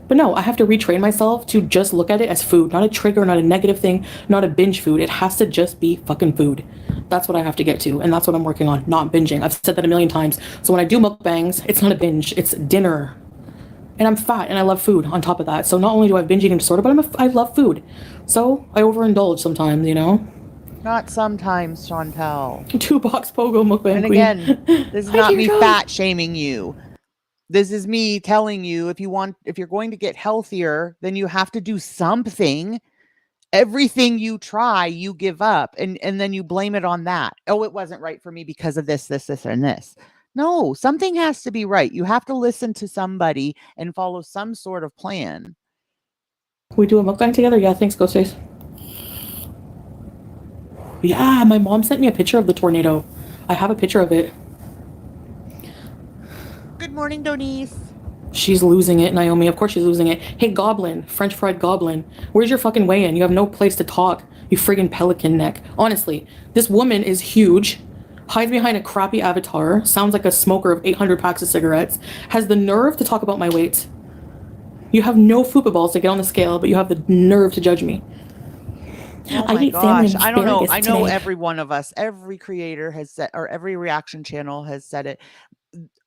But no, I have to retrain myself to just look at it as food, not a trigger, not a negative thing, not a binge food. It has to just be fucking food. That's what I have to get to, and that's what I'm working on, not binging. I've said that a million times. So when I do mukbangs, it's not a binge, it's dinner. And I'm fat, and I love food on top of that. So not only do I have binge eating disorder, but I love food. So I overindulge sometimes, you know? Not sometimes, Chantel. 2-box pogo mukbang. And again, this is not me fat shaming you. This is me telling you if you're going to get healthier, then you have to do something. Everything you try, you give up, and then you blame it on that. Oh, it wasn't right for me because of this, and this. No, something has to be right. You have to listen to somebody and follow some sort of plan. We do a mukbang together? Yeah, thanks, Ghostface. Yeah, my mom sent me a picture of the tornado. I have a picture of it. Good morning, Denise. She's losing it, Naomi. Of course she's losing it. Hey, Goblin, French fried Goblin, where's your fucking weigh-in? You have no place to talk, you friggin' pelican neck. Honestly, this woman is huge, hides behind a crappy avatar, sounds like a smoker of 800 packs of cigarettes, has the nerve to talk about my weight. You have no fupa balls to get on the scale, but you have the nerve to judge me. Oh my gosh, I don't know. I know every one of us, every creator has said, or every reaction channel has said it.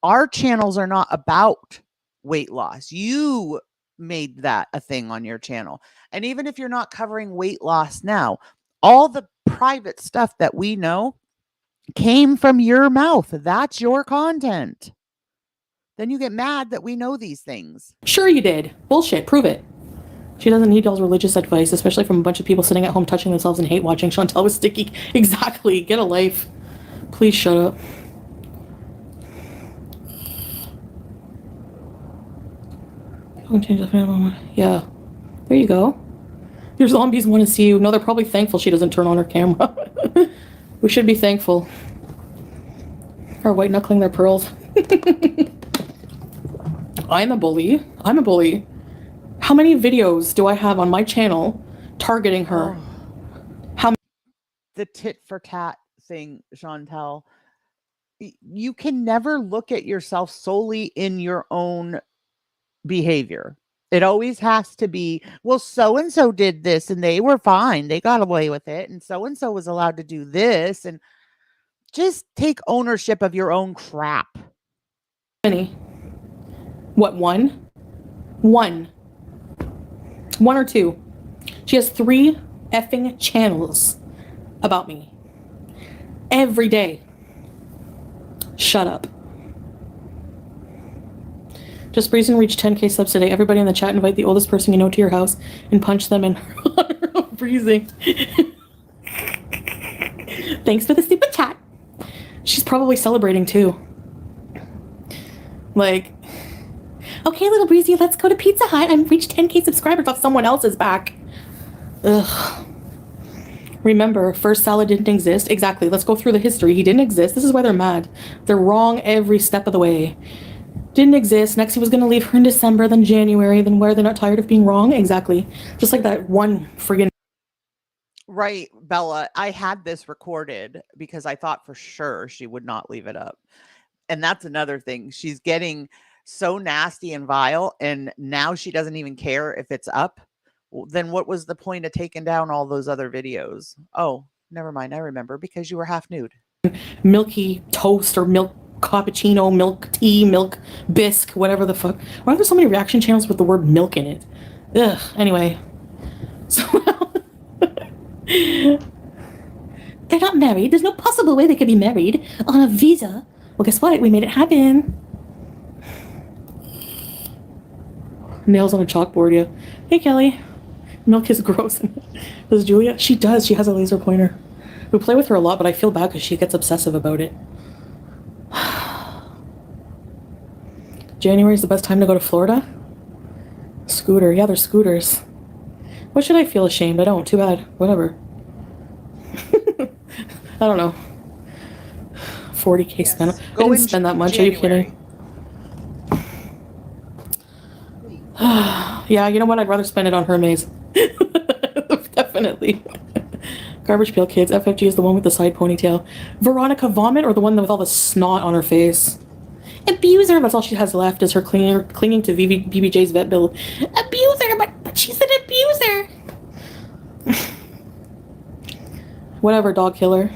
Our channels are not about weight loss. You made that a thing on your channel. And even if you're not covering weight loss now, all the private stuff that we know came from your mouth. That's your content. Then you get mad that we know these things. Sure you did. Bullshit. Prove it. She doesn't need y'all's religious advice, especially from a bunch of people sitting at home touching themselves and hate watching Chantel with sticky. Exactly. Get a life. Please shut up. Yeah. There you go. Your zombies want to see you. No, they're probably thankful she doesn't turn on her camera. We should be thankful. Or white knuckling their pearls. I'm a bully. I'm a bully. How many videos do I have on my channel targeting her? How the tit for tat thing, Chantel. You can never look at yourself solely in your own behavior. It always has to be, well, so-and-so did this and they were fine. They got away with it. And so-and-so was allowed to do this. And just take ownership of your own crap. Many? What, one? One or two? She has 3 effing channels about me. Every day. Shut up. Just Breezing reached 10k subs today. Everybody in the chat, invite the oldest person you know to your house and punch them in Breezing. Thanks for the super chat. She's probably celebrating too. Like, okay, little Breezy, let's go to Pizza Hut. I've reached 10k subscribers off someone else's back. Ugh. Remember, first salad didn't exist. Exactly. Let's go through the history. He didn't exist. This is why they're mad. They're wrong every step of the way. Didn't exist. Next, he was going to leave her in December, then January. Then why are they not tired of being wrong? Exactly. Just like that one friggin'. Right, Bella. I had this recorded because I thought for sure she would not leave it up. And that's another thing. She's getting so nasty and vile, and now she doesn't even care if it's up. Then what was the point of taking down all those other videos? Oh, never mind. I remember, because you were half nude. Milky toast or milk cappuccino, milk tea, milk bisque, whatever the fuck. Why are there so many reaction channels with the word milk in it? Ugh. Anyway. So they're not married. There's no possible way they could be married on a visa. Well, guess what? We made it happen. Nails on a chalkboard, yeah. Hey, Kelly. Milk is gross. Does Julia? She does. She has a laser pointer. We play with her a lot, but I feel bad because she gets obsessive about it. January is the best time to go to Florida? Scooter. Yeah, there's scooters. What should I feel ashamed? I don't. Too bad. Whatever. I don't know. 40K spent. I didn't spend that much. January. Are you kidding? Yeah, you know what? I'd rather spend it on Hermes. Definitely. Garbage Pail Kids. FFG is the one with the side ponytail. Veronica Vomit, or the one with all the snot on her face? Abuser. That's all she has left is her clinging to BBJ's vet bill. Abuser, but she's an abuser. Whatever, dog killer.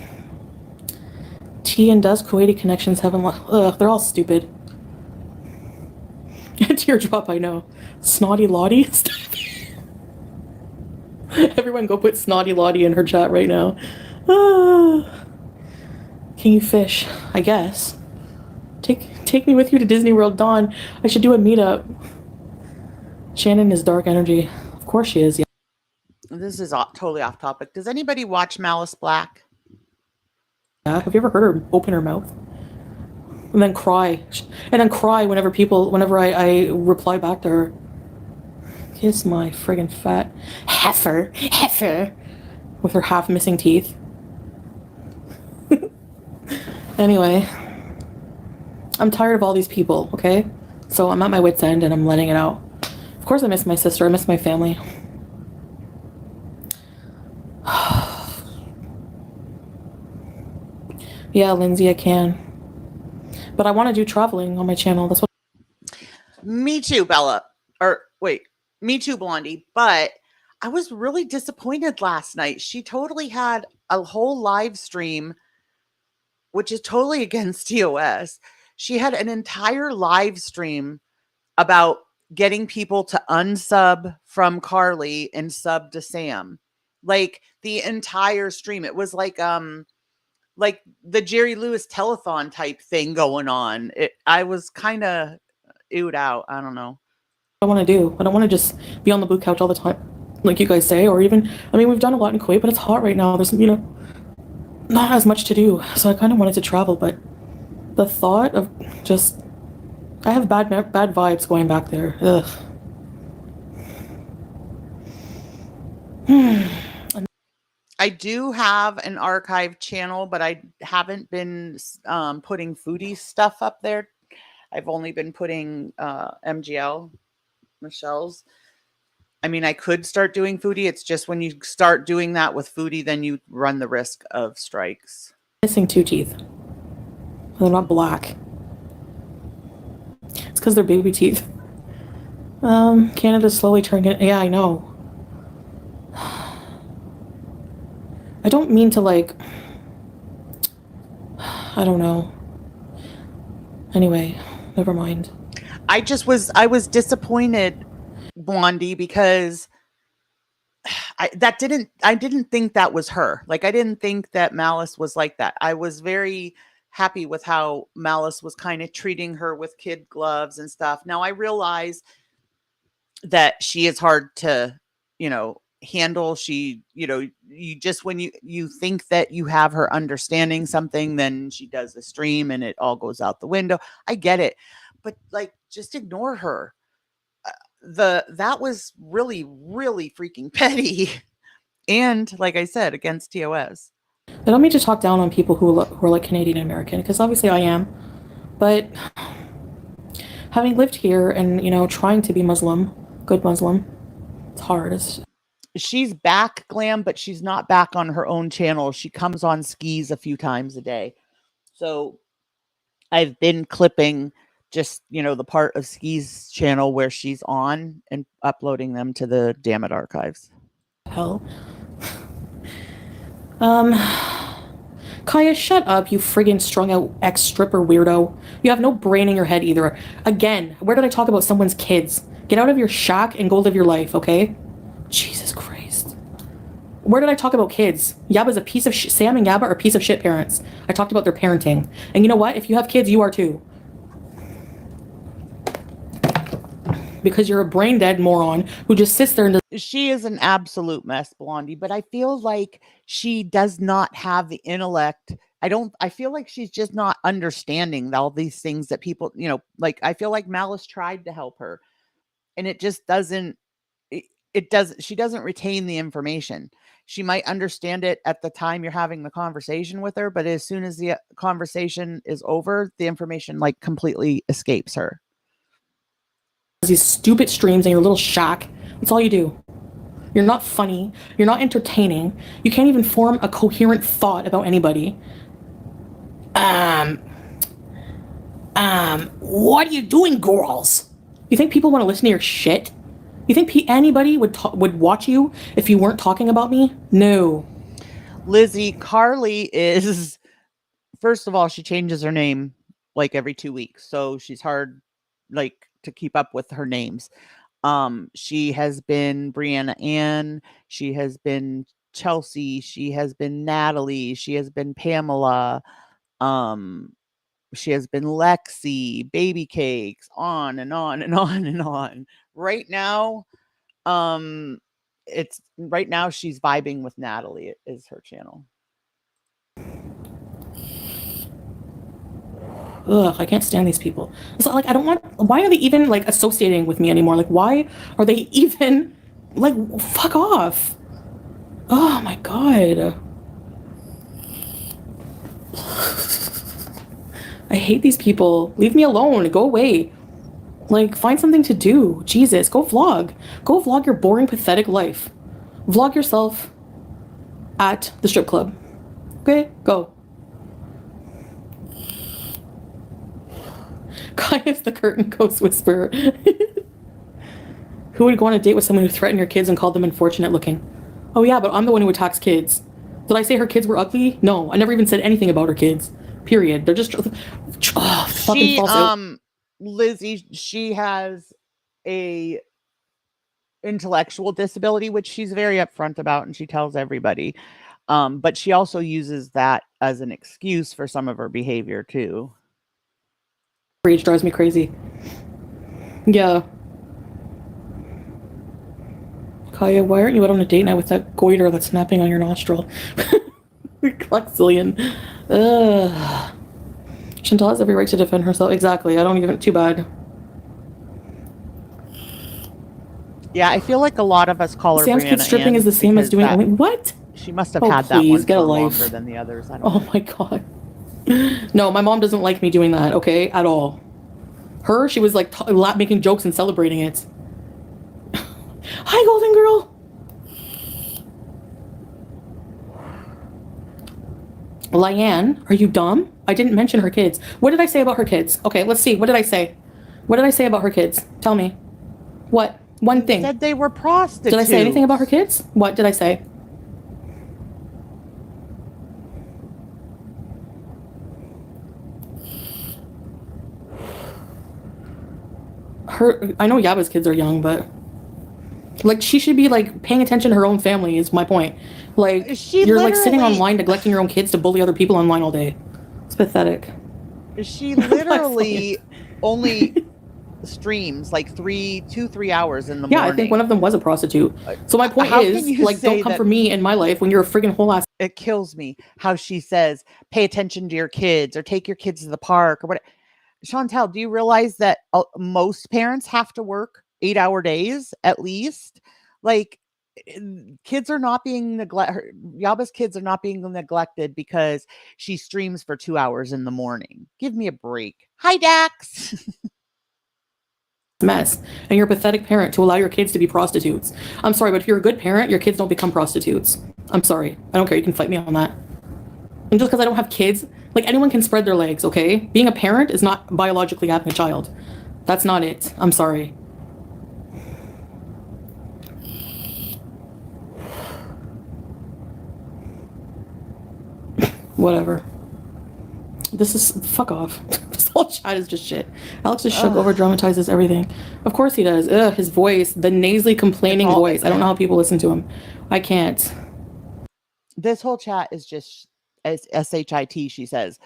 T and does Kuwaiti connections haven't. Ugh, they're all stupid. Teardrop, I know. Snotty Lottie. Everyone go put Snotty Lottie in her chat right now. Can you fish? I guess. Take me with you to Disney World, Dawn. I should do a meetup. Shannon is dark energy. Of course she is, yeah. This is totally off topic. Does anybody watch Malice Black? Yeah. Have you ever heard her open her mouth? And then cry. And then cry whenever I reply back to her. Kiss my friggin' fat heifer. With her half missing teeth. Anyway. I'm tired of all these people, okay? So I'm at my wit's end and I'm letting it out. Of course I miss my sister. I miss my family. Yeah, Lindsay, I can. But I want to do traveling on my channel. That's what. Me too, Bella. Or wait, me too, Blondie. But I was really disappointed last night. She totally had a whole live stream, which is totally against TOS. She had an entire live stream about getting people to unsub from Carly and sub to Sam. Like the entire stream. It was like the Jerry Lewis telethon type thing going on. I was kind of ewed out. I don't know. I want to do. I don't want to just be on the blue couch all the time, like you guys say, or even, I mean, we've done a lot in Kuwait, but it's hot right now. There's, not as much to do. So I kind of wanted to travel, but the thought of just, I have bad vibes going back there. Ugh. I do have an archive channel, but I haven't been putting foodie stuff up there. I've only been putting MGL, Michelle's. I mean, I could start doing foodie. It's just when you start doing that with foodie, then you run the risk of strikes. Missing 2 teeth. They're not black. It's because they're baby teeth. Canada's slowly turning it. Yeah, I know. I don't mean to I don't know. Anyway, never mind. I was disappointed, Blondie, because I didn't think that was her. Like, I didn't think that Malice was like that. I was very happy with how Malice was kind of treating her with kid gloves and stuff. Now I realize that she is hard to, handle. She, you just, when you think that you have her understanding something, then she does the stream and it all goes out the window. I get it, but just ignore her. That was really, really freaking petty. And like I said, against TOS. I don't mean to talk down on people who are like Canadian American, because obviously I am, but having lived here and, trying to be Muslim, good Muslim, it's hard. She's back, Glam, but she's not back on her own channel. She comes on skis a few times a day. So I've been clipping just, the part of Ski's channel where she's on and uploading them to the Dammit archives. Hell. Kaya, shut up, you friggin' strung out ex-stripper weirdo. You have no brain in your head either. Again, where did I talk about someone's kids? Get out of your shack and go live your life, okay? Jesus Christ. Where did I talk about kids? Yabba's a piece of shit. Sam and Yabba are a piece of shit parents. I talked about their parenting. And you know what? If you have kids, you are too. Because you're a brain dead moron who just sits there and does. She is an absolute mess, Blondie, but I feel like she does not have the intellect. I feel like she's just not understanding all these things that people, I feel like Malice tried to help her and it just doesn't, she doesn't retain the information. She might understand it at the time you're having the conversation with her, but as soon as the conversation is over, the information like completely escapes her. These stupid streams in your little shack. That's all you do. You're not funny. You're not entertaining. You can't even form a coherent thought about anybody. What are you doing, girls? You think people want to listen to your shit? You think anybody would watch you if you weren't talking about me? No. Lizzie, Carly is, first of all, she changes her name like every 2 weeks. So she's hard like to keep up with her names. She has been Brianna Ann. She has been Chelsea. She has been Natalie. She has been Pamela. She has been Lexi, Baby Cakes, on and on and on and on. Right now, she's vibing with Natalie is her channel. Ugh, I can't stand these people. It's like, why are they even like associating with me anymore? Like, why are they even like, fuck off? Oh my God. I hate these people. Leave me alone. Go away. Like, find something to do. Jesus, go vlog. Go vlog your boring, pathetic life. Vlog yourself at the strip club. Okay, go. Kai's the curtain ghost whisperer. Who would go on a date with someone who threatened your kids and called them unfortunate looking? Oh yeah, but I'm the one who attacks kids. Did I say her kids were ugly? No, I never even said anything about her kids. Period. They're just fucking false. Lizzie, she has a intellectual disability, which she's very upfront about, and she tells everybody. But she also uses that as an excuse for some of her behavior too. Rage drives me crazy. Yeah. Kaya, why aren't you out on a date night with that goiter that's snapping on your nostril? Clexillion. Ugh. Chantal has every right to defend herself. Exactly. I don't even. Too bad. Yeah, I feel like a lot of us call her Sam's kid stripping is the same as doing. What? She must have had that one get a life. Longer than the others. I don't know. My God. No, my mom doesn't like me doing that. Okay, at all. Her, she was like making jokes and celebrating it. Hi, golden girl. Lyanne, are you dumb? I didn't mention her kids. What did I say about her kids? Okay, let's see. What did I say? What did I say about her kids? Tell me. What? One thing. You said they were prostitutes. Did I say anything about her kids? What did I say? I know Yaba's kids are young, but like she should be like paying attention to her own family is my point. Like you're like sitting online neglecting your own kids to bully other people online all day. It's pathetic. She literally only streams like 3 hours in the morning. Yeah, I think one of them was a prostitute. So my point is, like, don't come for me in my life when you're a friggin' whole ass. It kills me how she says, pay attention to your kids or take your kids to the park or whatever. Chantel, do you realize that most parents have to work 8-hour days at least? Like, kids are not being neglected. Yaba's kids are not being neglected because she streams for 2 hours in the morning. Give me a break. Hi, Dax. Mess, and you're a pathetic parent to allow your kids to be prostitutes. I'm sorry, but if you're a good parent, your kids don't become prostitutes. I'm sorry. I don't care. You can fight me on that. And just because I don't have kids, like anyone can spread their legs, okay? Being a parent is not biologically having a child. That's not it. I'm sorry. Whatever. This is fuck off. This whole chat is just shit. Alex is shook, over dramatizes everything. Of course he does. Ugh, his voice, the nasally complaining voice. I don't know how people listen to him. I can't. This whole chat is just SHIT, she says.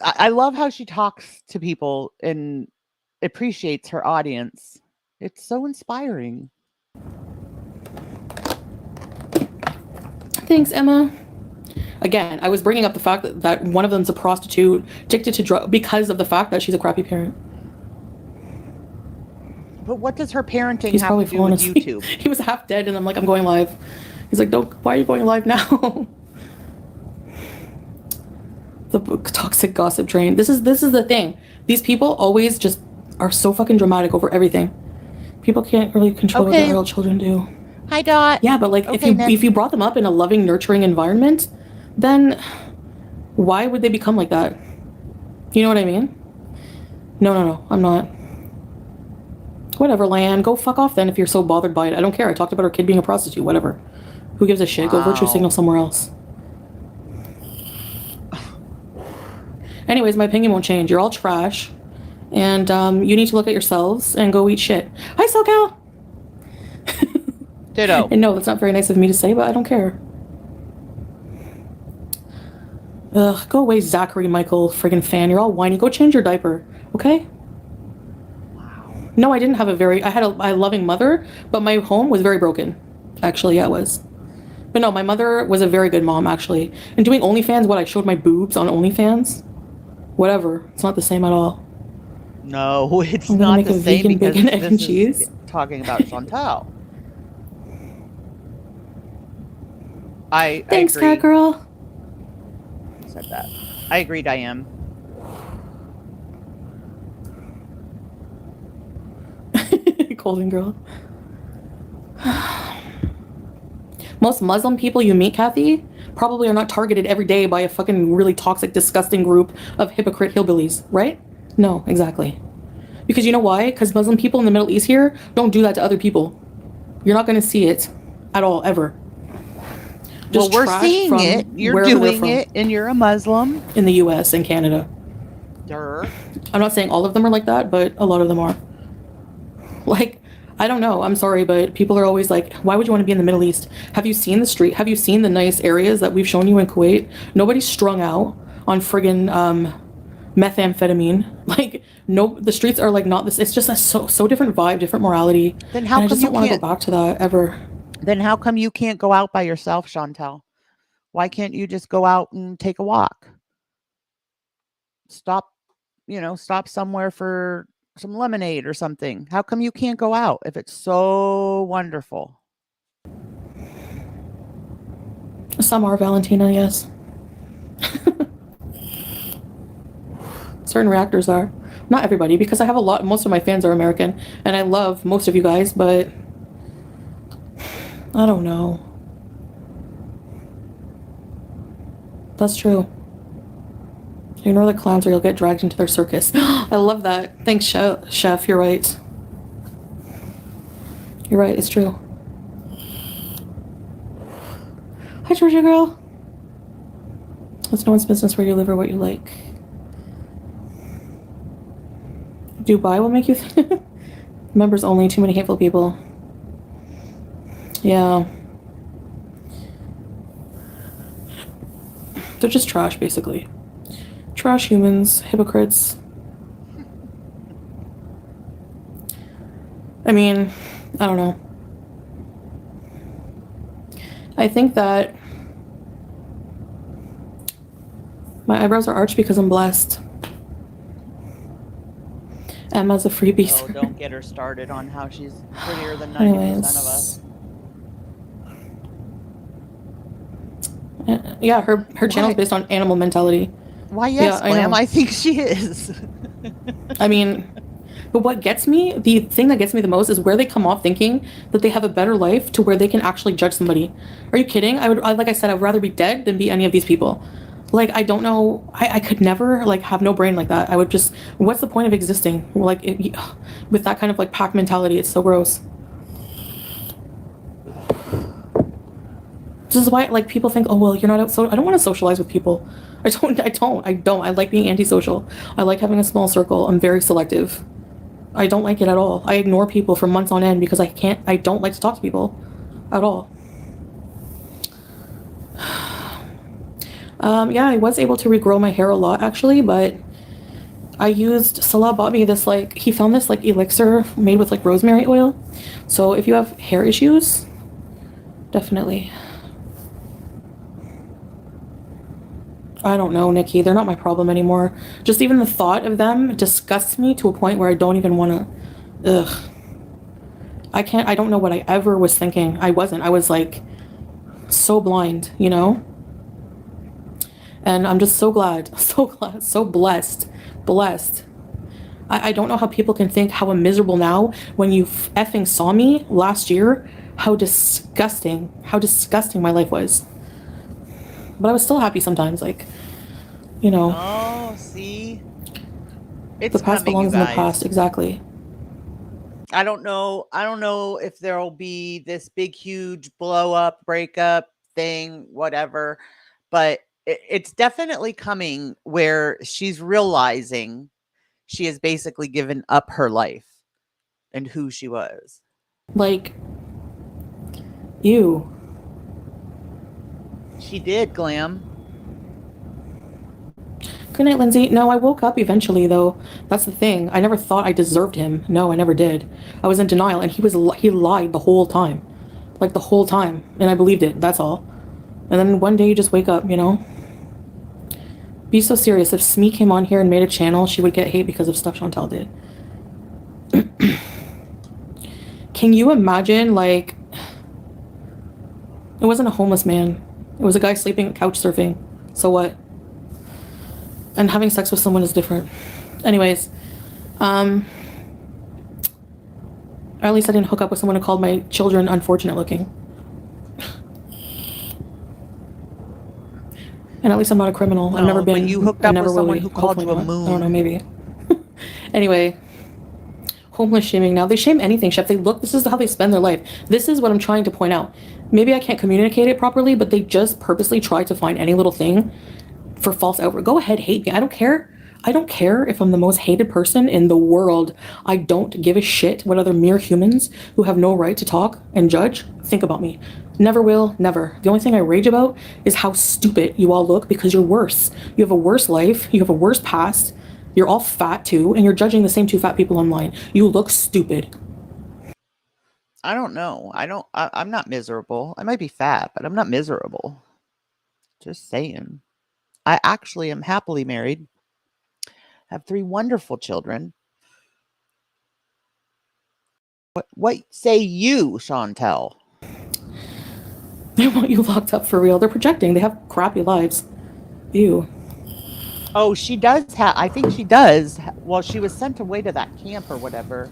I love how she talks to people and appreciates her audience. It's so inspiring. Thanks, Emma. Again, I was bringing up the fact that one of them's a prostitute, addicted to drugs, because of the fact that she's a crappy parent. But what does her parenting have to do with YouTube? He was half dead, and I'm like, I'm going live. He's like, "Don't. Why are you going live now?" The toxic gossip train. This is the thing. These people always just are so fucking dramatic over everything. People can't really control what their adult children do. Hi, Dot. Yeah, but like if you brought them up in a loving, nurturing environment, then why would they become like that? You know what I mean? No, I'm not. Whatever, Lan. Go fuck off then if you're so bothered by it. I don't care. I talked about her kid being a prostitute. Whatever. Who gives a shit? Go virtue signal somewhere else. Anyways, my opinion won't change. You're all trash. And you need to look at yourselves and go eat shit. Hi, SoCal! Ditto. And no, that's not very nice of me to say, but I don't care. Ugh, go away, Zachary Michael, friggin' fan. You're all whiny. Go change your diaper, okay? Wow. No, I didn't have I had a loving mother, but my home was very broken. Actually, yeah, it was. But no, my mother was a very good mom, actually. And doing OnlyFans, I showed my boobs on OnlyFans? Whatever. It's not the same at all. No, it's I'm not make the a same vegan because bacon, egg, and this cheese. is talking about Chantal. Thanks, I agree. cat girl. Said that. I agree, Diane. Golden girl. Most Muslim people you meet, Kathy, probably are not targeted every day by a fucking really toxic, disgusting group of hypocrite hillbillies, right? No, exactly. Because you know why? Because Muslim people in the Middle East here don't do that to other people. You're not going to see it at all, ever. Just we're seeing it. You're doing it, and you're a Muslim. In the U.S. and Canada. Durr. I'm not saying all of them are like that, but a lot of them are. Like, I don't know. I'm sorry, but people are always like, why would you want to be in the Middle East? Have you seen the street? Have you seen the nice areas that we've shown you in Kuwait? Nobody's strung out on friggin' methamphetamine. Like, no, the streets are like not this. It's just a so different vibe, different morality. Then how come I just you don't want to can't go back to that ever? Then how come you can't go out by yourself, Chantal? Why can't you just go out and take a walk? Stop somewhere for some lemonade or something. How come you can't go out if it's so wonderful? Some are, Valentina, yes. Certain reactors are. Not everybody, because I have most of my fans are American, and I love most of you guys, but I don't know. That's true. Ignore the clowns or you'll get dragged into their circus. I love that. Thanks, Chef. You're right. You're right. It's true. Hi, Georgia girl. It's no one's business where you live or what you like. Dubai will make you members only. Too many hateful people. Yeah. They're just trash, basically. Trash humans, hypocrites. I mean, I don't know. I think that my eyebrows are arched because I'm blessed. Emma's a freebie. Oh, don't get her started on how she's prettier than 90% of us. Yeah, her channel's based on animal mentality. Why, yes, yeah, ma'am, I think she is. I mean, but what gets me, the thing that gets me the most is where they come off thinking that they have a better life to where they can actually judge somebody. Are you kidding? Like I said, I would rather be dead than be any of these people. Like, I don't know, I could never, like, have no brain like that. I would just, what's the point of existing? Like, with that kind of, like, pack mentality, it's so gross. This is why, like, people think, oh, well, you're not out, so I don't want to socialize with people. I don't. I like being antisocial. I like having a small circle. I'm very selective. I don't like it at all. I ignore people for months on end because I don't like to talk to people at all. Yeah, I was able to regrow my hair a lot, actually, but I used, Salah bought me this, like, he found this, like, elixir made with, like, rosemary oil. So if you have hair issues, definitely. I don't know, Nikki. They're not my problem anymore. Just even the thought of them disgusts me to a point where I don't even want to... Ugh. I don't know what I ever was thinking. I wasn't. I was like... so blind, you know? And I'm just so glad, so blessed. I don't know how people can think how I'm miserable now when you effing saw me last year, how disgusting my life was. But I was still happy sometimes, like, you know. Oh, see? It's the past coming, belongs you in the guys. past, exactly. I don't know if there'll be this big, huge blow up, breakup thing, whatever, but it's definitely coming where she's realizing she has basically given up her life and who she was. Like, ew. She did, Glam. Good night, Lindsay. No, I woke up eventually, though. That's the thing. I never thought I deserved him. No, I never did. I was in denial, and he lied the whole time. Like, the whole time. And I believed it. That's all. And then one day you just wake up, you know? Be so serious. If Smee came on here and made a channel, she would get hate because of stuff Chantel did. Can you imagine, like... It wasn't a homeless man. It was a guy sleeping couch surfing. So what? And having sex with someone is different. Anyways, or at least I didn't hook up with someone who called my children unfortunate looking. And at least I'm not a criminal. No, I've never been. But you hooked up with someone who called you a moon. I don't know, maybe. Anyway, homeless shaming now. They shame anything, Chef. They look, this is how they spend their life. This is what I'm trying to point out. Maybe I can't communicate it properly, but they just purposely try to find any little thing for false outrage. Go ahead, hate me. I don't care. I don't care if I'm the most hated person in the world. I don't give a shit what other mere humans who have no right to talk and judge think about me. Never will, never. The only thing I rage about is how stupid you all look because you're worse. You have a worse life. You have a worse past. You're all fat too, and you're judging the same two fat people online. You look stupid. I don't know. I'm not miserable. I might be fat, but I'm not miserable. Just saying. I actually am happily married. Have 3 wonderful children. What say you, Chantel? They want you locked up for real. They're projecting. They have crappy lives. Ew. Oh, she does have. I think she does. Well, she was sent away to that camp or whatever.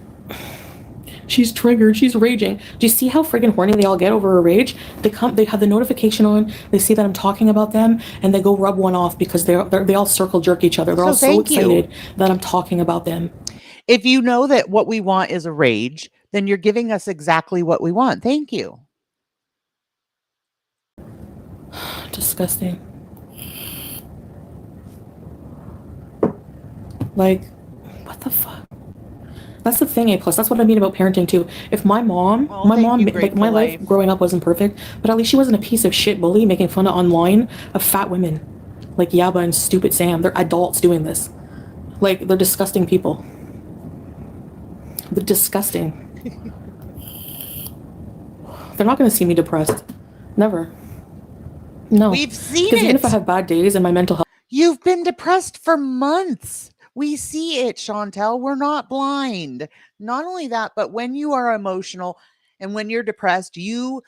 She's triggered. She's raging. Do you see how friggin' horny they all get over a rage? They have the notification on. They see that I'm talking about them, and they go rub one off because they all circle jerk each other. They're all so excited that I'm talking about them. If you know that what we want is a rage, then you're giving us exactly what we want. Thank you. Disgusting. Like, what the fuck? That's the thing, A+. That's what I mean about parenting too. If my mom, like my life growing up wasn't perfect, but at least she wasn't a piece of shit bully making fun of online of fat women, like Yaba and stupid Sam. They're adults doing this. Like, they're disgusting people. They're disgusting. They're not gonna see me depressed. Never. No. We've seen it. Because even if I have bad days and my mental health. You've been depressed for months. We see it, Chantel. We're not blind. Not only that, but when you are emotional and when you're depressed, you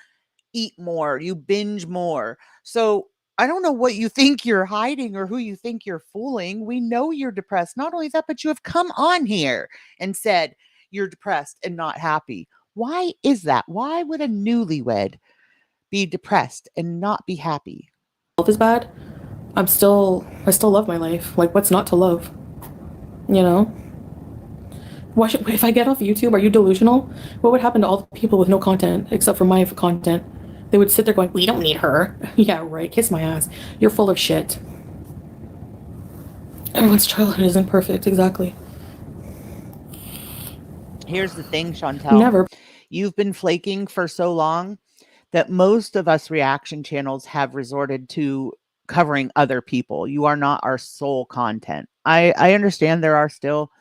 eat more, you binge more. So I don't know what you think you're hiding or who you think you're fooling. We know you're depressed. Not only that, but you have come on here and said you're depressed and not happy. Why is that? Why would a newlywed be depressed and not be happy? Health is bad. I still love my life. Like, what's not to love? You know? If I get off YouTube, are you delusional? What would happen to all the people with no content except for my content? They would sit there going, we don't need her. Yeah, right. Kiss my ass. You're full of shit. Everyone's childhood isn't perfect. Exactly. Here's the thing, Chantel. Never. You've been flaking for so long that most of us reaction channels have resorted to covering other people. You are not our sole content. I understand there are still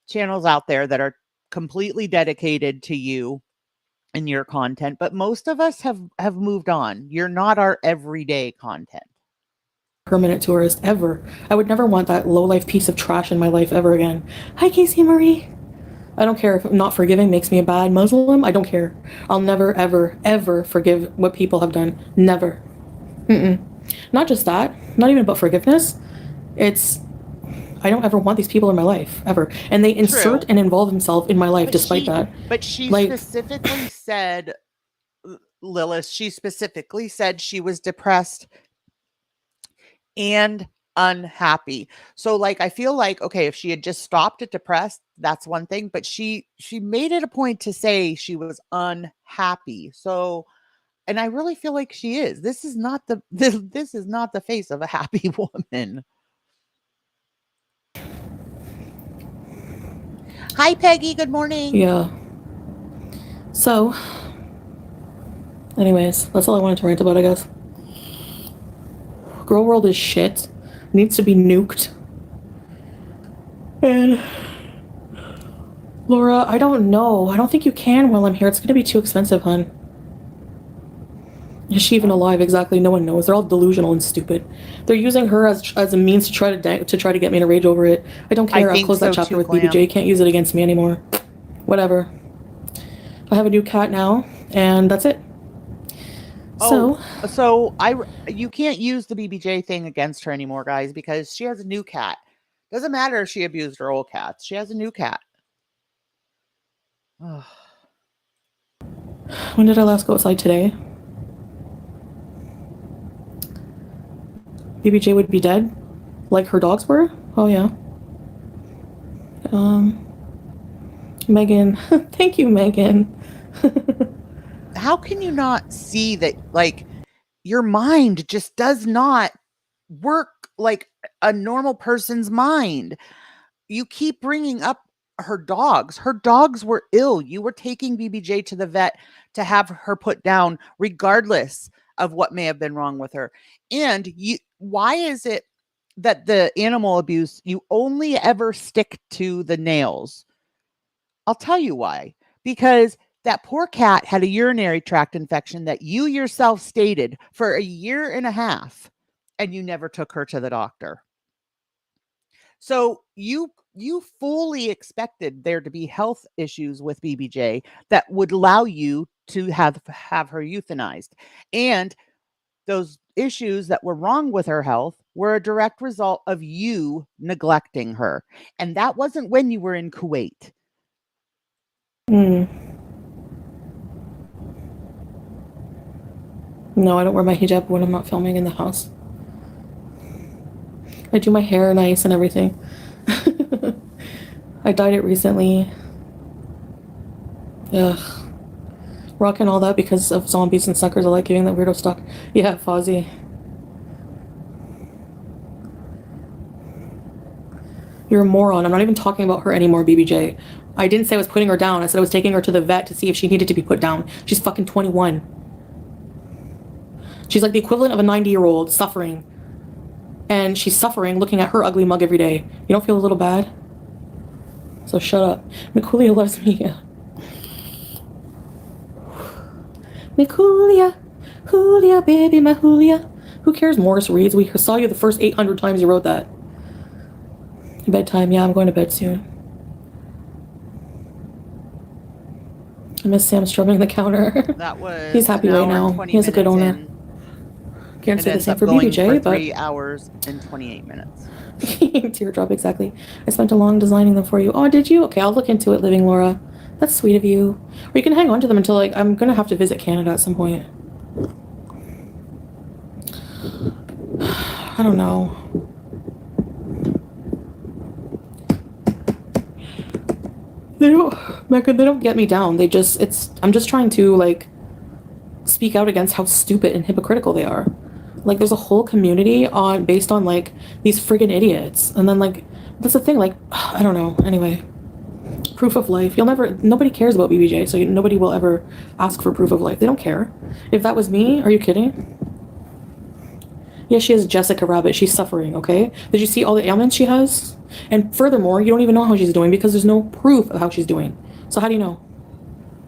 channels out there that are completely dedicated to you and your content, but most of us have moved on. You're not our everyday content. Permanent tourist ever. I would never want that low-life piece of trash in my life ever again. Hi, Casey Marie. I don't care if not forgiving makes me a bad Muslim. I don't care. I'll never, ever, ever forgive what people have done. Never. Not just that. Not even about forgiveness. It's, I don't ever want these people in my life, ever. And they insert and involve themselves in my life despite that. But she specifically said, Lilith, she specifically said she was depressed and unhappy. So like, I feel like, okay, if she had just stopped at depressed, that's one thing, but she made it a point to say she was unhappy. So, and I really feel like she is. This is not the this is not the face of a happy woman. Hi, Peggy. Good morning. Yeah. So, anyways, that's all I wanted to rant about, I guess. Girl world is shit. Needs to be nuked. And Laura, I don't know. I don't think you can while I'm here. It's gonna be too expensive, hun. Is she even alive? Exactly. No one knows. They're all delusional and stupid. They're using her as a means to try to get me to rage over it. I don't care. I'll close that chapter with BBJ. Can't use it against me anymore. Whatever. I have a new cat now, and that's it. So you can't use the BBJ thing against her anymore, guys, because she has a new cat. Doesn't matter if she abused her old cats. She has a new cat. When did I last go outside? Today? BBJ would be dead? Like her dogs were? Oh, yeah. Megan. Thank you, Megan. How can you not see that, like, your mind just does not work like a normal person's mind? You keep bringing up her dogs. Her dogs were ill. You were taking BBJ to the vet to have her put down, regardless of what may have been wrong with her. And why is it that the animal abuse, you only ever stick to the nails? I'll tell you why. Because that poor cat had a urinary tract infection that you yourself stated for 1.5 years, and you never took her to the doctor. So you fully expected there to be health issues with BBJ that would allow you to have her euthanized. And those issues that were wrong with her health were a direct result of you neglecting her. And that wasn't when you were in Kuwait. No, I don't wear my hijab when I'm not filming in the house. I do my hair nice and everything. I dyed it recently. Ugh. Rocking all that because of zombies and suckers. I like giving that weirdo stuff. Yeah, Fozzie. You're a moron. I'm not even talking about her anymore, BBJ. I didn't say I was putting her down. I said I was taking her to the vet to see if she needed to be put down. She's fucking 21. She's like the equivalent of a 90-year-old suffering. And she's suffering looking at her ugly mug every day. You don't feel a little bad? So shut up. Mikulia loves me. Mikulia. Julia, baby, my Julia. Who cares Morris reads? We saw you the first 800 times you wrote that. Bedtime. Yeah, I'm going to bed soon. I miss Sam strumming the counter. That was He's happy right now. He has a good owner. Can't say the same for BBJ, but 3 hours and 28 minutes. Teardrop, exactly. I spent a long designing them for you. Oh, did you? Okay, I'll look into it, Living Laura. That's sweet of you. Or you can hang on to them until, like, I'm gonna have to visit Canada at some point. I don't know. Megan, they don't get me down. They just, I'm just trying to, like, speak out against how stupid and hypocritical they are. Like, there's a whole community based on, like, these friggin' idiots. And then, like, that's the thing, like, I don't know. Anyway, proof of life. Nobody cares about BBJ, so nobody will ever ask for proof of life. They don't care. If that was me, are you kidding? Yeah, she has Jessica Rabbit. She's suffering, okay? Did you see all the ailments she has? And furthermore, you don't even know how she's doing because there's no proof of how she's doing. So how do you know?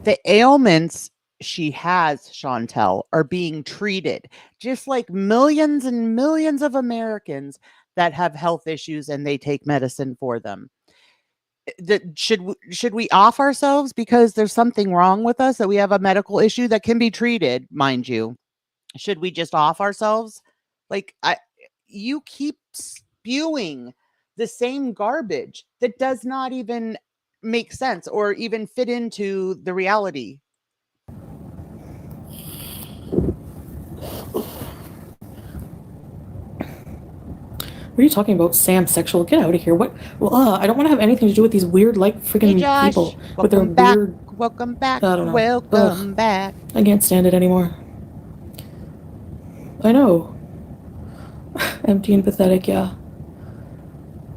The ailments she has, Chantel, are being treated just like millions and millions of Americans that have health issues and they take medicine for them. should we off ourselves because there's something wrong with us, that we have a medical issue that can be treated, mind you? Should we just off ourselves? Like, you keep spewing the same garbage that does not even make sense or even fit into the reality. What are you talking about, Sam? Sexual? Get out of here. What? Well, I don't want to have anything to do with these weird, like, freaking people with their weird. Welcome back. I don't know. Welcome back. I can't stand it anymore. I know. Empty and pathetic, yeah.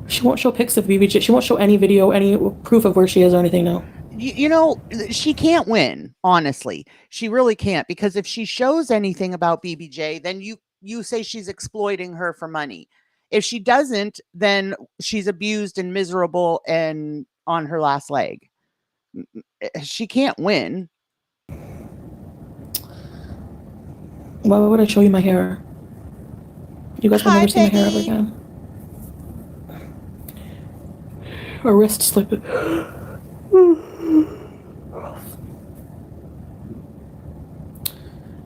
She won't show pics of BBJ. She won't show any video, any proof of where she is or anything now. You know, she can't win, honestly. She really can't, because if she shows anything about BBJ, then you say she's exploiting her for money. If she doesn't, then she's abused and miserable and on her last leg. She can't win. Why would I show you my hair? You guys will never see my hair ever again. A wrist slip.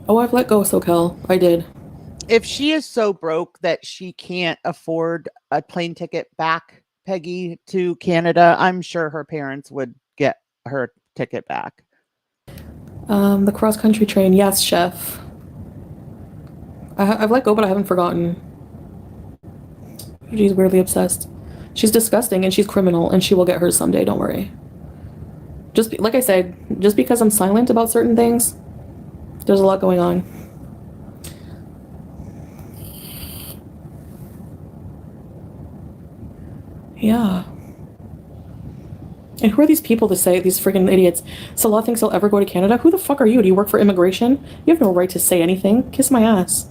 Oh, I've let go, SoCal. I did. If she is so broke that she can't afford a plane ticket back, Peggy, to Canada, I'm sure her parents would get her ticket back. The cross-country train. Yes, chef. I've let go, but I haven't forgotten. She's weirdly obsessed. She's disgusting and she's criminal, and she will get hers someday. Don't worry. Just like I said, just because I'm silent about certain things, there's a lot going on. Yeah. And who are these people to say, these freaking idiots? Salah thinks he'll ever go to Canada? Who the fuck are you? Do you work for immigration? You have no right to say anything. Kiss my ass.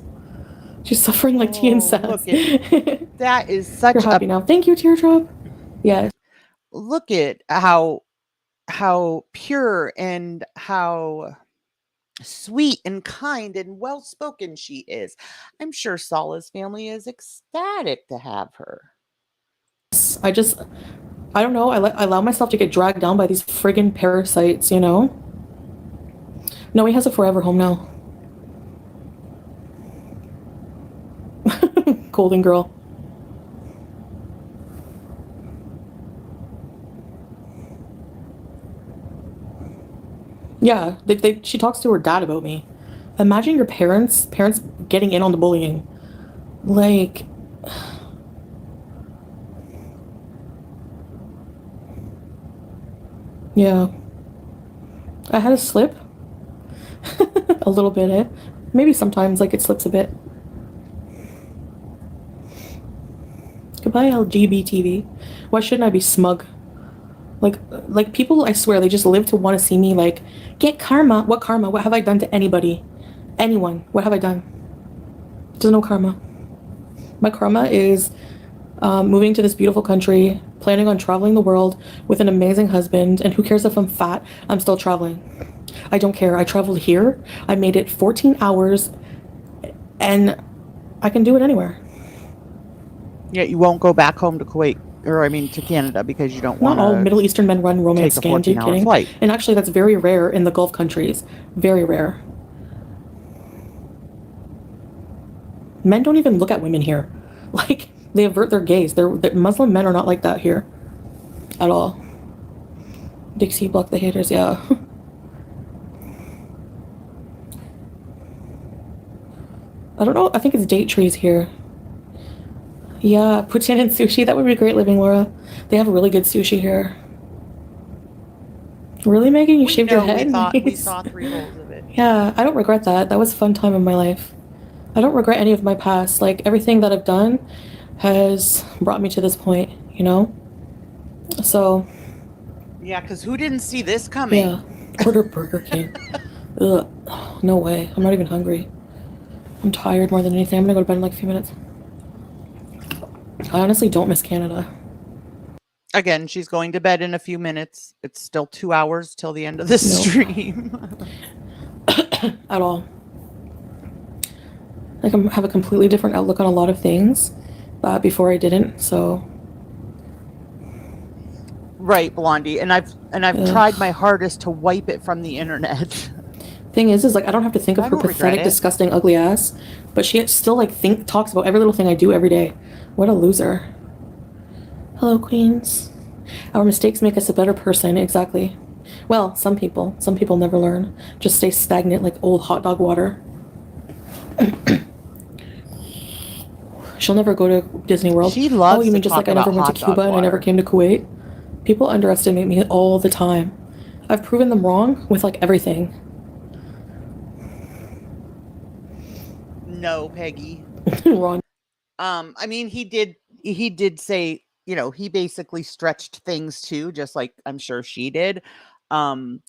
She's suffering like tea and sass. That is such You're happy now. Thank you, Teardrop. Yes. Look at how pure and how sweet and kind and well-spoken she is. I'm sure Salah's family is ecstatic to have her. I don't know. I allow myself to get dragged down by these friggin' parasites, you know? No, he has a forever home now. Golden girl. Yeah, she talks to her dad about me. Imagine your parents getting in on the bullying. Like... Yeah. I had a slip. A little bit, eh? Maybe sometimes, like, it slips a bit. Goodbye, LGBTV. Why shouldn't I be smug? Like people, I swear, they just live to want to see me, like, get karma. What karma? What have I done to anybody? Anyone? What have I done? There's no karma. My karma is moving to this beautiful country, planning on traveling the world with an amazing husband, and who cares if I'm fat? I'm still traveling. I don't care. I traveled here. I made it 14 hours, and I can do it anywhere. Yeah, you won't go back home to Kuwait, or I mean to Canada, because you don't want to. Not all Middle Eastern men run romance scams. Are you kidding? Flight. And actually, that's very rare in the Gulf countries. Very rare. Men don't even look at women here. Like, they avert their gaze. They're Muslim men are not like that here. At all. Dixie, block the haters, yeah. I don't know. I think it's date trees here. Yeah, poutine and sushi. That would be great living, Laura. They have really good sushi here. Really, Megan? You shaved your head? We saw 3 bowls of it. Yeah, I don't regret that. That was a fun time in my life. I don't regret any of my past. Like, everything that I've done has brought me to this point, you know? So... Yeah, because who didn't see this coming? Yeah. Order Burger King. Ugh. No way. I'm not even hungry. I'm tired more than anything. I'm gonna go to bed in like a few minutes. I honestly don't miss Canada. Again, she's going to bed in a few minutes. It's still 2 hours till the end of the stream. At all. Like, I have a completely different outlook on a lot of things. Before I didn't, so... Right, Blondie. And I've tried my hardest to wipe it from the internet. Thing is like I don't have to think of her pathetic, disgusting, ugly ass, but she still like talks about every little thing I do every day. What a loser. Hello, queens. Our mistakes make us a better person. Exactly. Well, some people never learn. Just stay stagnant like old hot dog water. She'll never go to Disney World. She loves. Oh, you mean just like I never went to Cuba and I never came to Kuwait? People underestimate me all the time. I've proven them wrong with like everything. No, Peggy. Wrong. I mean, he did say, you know, he basically stretched things too, just like I'm sure she did.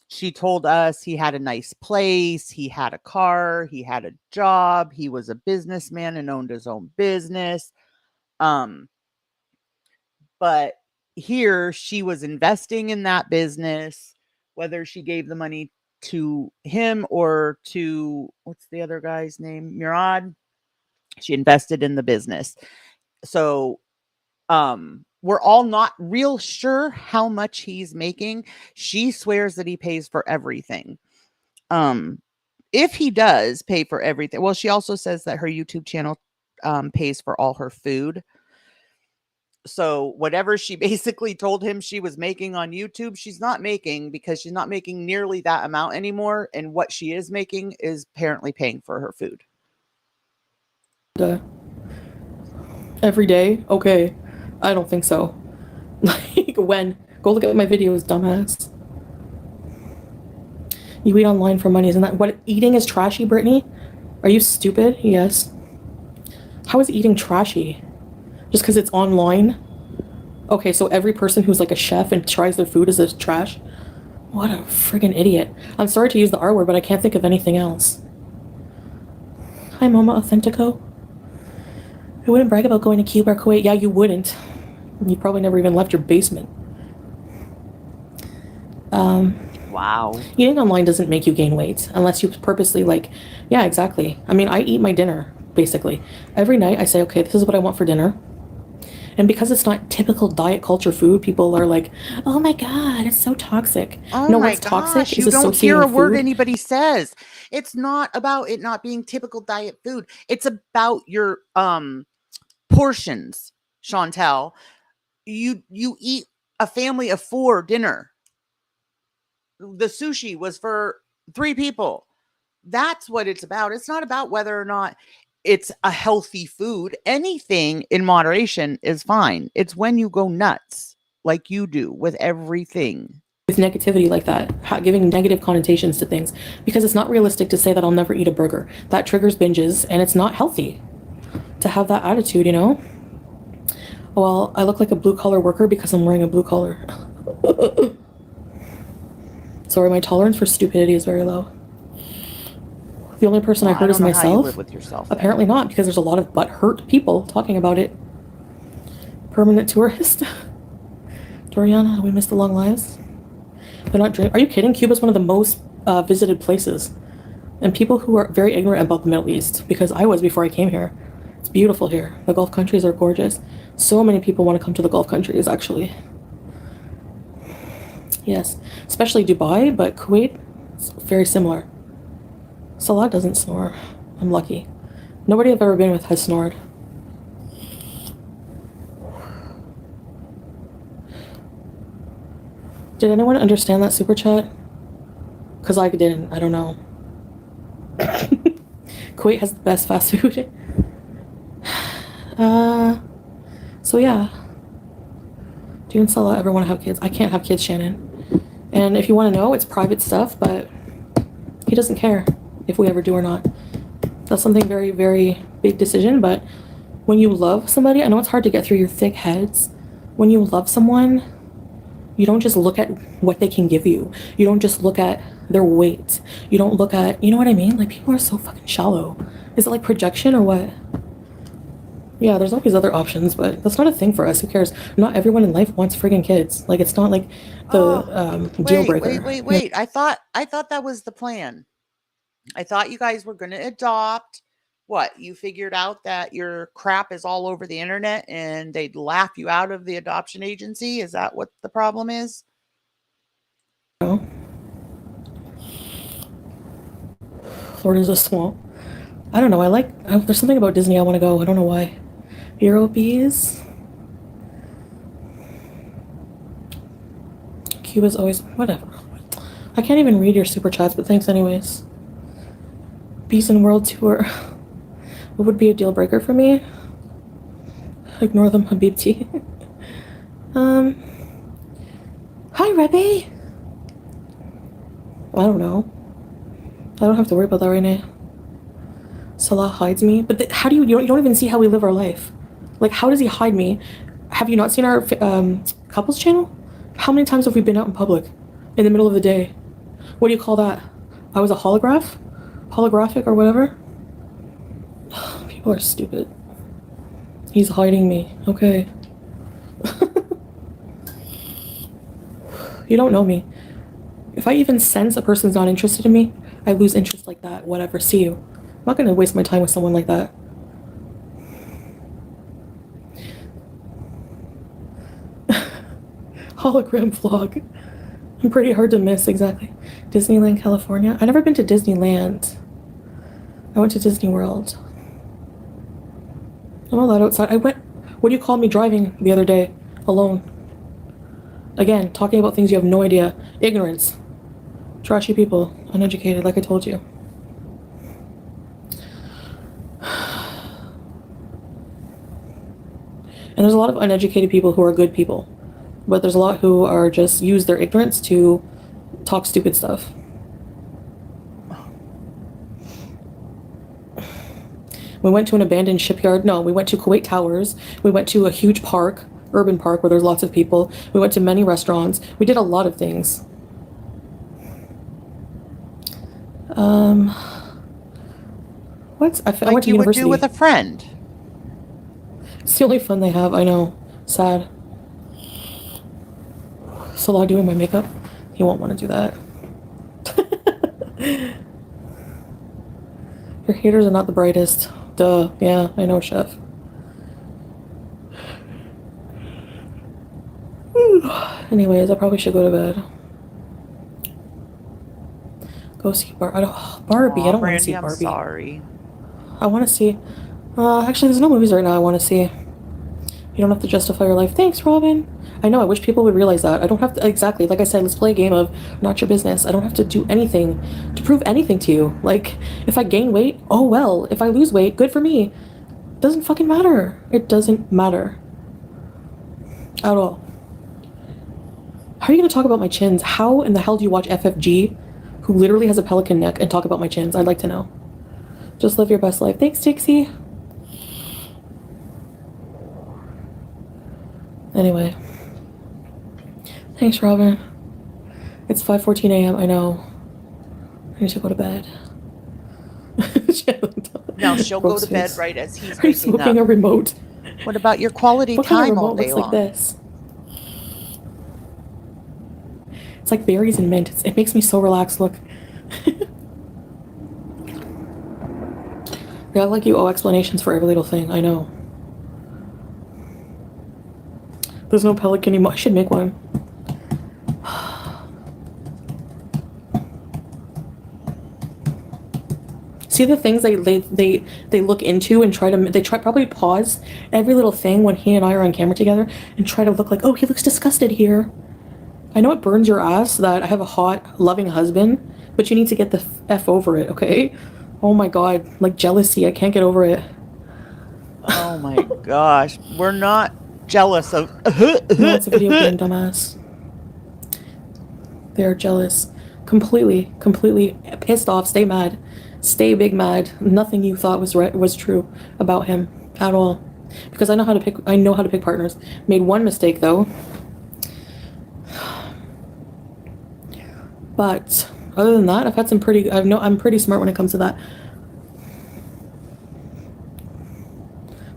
She told us he had a nice place, he had a car, he had a job, he was a businessman and owned his own business. But here she was investing in that business, whether she gave the money to him or to, what's the other guy's name? Murad. She invested in the business. So we're all not real sure how much he's making. She swears that he pays for everything. If he does pay for everything, well, she also says that her YouTube channel pays for all her food. So whatever she basically told him she was making on YouTube, she's not making, because she's not making nearly that amount anymore. And what she is making is apparently paying for her food. Every day? Okay. I don't think so. Like, when? Go look at my videos, dumbass. You eat online for money, isn't that what eating is trashy, Brittany? Are you stupid? Yes. How is eating trashy? Just because it's online? Okay, so every person who's like a chef and tries their food is trash? What a friggin' idiot. I'm sorry to use the R word, but I can't think of anything else. Hi, Mama Authentico. I wouldn't brag about going to Cuba or Kuwait. Yeah, you wouldn't. You probably never even left your basement. Wow. Eating online doesn't make you gain weight unless you purposely like, yeah, exactly. I mean, I eat my dinner, basically. Every night I say, okay, this is what I want for dinner. And because it's not typical diet culture food, people are like, oh my God, it's so toxic. Oh no, my what's gosh, toxic is you don't hear a associating word food. anybody says. It's not about it not being typical diet food. It's about your portions, Chantel. You eat a family of 4 dinner. The sushi was for 3 people. That's what it's about. It's not about whether or not it's a healthy food. Anything in moderation is fine. It's when you go nuts like you do with everything. With negativity like that, giving negative connotations to things, because it's not realistic to say that I'll never eat a burger. That triggers binges, and it's not healthy to have that attitude, you know? Well, I look like a blue-collar worker because I'm wearing a blue collar. Sorry, my tolerance for stupidity is very low. The only person I heard is myself. How you live with yourself, apparently not, because there's a lot of butt-hurt people talking about it. Permanent tourist. Doriana, we missed the long lives. They're not Are you kidding? Cuba's one of the most visited places. And people who are very ignorant about the Middle East, because I was before I came here. It's beautiful here. The Gulf countries are gorgeous. So many people want to come to the Gulf countries, actually. Yes, especially Dubai, but Kuwait, it's very similar. Salah doesn't snore. I'm lucky. Nobody I've ever been with has snored. Did anyone understand that super chat? Because I didn't. I don't know. Kuwait has the best fast food. So yeah. Do you and Salah ever want to have kids? I can't have kids, Shannon. And if you want to know, it's private stuff, but he doesn't care if we ever do or not. That's something very, very big decision, but when you love somebody, I know it's hard to get through your thick heads. When you love someone, you don't just look at what they can give you. You don't just look at their weight. You don't look at, you know what I mean? Like, people are so fucking shallow. Is it like projection or what? Yeah, there's always other options, but that's not a thing for us. Who cares? Not everyone in life wants friggin' kids. Like, it's not like the deal breaker. Wait. I thought that was the plan. I thought you guys were going to adopt What, you figured out that your crap is all over the internet and they'd laugh you out of the adoption agency? Is that what the problem is? Florida is a swamp. I don't know. There's something about Disney I want to go. I don't know why. Europees. Cuba's always, whatever. I can't even read your super chats, but thanks anyways. Peace and World Tour. What would be a deal breaker for me? Ignore them, Habibti. Hi, Rebbe. I don't know. I don't have to worry about that right now. Salah hides me, but how do you don't even see how we live our life? Like, how does he hide me? Have you not seen our couples channel? How many times have we been out in public in the middle of the day? What do you call that? I was a holographic or whatever. People are stupid. He's hiding me. Okay. You don't know me. If I even sense a person's not interested in me, I lose interest like that. Whatever. See you. I'm not gonna waste my time with someone like that. Hologram vlog. I'm pretty hard to miss, exactly. Disneyland, California. I've never been to Disneyland. I went to Disney World. I'm allowed outside. What do you call me driving the other day? Alone. Again, talking about things you have no idea. Ignorance. Trashy people. Uneducated, like I told you. And there's a lot of uneducated people who are good people. But there's a lot who are just use their ignorance to talk stupid stuff. We went to an abandoned shipyard. No, we went to Kuwait Towers. We went to a huge park, urban park, where there's lots of people. We went to many restaurants. We did a lot of things. I went to university. Would do with a friend. It's the only fun they have. I know. Sad. Salah doing my makeup. He won't want to do that. Your haters are not the brightest. Duh. Yeah, I know, chef. Anyways, I probably should go to bed. Go see Barbie. I don't want to see Barbie. I'm sorry. I want to see. Actually, there's no movies right now I want to see. You don't have to justify your life. Thanks, Robin. I know, I wish people would realize that. I don't have to, exactly, like I said, let's play a game of not your business. I don't have to do anything to prove anything to you. Like, if I gain weight, oh well. If I lose weight, good for me. Doesn't fucking matter. It doesn't matter. At all. How are you going to talk about my chins? How in the hell do you watch FFG, who literally has a pelican neck, and talk about my chins? I'd like to know. Just live your best life. Thanks, Dixie. Anyway. Thanks, Robin. It's 5:14 a.m. I know. I need to go to bed. No, she'll go to bed right as he's Are you smoking a remote? What about your quality what kind time of all day looks long? Like this? It's like berries and mint. It makes me so relaxed. Look. They act like you owe explanations for every little thing. I know. There's no pelican anymore. I should make one. See the things they look into and probably pause every little thing when he and I are on camera together and try to look like, oh, he looks disgusted here. I know it burns your ass that I have a hot, loving husband, but you need to get the F over it, okay? Oh my god, like jealousy, I can't get over it. Oh my gosh, we're not jealous of. No, it's a video game, dumbass. They're jealous. Completely pissed off. Stay mad. Stay big mad. Nothing you thought was true about him at all. Because I know how to pick partners. Made one mistake though. But other than that, I've had some I'm pretty smart when it comes to that.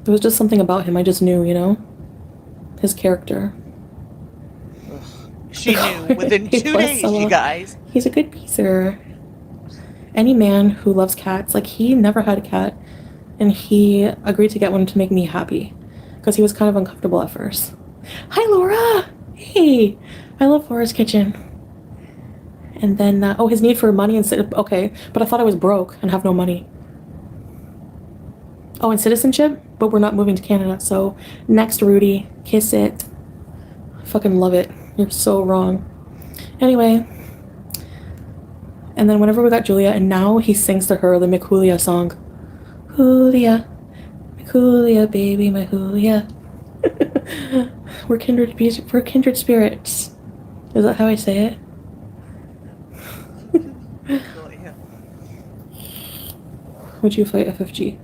There was just something about him I just knew, you know? His character. She knew within 2 days, you guys. He's a good piecer. Any man who loves cats, like he never had a cat. and he agreed to get one to make me happy because he was kind of uncomfortable at first. Hi, Laura. Hey, I love Laura's kitchen. And then, oh, his need for money and okay, but I thought I was broke and have no money. Oh, and citizenship, but we're not moving to Canada. So next, Rudy, kiss it. I fucking love it. You're so wrong. Anyway, and then whenever we got Julia, and now he sings to her the McJulia song. Julia, McJulia, baby, my Julia. We're kindred spirits. Is that how I say it? Would you fight FFG?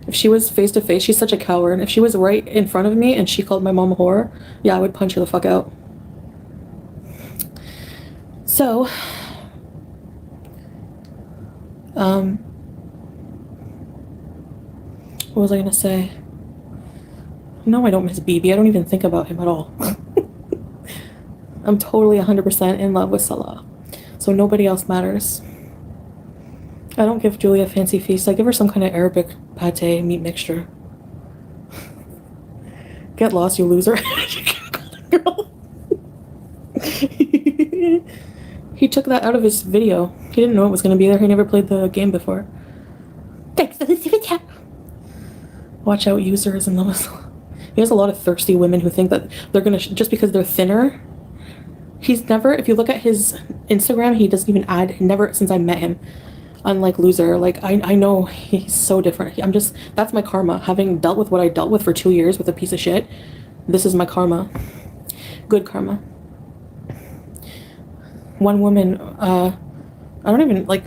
If she was face to face, she's such a coward. If she was right in front of me and she called my mom a whore, yeah, I would punch her the fuck out. So, what was I gonna say? No, I don't miss BB. I don't even think about him at all. I'm totally 100% in love with Salah. So nobody else matters. I don't give Julia a fancy feast. I give her some kind of Arabic pate meat mixture. Get lost, you loser. Girl. He took that out of his video. He didn't know it was going to be there. He never played the game before. Thanks for the super chat. Watch out, users and those. He has a lot of thirsty women who think that they're going to, just because they're thinner. He's never, if you look at his Instagram, he doesn't even add, never since I met him. Unlike loser, like I know he's so different. That's my karma. Having dealt with what I dealt with for 2 years with a piece of shit, this is my karma. Good karma. One woman, I don't even, like,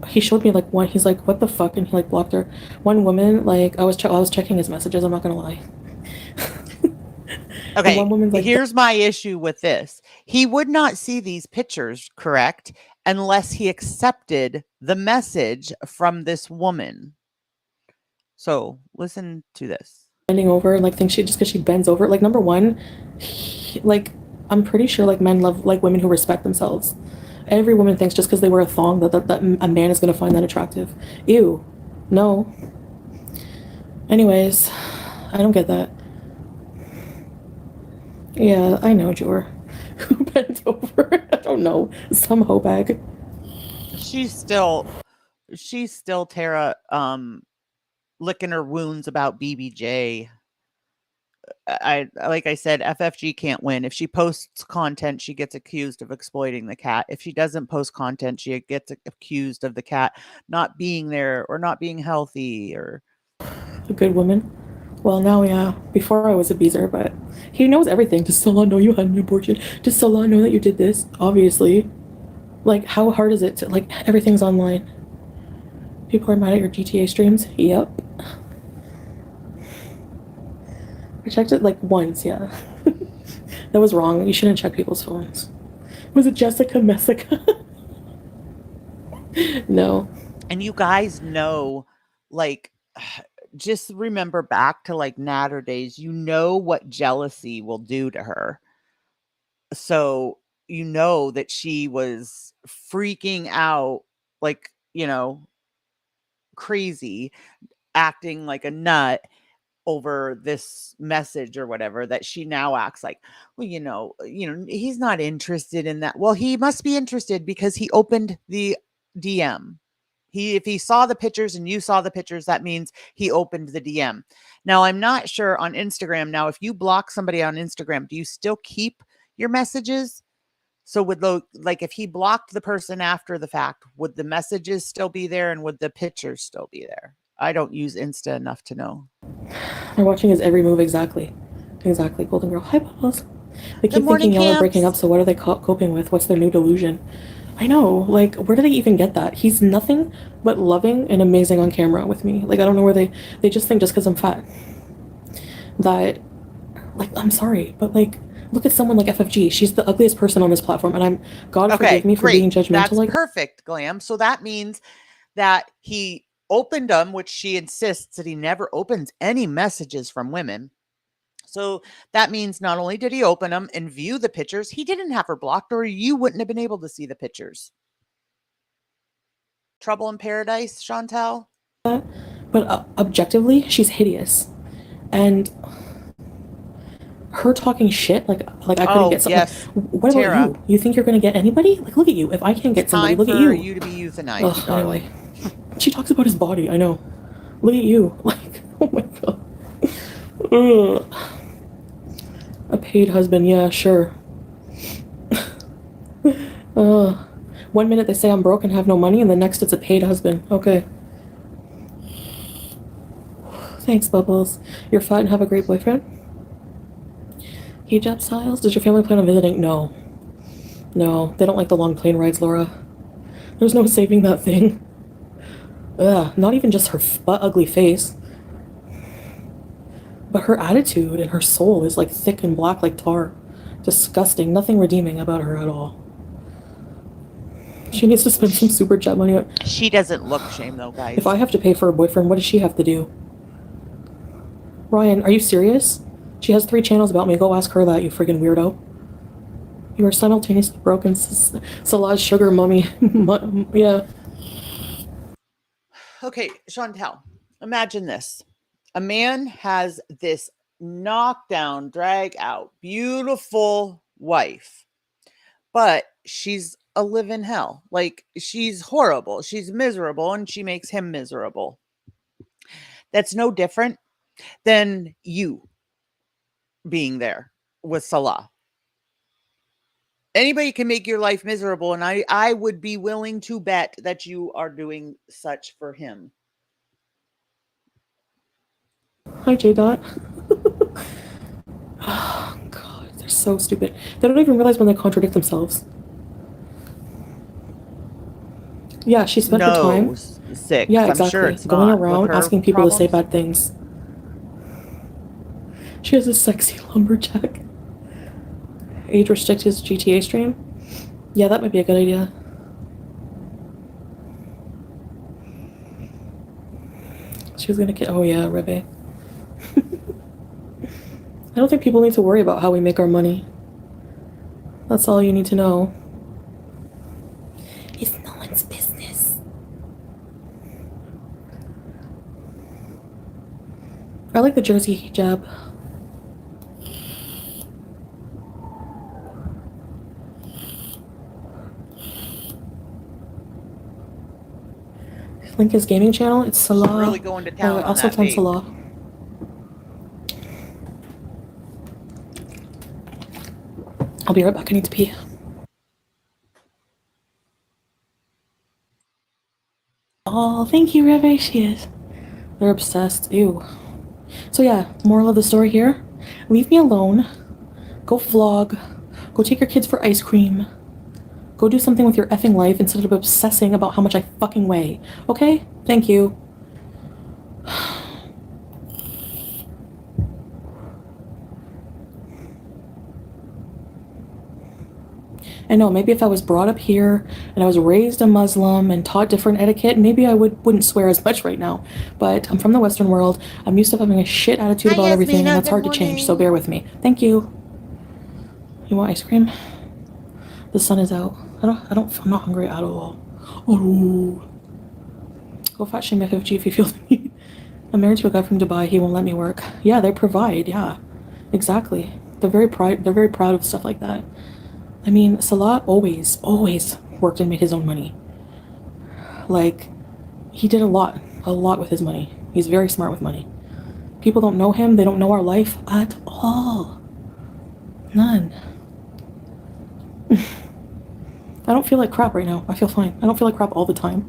he showed me, like, one, he's like, what the fuck, and he, like, blocked her. One woman, like, I was checking his messages, I'm not gonna lie. Okay, one woman's like, here's my issue with this. He would not see these pictures, correct, unless he accepted the message from this woman. So listen to this. Bending over and like think she, just because she bends over, like, number one, like, I'm pretty sure like men love like women who respect themselves. Every woman thinks just because they wear a thong that a man is going to find that attractive. Ew. No. Anyways, I don't get that. Yeah, I know, Jor. Who bent over? I don't know. Some hoe bag. She's still Tara licking her wounds about BBJ. Like I said, FFG can't win. If she posts content, she gets accused of exploiting the cat. If she doesn't post content, she gets accused of the cat not being there or not being healthy or a good woman. Well, now, yeah. Before I was a beezer, but he knows everything. Does Salah know you had an abortion? Does Salah know that you did this? Obviously. Like, how hard is it to, like, everything's online. People are mad at your GTA streams? Yep. I checked it, like, once, yeah. That was wrong. You shouldn't check people's phones. Was it Jessica Messica? No. And you guys know, like, just remember back to like Natter days, you know what jealousy will do to her. So you know that she was freaking out, like, you know, crazy, acting like a nut over this message or whatever, that she now acts like, well, you know, he's not interested in that. Well, he must be interested because he opened the DM. If he saw the pictures and you saw the pictures, that means he opened the DM. Now, I'm not sure on Instagram. Now, if you block somebody on Instagram, do you still keep your messages? So would like if he blocked the person after the fact, would the messages still be there and would the pictures still be there? I don't use Insta enough to know. They're watching his every move exactly. Exactly, Golden Girl. Hi, Bubbles. They keep thinking y'all are breaking up, so what are they coping with? What's their new delusion? I know, like, where do they even get that? He's nothing but loving and amazing on camera with me. Like, I don't know where they just think just because I'm fat that, like, I'm sorry, but, like, look at someone like FFG. She's the ugliest person on this platform, and God forgive me for being judgmental. That's like, perfect, Glam. So that means that he opened them, which she insists that he never opens any messages from women. So that means not only did he open them and view the pictures, he didn't have her blocked or you wouldn't have been able to see the pictures. Trouble in Paradise, Chantel? But objectively, she's hideous. And her talking shit, like I couldn't get something. Yes. What Tara. about you? You think you're gonna get anybody? Like, look at you. If I can't get somebody, look at you. Time for you to be euthanized, Ugh, darling. anyway, she talks about his body. I know. Look at you. Like, oh my god. Ugh. A paid husband, yeah, sure. 1 minute they say I'm broke and have no money, and the next it's a paid husband. Okay. Thanks, Bubbles. You're fat and have a great boyfriend? Hijab styles? Does your family plan on visiting? No. No, they don't like the long plane rides, Laura. There's no saving that thing. Ugh, not even just her ugly face. But her attitude and her soul is like thick and black like tar. Disgusting. Nothing redeeming about her at all. She needs to spend some super jet money on. She doesn't look shame though, guys. If I have to pay for a boyfriend, what does she have to do? Ryan, are you serious? She has 3 channels about me. Go ask her that, you friggin' weirdo. You are simultaneously broken. Salah's sugar mummy. Yeah. Okay, Chantel, imagine this. A man has this knockdown, drag out, beautiful wife, but she's a living hell. Like, she's horrible. She's miserable, and she makes him miserable. That's no different than you being there with Salah. Anybody can make your life miserable, and I would be willing to bet that you are doing such for him. Hi, J-Dot. Oh, God, they're so stupid. They don't even realize when they contradict themselves. Yeah, she spent her time. Sick. Yeah, I'm exactly. sure it's going not around asking people to say bad things. She has a sexy lumberjack. Age restrict his GTA stream? Yeah, that might be a good idea. She was gonna get. Oh yeah, Rebe. I don't think people need to worry about how we make our money. That's all you need to know. It's no one's business. I like the jersey hijab. Link his gaming channel. It's Salah. Really going to town on also that on Salah. I'll be right back. I need to pee. Oh, thank you, Rebe. She is. They're obsessed. Ew. So yeah, moral of the story here: leave me alone. Go vlog. Go take your kids for ice cream. Go do something with your effing life instead of obsessing about how much I fucking weigh. Okay? Thank you. I know, maybe if I was brought up here and I was raised a Muslim and taught different etiquette, maybe I wouldn't swear as much right now. But I'm from the Western world. I'm used to having a shit attitude about everything, and that's hard to change, so bear with me. Thank you. You want ice cream? The sun is out. I'm not hungry at all. Oh. Go fat shame FFG if you feel the need. I'm married to a guy from Dubai. He won't let me work. Yeah, they provide. Yeah, exactly. They're very proud of stuff like that. I mean, Salah always worked and made his own money. Like, he did a lot with his money. He's very smart with money. People don't know him. They don't know our life at all. None. I don't feel like crap right now. I feel fine. I don't feel like crap all the time.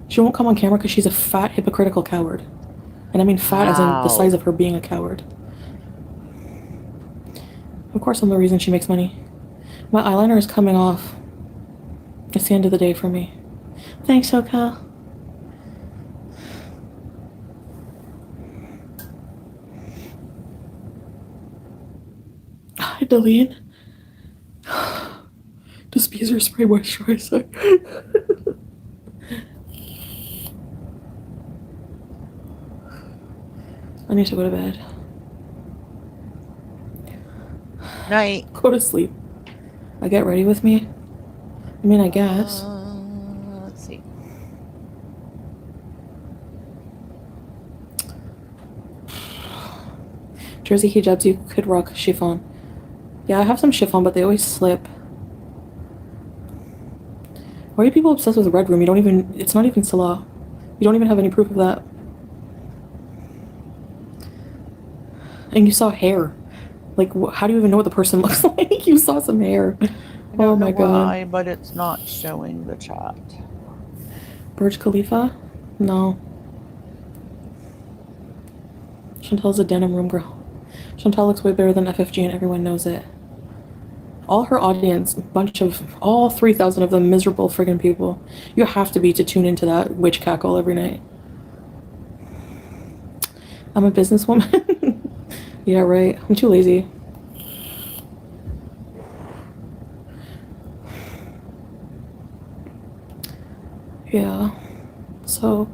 She won't come on camera because she's a fat, hypocritical coward. And I mean fat as in the size of her being a coward. Of course I'm the reason she makes money. My eyeliner is coming off. It's the end of the day for me. Thanks, Oka. Hi, Delene. Diffuser spray moisturizer. I need to go to bed. Night. Go to sleep. I get ready with me? I mean, I guess. Jersey hijabs, you could rock chiffon. Yeah, I have some chiffon, but they always slip. Why are people obsessed with Red Room? You don't even, it's not even Salah. You don't even have any proof of that. And you saw hair. Like, how do you even know what the person looks like? You saw some hair. Oh my god. Why, but it's not showing the chat. Burj Khalifa? No. Chantel's a denim room girl. Chantel looks way better than FFG and everyone knows it. All her audience, all 3,000 of them miserable friggin' people. You have to be to tune into that witch cackle every night. I'm a businesswoman. Yeah, right. I'm too lazy. Yeah. So,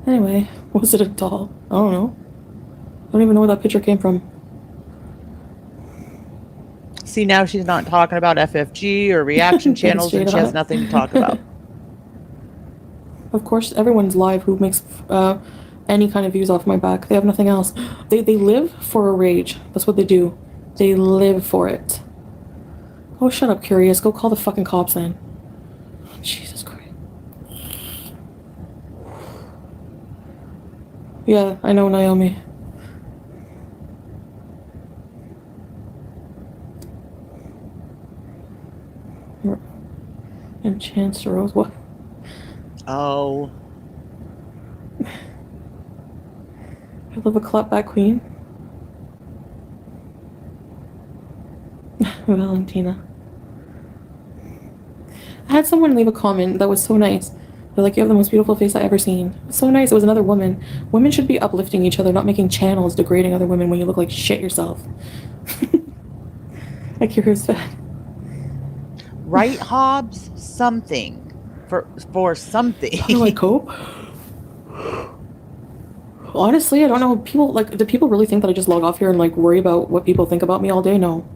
anyway, was it a doll? I don't know. I don't even know where that picture came from. See, now she's not talking about FFG or reaction channels, and she has nothing to talk about. Of course, everyone's live who makes any kind of views off my back. They have nothing else. They live for a rage. That's what they do. They live for it. Oh, shut up, Curious. Go call the fucking cops then. Jesus Christ. Yeah, I know, Naomi. And Chance Rose, what? Oh. I love a clapback queen. Valentina. I had someone leave a comment that was so nice. They're like, you have the most beautiful face I've ever seen. So nice. It was another woman. Women should be uplifting each other, not making channels degrading other women when you look like shit yourself. I curious that. Right, Hobbs? Something. For something. How do I cope? Honestly, I don't know. People, like, do people really think that I just log off here and, like, worry about what people think about me all day? No.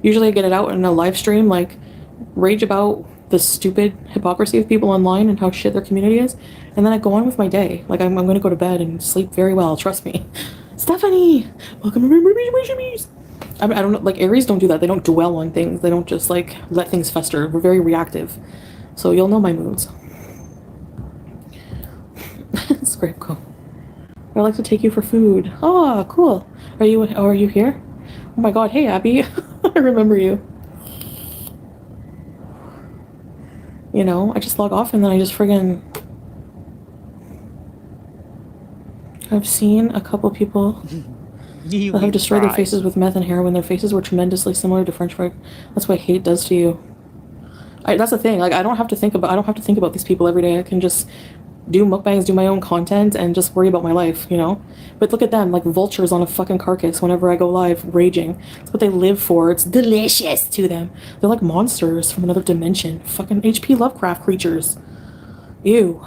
Usually I get it out in a live stream, like, rage about the stupid hypocrisy of people online and how shit their community is, and then I go on with my day. Like, I'm gonna go to bed and sleep very well, trust me. Stephanie! Welcome to I don't know, like, Aries don't do that. They don't dwell on things. They don't just, like, let things fester. We're very reactive. So you'll know my moods. Scrapeco. I'd like to take you for food. Oh, cool. Are you here? Oh my god, hey Abby. I remember you. You know, I just log off and then I just friggin'... I've seen a couple people that have destroyed their faces with meth and heroin. Their faces were tremendously similar to French fry. That's what hate does to you. That's the thing. Like, I don't have to think about these people every day. I can just do mukbangs, do my own content, and just worry about my life, you know? But look at them, like vultures on a fucking carcass whenever I go live, raging. That's what they live for. It's delicious to them. They're like monsters from another dimension. Fucking H.P. Lovecraft creatures. Ew.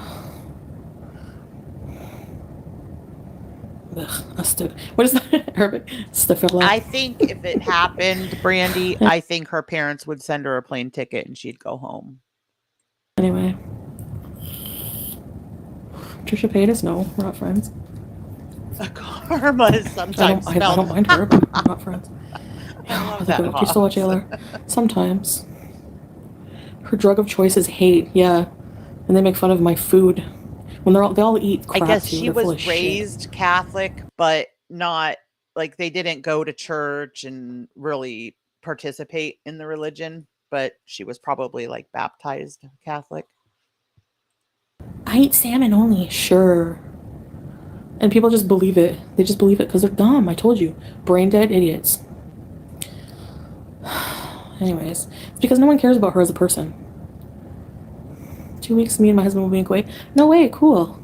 Ugh, what is that? Arabic? I think if it happened, Brandy, I think her parents would send her a plane ticket and she'd go home. Anyway. Trisha Paytas? No, we're not friends. Karma is sometimes I don't mind her, but we're not friends. Do you still watch ALR? Sometimes. Her drug of choice is hate, yeah. And they make fun of my food. When they all eat crap. I guess too. she They're full was of raised shit. Catholic, but not, like, they didn't go to church and really participate in the religion, but she was probably, like, baptized Catholic. I eat salmon only, sure. And people just believe it. They just believe it because they're dumb. I told you. Brain dead idiots. Anyways, it's because no one cares about her as a person. 2 weeks, me and my husband will be in Kuwait. No way, cool.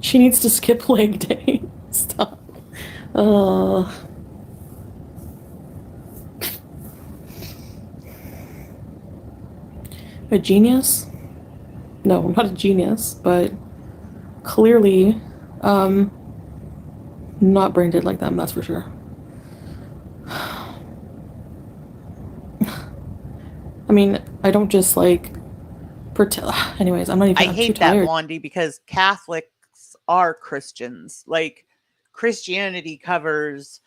She needs to skip leg day. Stop. A genius? No, I'm not a genius, but clearly not brain dead like them, that's for sure. I mean, I don't just like pretend. Anyways, I'm not even. I hate that, Blondie, because Catholics are Christians. Like, Christianity covers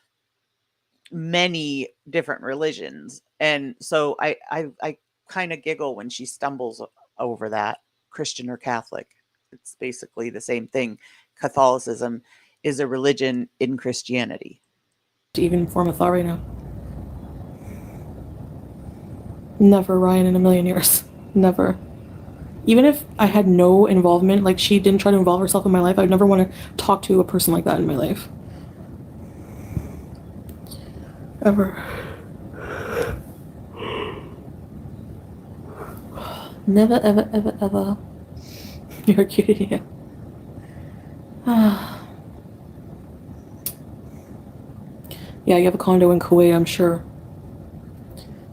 many different religions. And so I kind of giggle when she stumbles over that, Christian or Catholic. It's basically the same thing. Catholicism is a religion in Christianity. To even form a thought right now. Never, Ryan, in a million years. Never. Even if I had no involvement, like she didn't try to involve herself in my life, I'd never want to talk to a person like that in my life. Ever. Never, ever, ever, ever. You're a cute idiot. Yeah, you have a condo in Kuwait, I'm sure.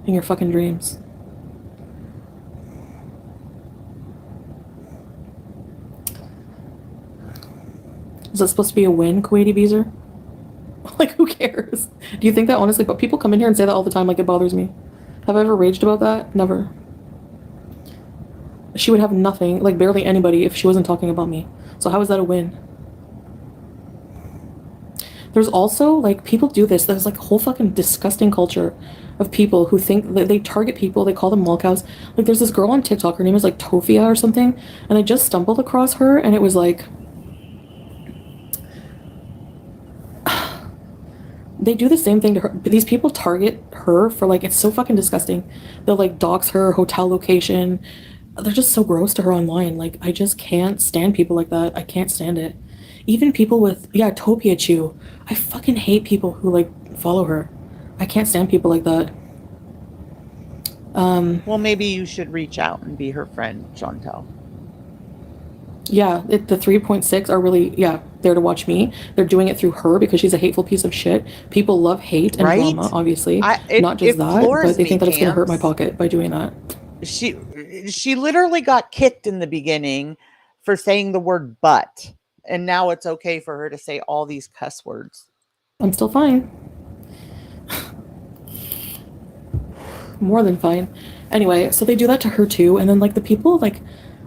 In your fucking dreams. Is that supposed to be a win, Kuwaiti Beezer? Like, who cares? Do you think that, honestly? But people come in here and say that all the time, like, it bothers me. Have I ever raged about that? Never. She would have nothing, like, barely anybody if she wasn't talking about me. So how is that a win? There's also, like, people do this. There's, like, a whole fucking disgusting culture of people who think that they target people. They call them lolcows. Like, there's this girl on TikTok. Her name is, like, Tofia or something. And I just stumbled across her, and it was, like... They do the same thing to her. These people target her for, like, it's so fucking disgusting. They'll, like, dox her hotel location. They're just so gross to her online. Like, I just can't stand people like that. I can't stand it. Even people with, yeah, Topia Chew. I fucking hate people who, like, follow her. I can't stand people like that. Well, maybe you should reach out and be her friend, Chantel. Yeah, the 3.6 are really, yeah, there to watch me. They're doing it through her because she's a hateful piece of shit. People love hate and drama, obviously. Not just that, but they think that it's going to hurt my pocket by doing that. She literally got kicked in the beginning for saying the word but. And now it's okay for her to say all these cuss words. I'm still fine. More than fine. Anyway, so they do that to her too. And then, like, the people, like,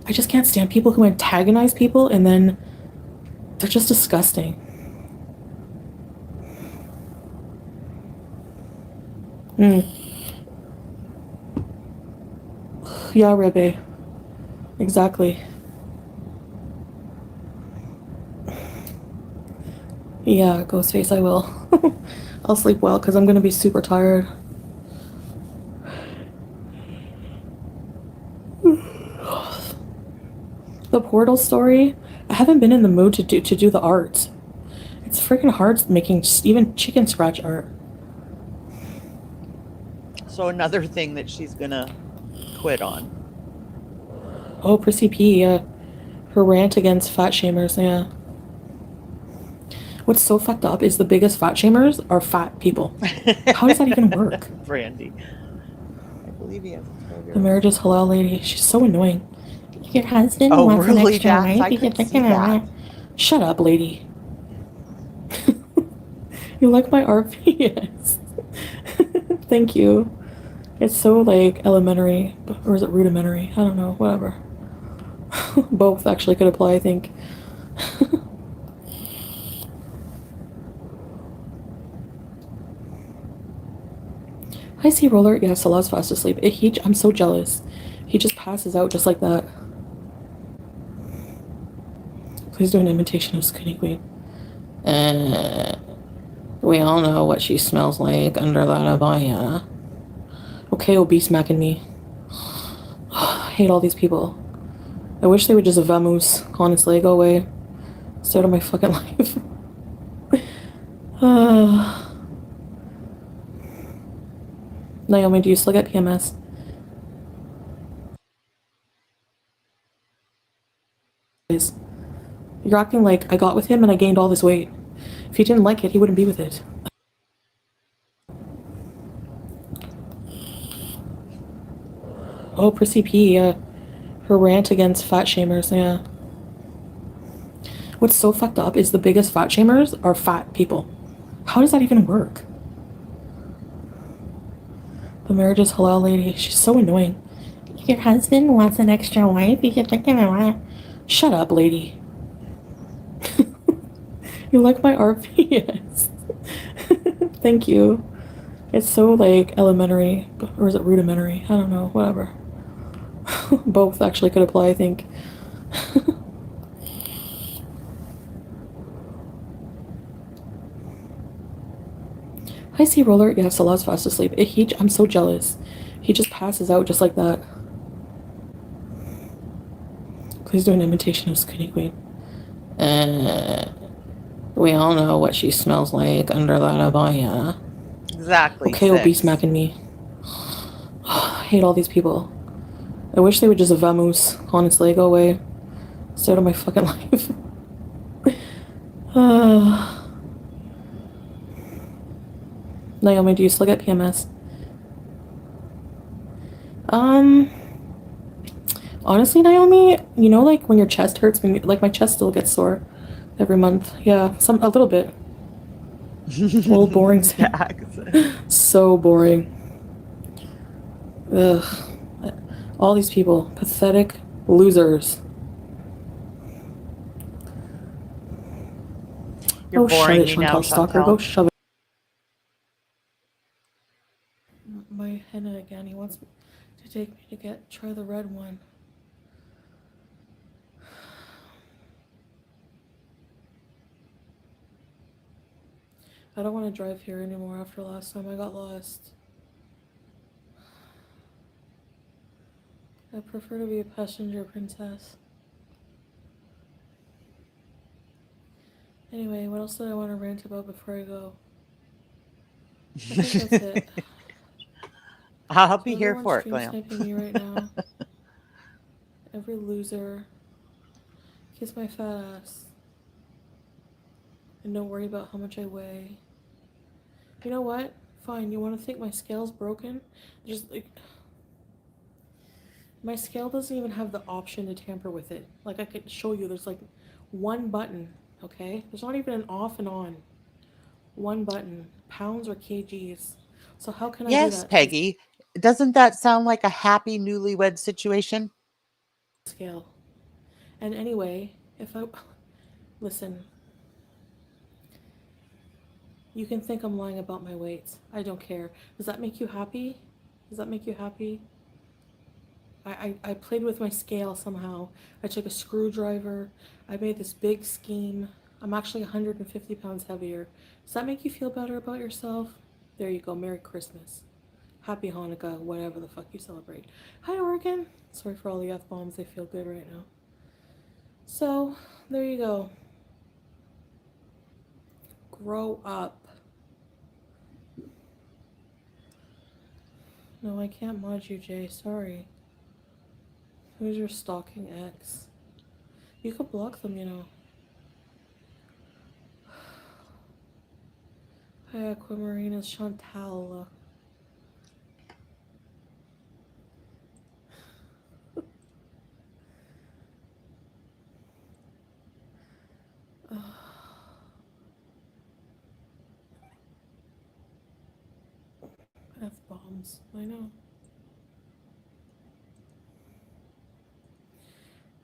I just can't stand people who antagonize people and then they're just disgusting. Yeah, Rebe. Exactly. Yeah, Ghostface, I will. I'll sleep well because I'm going to be super tired. The portal story, I haven't been in the mood to do the art. It's freaking hard making even chicken scratch art. So another thing that she's gonna quit on. Oh, Prissy P, yeah. Her rant against fat shamers, yeah. What's so fucked up is the biggest fat shamers are fat people. How does that even work? Brandy. I believe he has The marriage is halal lady. She's so annoying. Your husband wants an extra wife. Shut up, lady. You like my art? Yes. Thank you. It's so, like, elementary. Or is it rudimentary? I don't know. Whatever. Both actually could apply, I think. Hi, Sea Roller. Yeah, Salah's fast asleep. I'm so jealous. He just passes out just like that. Please do an imitation of Skinny Queen. We all know what she smells like under that abaya. Okay, obese macking me. I hate all these people. I wish they would just vamoose. Honestly, go away. Stay out of my fucking life. Naomi, do you still get PMS? You're acting like I got with him and I gained all this weight. If he didn't like it, he wouldn't be with it. Oh, Prissy P, yeah. Her rant against fat shamers, yeah. What's so fucked up is the biggest fat shamers are fat people. How does that even work? The marriage is halal lady. She's so annoying. Your husband wants an extra wife? You can think of it. Shut up, lady. You like my RP? Yes. Thank you. It's so like elementary, or is it rudimentary? I don't know. Whatever. Both actually could apply, I think. Hi, Sea Roller. Yeah, Salah's fast asleep. I'm so jealous. He just passes out just like that. Please do an imitation of Skinny Queen. We all know what she smells like under that abaya. Exactly. Okay, obese smacking me. I hate all these people. I wish they would just vamoose. Honestly, go away. Stay out of my fucking life. Naomi, do you still get PMS? Honestly, Naomi, you know, like when your chest hurts, like my chest still gets sore every month. Yeah, a little bit. A little boring. So boring. Ugh. All these people, pathetic losers. You're boring me now, Stalker. Chantal. Go shove it. My henna again. He wants to take me to try the red one. I don't want to drive here anymore after last time I got lost. I prefer to be a passenger princess. Anyway, what else did I want to rant about before I go? I think that's it. I'll be here for it, Glam. Sniping me right now. Every loser. Kiss my fat ass. And don't worry about how much I weigh. You know what? Fine, you want to think my scale's broken? Just like... My scale doesn't even have the option to tamper with it. Like, I could show you, there's like one button, okay? There's not even an off and on. One button. Pounds or kgs. So how can I do that? Yes, Peggy. Doesn't that sound like a happy newlywed situation? Scale. And anyway, if I... Listen. You can think I'm lying about my weight. I don't care. Does that make you happy? Does that make you happy? I played with my scale somehow. I took a screwdriver. I made this big scheme. I'm actually 150 pounds heavier. Does that make you feel better about yourself? There you go. Merry Christmas. Happy Hanukkah, whatever the fuck you celebrate. Hi, Oregon. Sorry for all the F-bombs. They feel good right now. So, there you go. Grow up. No, I can't mod you, Jay. Sorry. Who's your stalking ex? You could block them, you know. Hi, Aquamarina's Chantal. F-bombs. I know.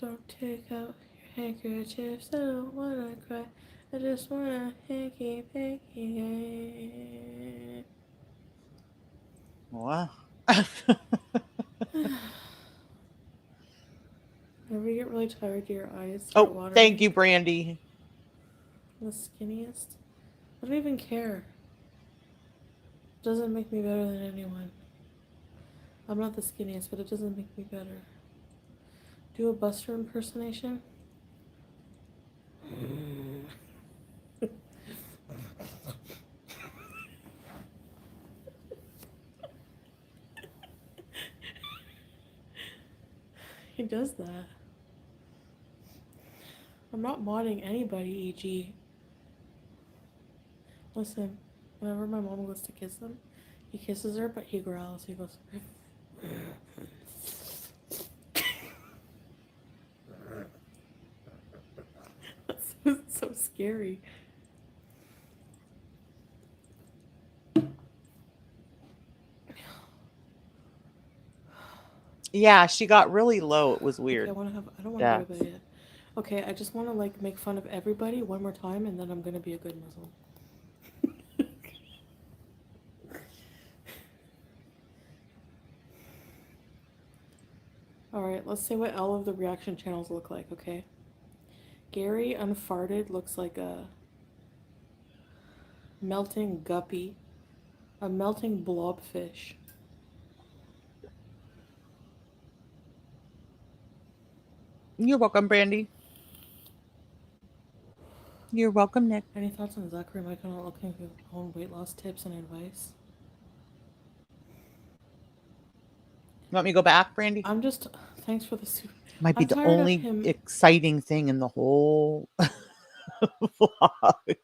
Don't take out your handkerchiefs. I don't wanna cry. I just wanna hanky panky. Wow. Whenever you get really tired, your eyes start watering. Thank you, Brandy. The skinniest? I don't even care. It doesn't make me better than anyone. I'm not the skinniest, but it doesn't make me better. Do a Buster impersonation? He does that. I'm not modding anybody, EG. Listen, whenever my mom goes to kiss him, he kisses her, but he growls. He goes... That's so scary. Yeah, she got really low. It was weird. Okay, I don't want to go to bed yet. Okay, I just want to like make fun of everybody one more time, and then I'm gonna be a good Muslim. Alright, let's say what all of the reaction channels look like, okay? Gary unfarted looks like a melting guppy, a melting blobfish. You're welcome, Brandy. You're welcome, Nick. Any thoughts on Zachary Michael not looking for his own weight loss tips and advice? You want me to go back, Brandy? I'm just, thanks for the soup. Might be I'm the tired of only him. exciting thing in the whole vlog.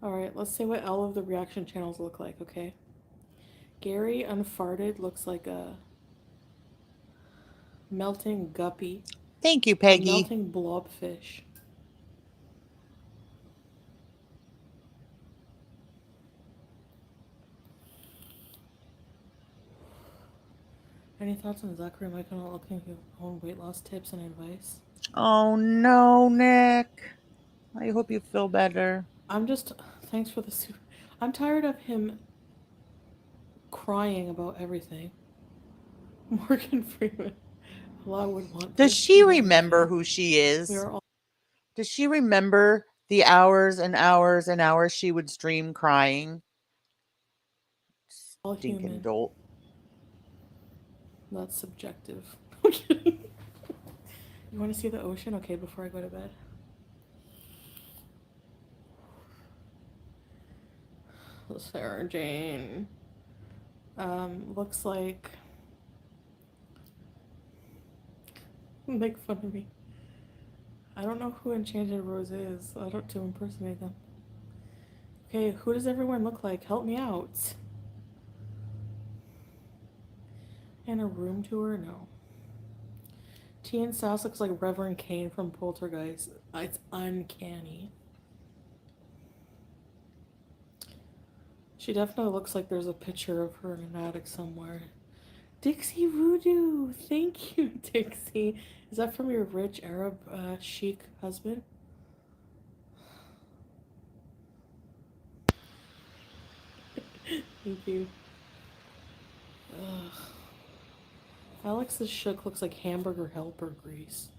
Alright, let's say what all of the reaction channels look like, okay? Gary unfarted looks like a melting guppy. Thank you, A Peggy. melting blobfish. Any thoughts on Zachary Michael not looking for his own weight loss tips and advice? Oh no, Nick. I hope you feel better. I'm just, thanks for the soup. I'm tired of him crying about everything. Morgan Freeman. Well, I would want Does to, she but remember who she is? we are all. Does she remember the hours and hours and hours she would stream crying? All Stinking human. dolt. That's subjective. You want to see the ocean? Okay, before I go to bed. Sarah Jane. Looks like. Make fun of me. I don't know who Enchanted Rose is. I don't to impersonate them. Okay, who does everyone look like? Help me out. And a room tour? No. Tian Sass looks like Reverend Kane from Poltergeist. It's uncanny. She definitely looks like there's a picture of her in an attic somewhere. Dixie Voodoo! Thank you, Dixie. Is that from your rich Arab chic husband? Thank you. Ugh. Alex's shook looks like hamburger helper grease.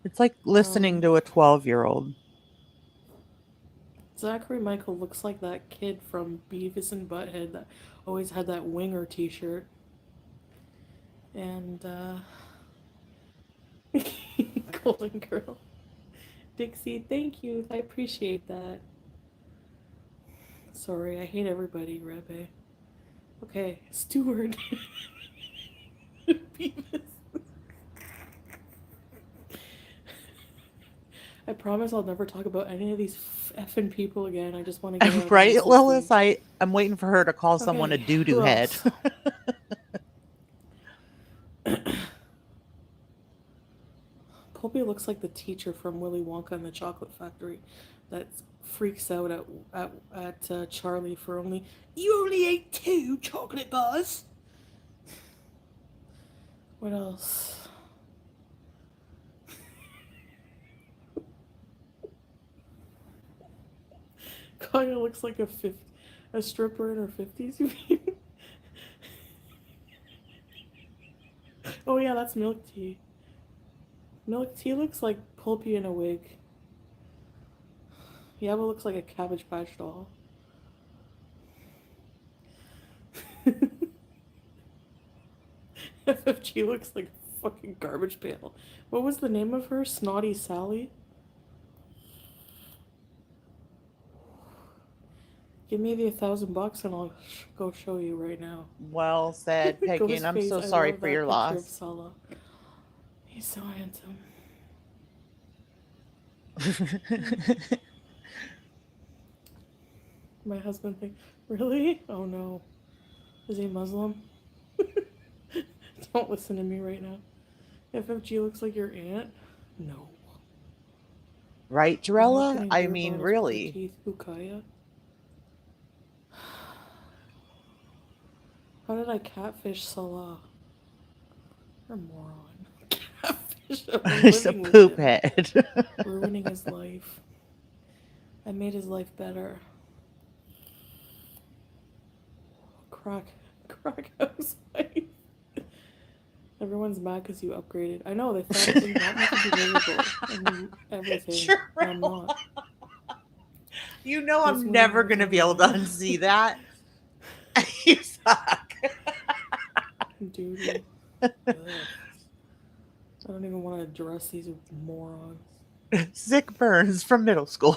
It's like listening to a 12-year-old. Zachary Michael looks like that kid from Beavis and Butthead that always had that winger t-shirt. And, Golden Girl. Dixie, thank you. I appreciate that. Sorry, I hate everybody, Rebbe. Okay, Stewart. Beavis. I promise I'll never talk about any of these effing people again. I just want to get out Right, Lilith? I'm waiting for her to call someone a doo-doo head. Pulpy looks like the teacher from Willy Wonka and the Chocolate Factory that freaks out at Charlie for you only ate 2 chocolate bars. What else? Kaya looks like a stripper in her 50s, you mean? Oh yeah, that's Milk Tea. Milk Tea looks like Pulpy in a wig. Yabba looks like a Cabbage Patch doll. FFG looks like a fucking garbage pail. What was the name of her? Snotty Sally? Give me the $1,000 and I'll go show you right now. Well said, Peggy, and I'm so sorry for your loss. He's so handsome. My husband thinks, really? Oh no. Is he Muslim? Don't listen to me right now. FFG looks like your aunt? No. Right, And what Jarella? can he I do mean, about his poor really. teeth? Ukaya? How did I catfish Salah? You're a moron. Catfish him. I'm It's a living with poop him. head. Ruining his life. I made his life better. Crack housewife. Everyone's mad because you upgraded. I know, they thought they want me to be miserable and everything. And I'm not. You know This I'm winter never I was going to be able to never unsee that. You suck. Duty. Ugh. I don't even want to address these morons. Sick burns from middle school.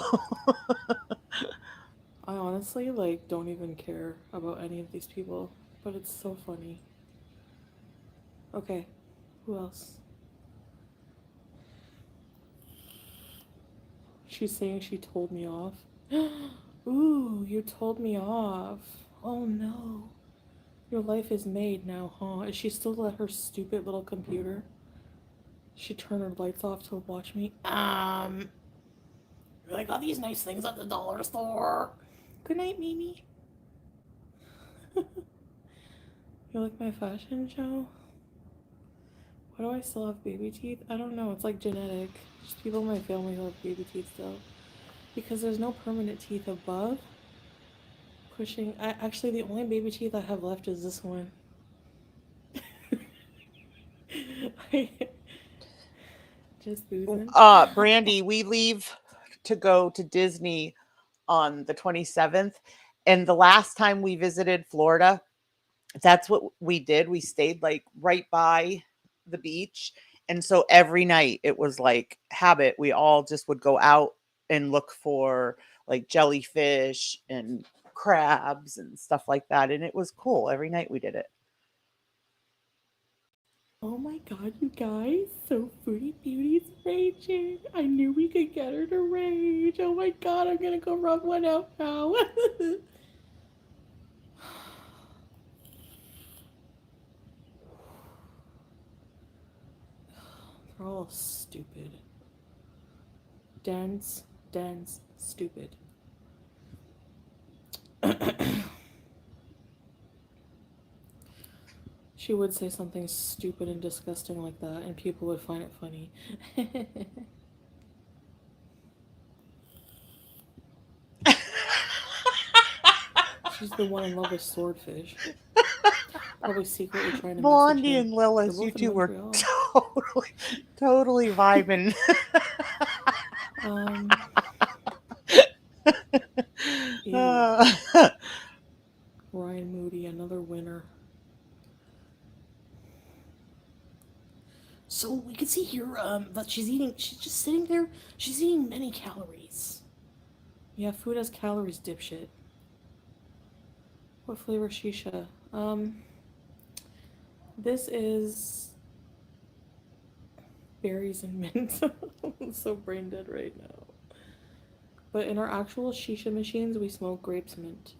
I honestly, like, don't even care about any of these people, but it's so funny. Okay, who else? She's saying she told me off. Ooh, you told me off. Oh no. Your life is made now, huh? Is she still at her stupid little computer? She turned her lights off to watch me. I got these nice things at the dollar store. Good night, Mimi. You like my fashion show? Why do I still have baby teeth? I don't know. It's like genetic. Just people in my family who have baby teeth still. Because there's no permanent teeth above. Actually, the only baby teeth I have left is this one. Just boozing. Brandy, we leave to go to Disney on the 27th. And the last time we visited Florida, that's what we did. We stayed like right by the beach. And so every night it was like habit. We all just would go out and look for like jellyfish and crabs and stuff like that. And it was cool. Every night we did it. Oh my god, you guys. So Foodie Beauty's raging. I knew we could get her to rage. Oh my god, I'm gonna go rub one out now. They're all stupid. Dense, stupid. She would say something stupid and disgusting like that, and people would find it funny. She's the one in love with swordfish. Probably secretly trying to Blondie message and him. Lilith, you two were totally vibing. Ryan Moody, another winner. So we can see here that she's just sitting there. She's eating many calories. Yeah, food has calories, dipshit. What flavor shisha? This is berries and mint. I'm so brain dead right now. But in our actual shisha machines, we smoke grapes mint.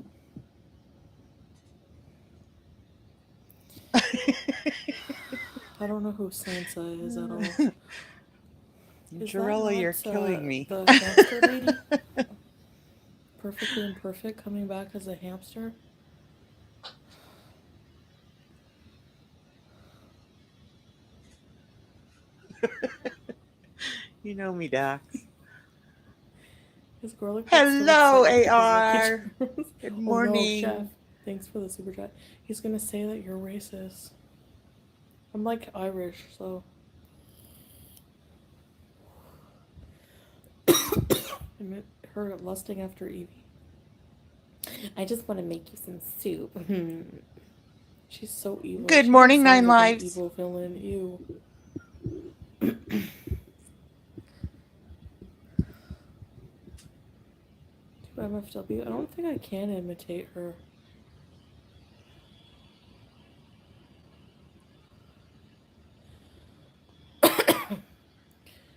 I don't know who Sansa is at all. Jarella, you're killing me. The hamster lady? Perfectly Imperfect coming back as a hamster? You know me, Dax. His girl Hello, so AR. Good morning. Oh, no, Chef. Thanks for the super chat. He's gonna say that you're racist. I'm like Irish, so. I her lusting after Evie. I just want to make you some soup. She's so evil. Good She morning, sounds Nine like an Lives. evil villain. Ew. MFW. I don't think I can imitate her.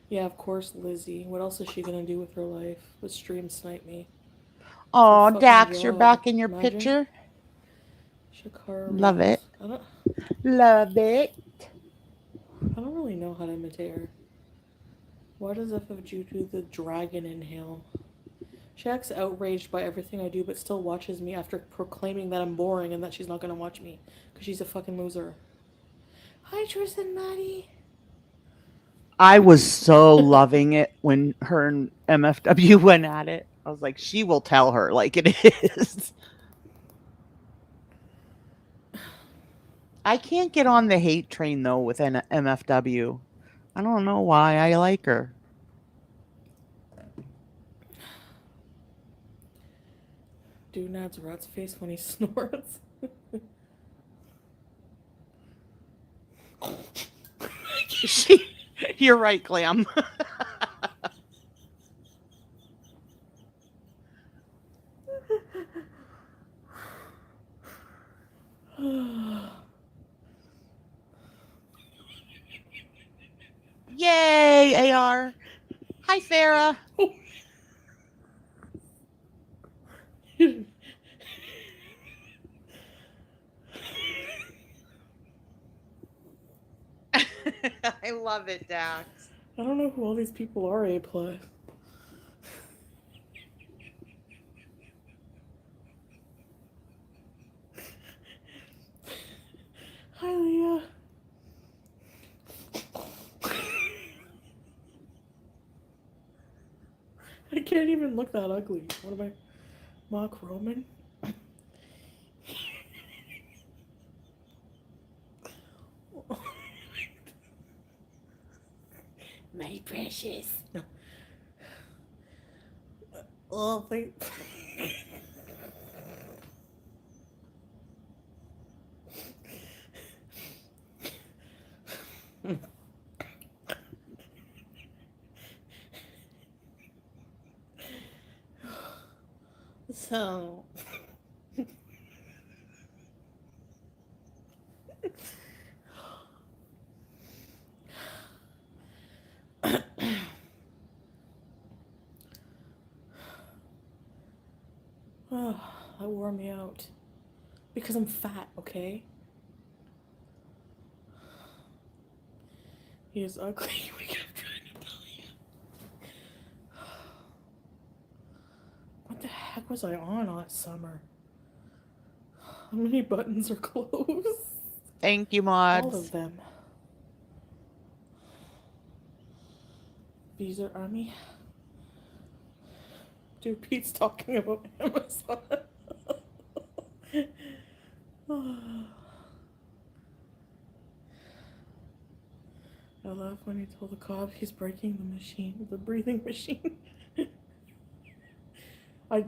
Yeah, of course, Lizzie. What else is she gonna do with her life? But stream snipe me. Oh, Dax, you're back in your Imagine. picture. Shakara Love Rose. it. Love it. I don't really know how to imitate her. Why does FFG do the dragon inhale? She acts outraged by everything I do, but still watches me after proclaiming that I'm boring and that she's not gonna watch me because she's a fucking loser. Hi, Tristan, Maddie. I was so loving it when her and MFW went at it. I was like, she will tell her like it is. I can't get on the hate train though with an MFW. I don't know why I like her. Dude Nad's rat's face when he snorts. You're right, Clam. Yay, AR. Hi, Farah. I love it, Dax. I don't know who all these people are, A+. Hi, Leah. I can't even look that ugly. What am I? Mock Roman? My precious. No. Oh, thank. So. Oh, that wore me out. Because I'm fat, okay? He is ugly. We kept trying to tell you. What the heck was I on last summer? How many buttons are closed? Thank you, mods. All of them. Visa Army. Dude, Pete's talking about Amazon. I laugh when he told the cop he's breaking the machine, the breathing machine. I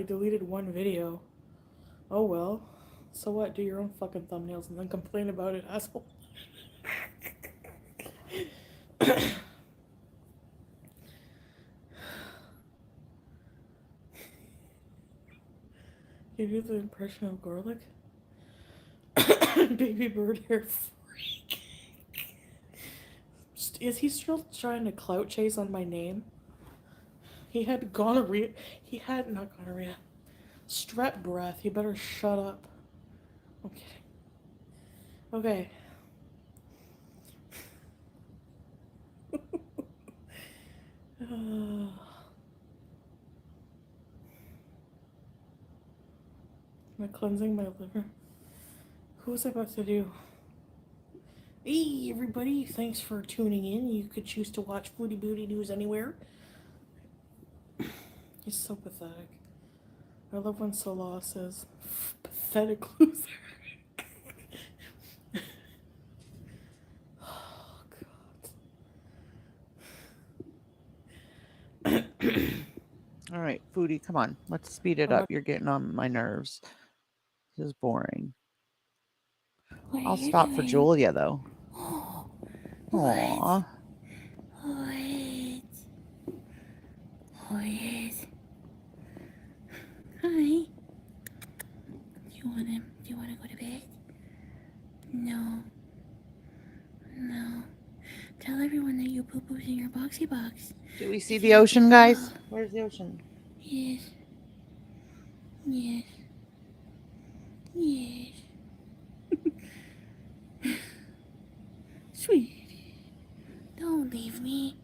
deleted one video. Oh well. So what? Do your own fucking thumbnails and then complain about it, asshole. You do the impression of garlic? Baby bird hair freak. Is he still trying to clout chase on my name? He had gonorrhea. He had, not gonorrhea, strep breath. He better shut up. Okay. Okay. Am I cleansing my liver? Who was I about to do? Hey everybody, thanks for tuning in. You could choose to watch Booty Booty News anywhere. He's so pathetic. I love when Salah says, pathetic loser. Oh, God. All right, Foodie, come on. Let's speed it up. You're getting on my nerves. This is boring. I'll stop for Julia, though. Aww. What? Hi. Do you wanna go to bed? No. Tell everyone that you poo-poos in your boxy box. Do we see the ocean, guys? Where's the ocean? Yes. Sweetie, don't leave me.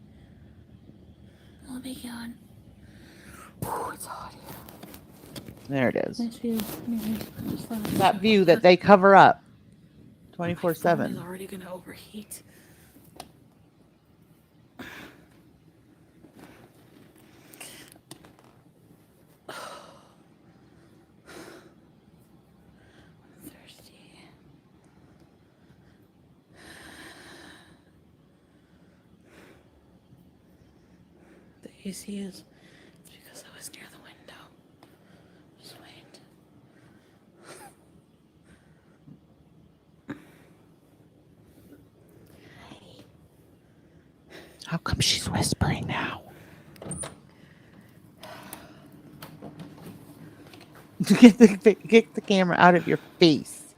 AC on. Ooh, it's hot here. There it is. Nice view. Anyways, just thought I'd That check view out that they cover up 24/7. My phone is already gonna overheat. thirsty. The AC is because I was near the window. Just wait. How come she's whispering now? Get the camera out of your face.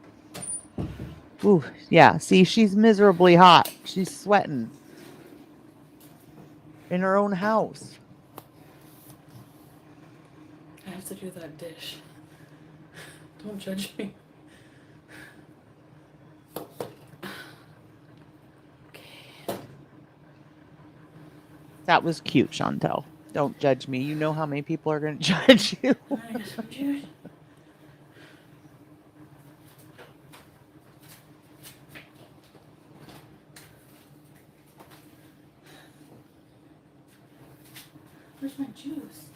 Ooh, yeah. See, she's miserably hot. She's sweating in her own house. I have to do that dish. Don't judge me. That was cute, Chantel. Don't judge me. You know how many people are going to judge you. I get some juice. Where's my juice?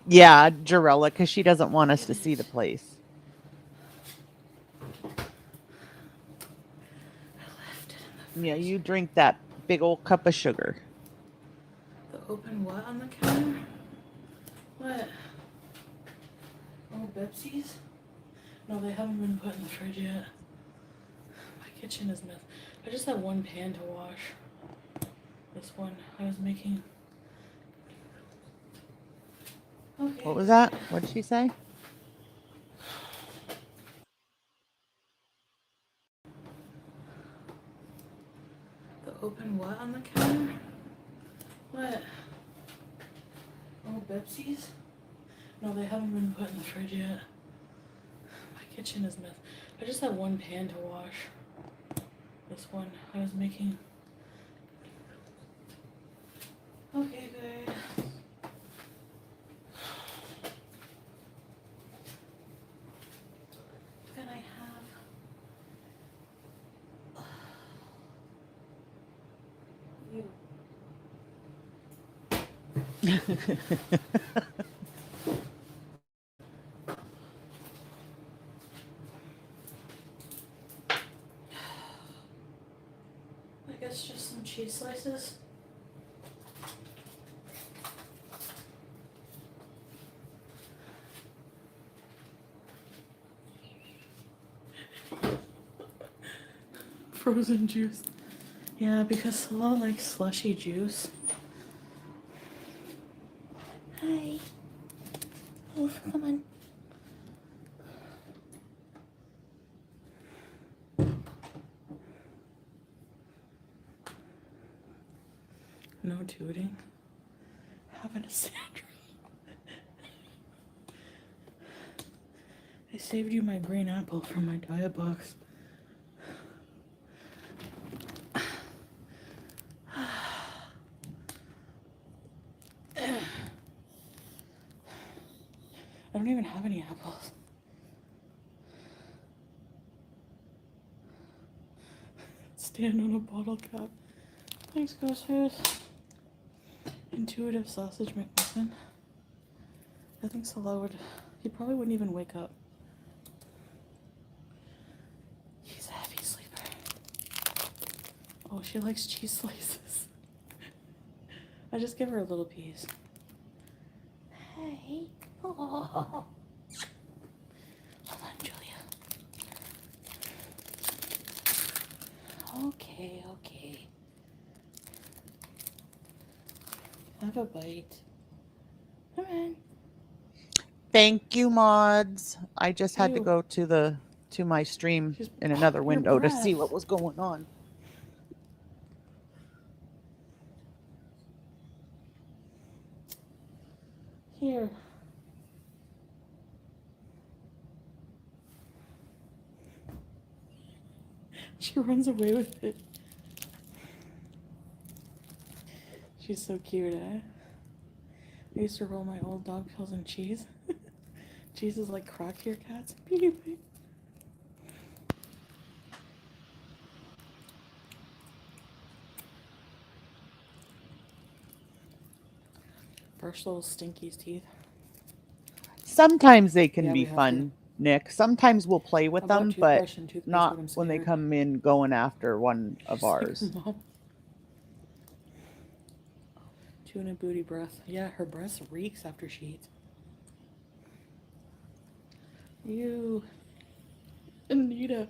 Yeah, Jarella, because she doesn't want us to see the place. Yeah, you drink that big old cup of sugar. The open what on the counter? What? Oh, Pepsi's? No, they haven't been put in the fridge yet. My kitchen is mess. I just had one pan to wash. This one I was making. Okay. What was that? What did she say? The open what on the counter? What? Oh, Pepsi's? No, they haven't been put in the fridge yet. My kitchen is mess. I just had one pan to wash. This one I was making. Okay, good. Then I have you. I guess just some cheese slices. Frozen juice. Yeah, because Salah likes slushy juice. Hi. Oh, come on. No tooting. Having a sandwich. I saved you my green apple from my diet box. I don't even have any apples. Stand on a bottle cap. Thanks, Ghostface. Intuitive sausage McMuffin. I think Salah would. He probably wouldn't even wake up. He's a heavy sleeper. Oh, she likes cheese slices. I just give her a little piece. Hey. Oh. Hold on, Julia. Okay, okay. Have a bite. Come on. Thank you, mods. I just had to Ew. go to my stream in another window to see breath. what was going on. Here. She runs away with it. She's so cute, eh? I used to roll my old dog pills in cheese. Cheese is like crack to your cats. Brush little Stinky's teeth. Sometimes they can Yeah, be we have fun, Nick. Sometimes we'll play with I bought them, but toothbrush and toothpaste not when I'm when they scared. come in going after one of She's like, ours. Mom. Tuna booty breath. Yeah, her breath reeks after she eats. Ew. Anita.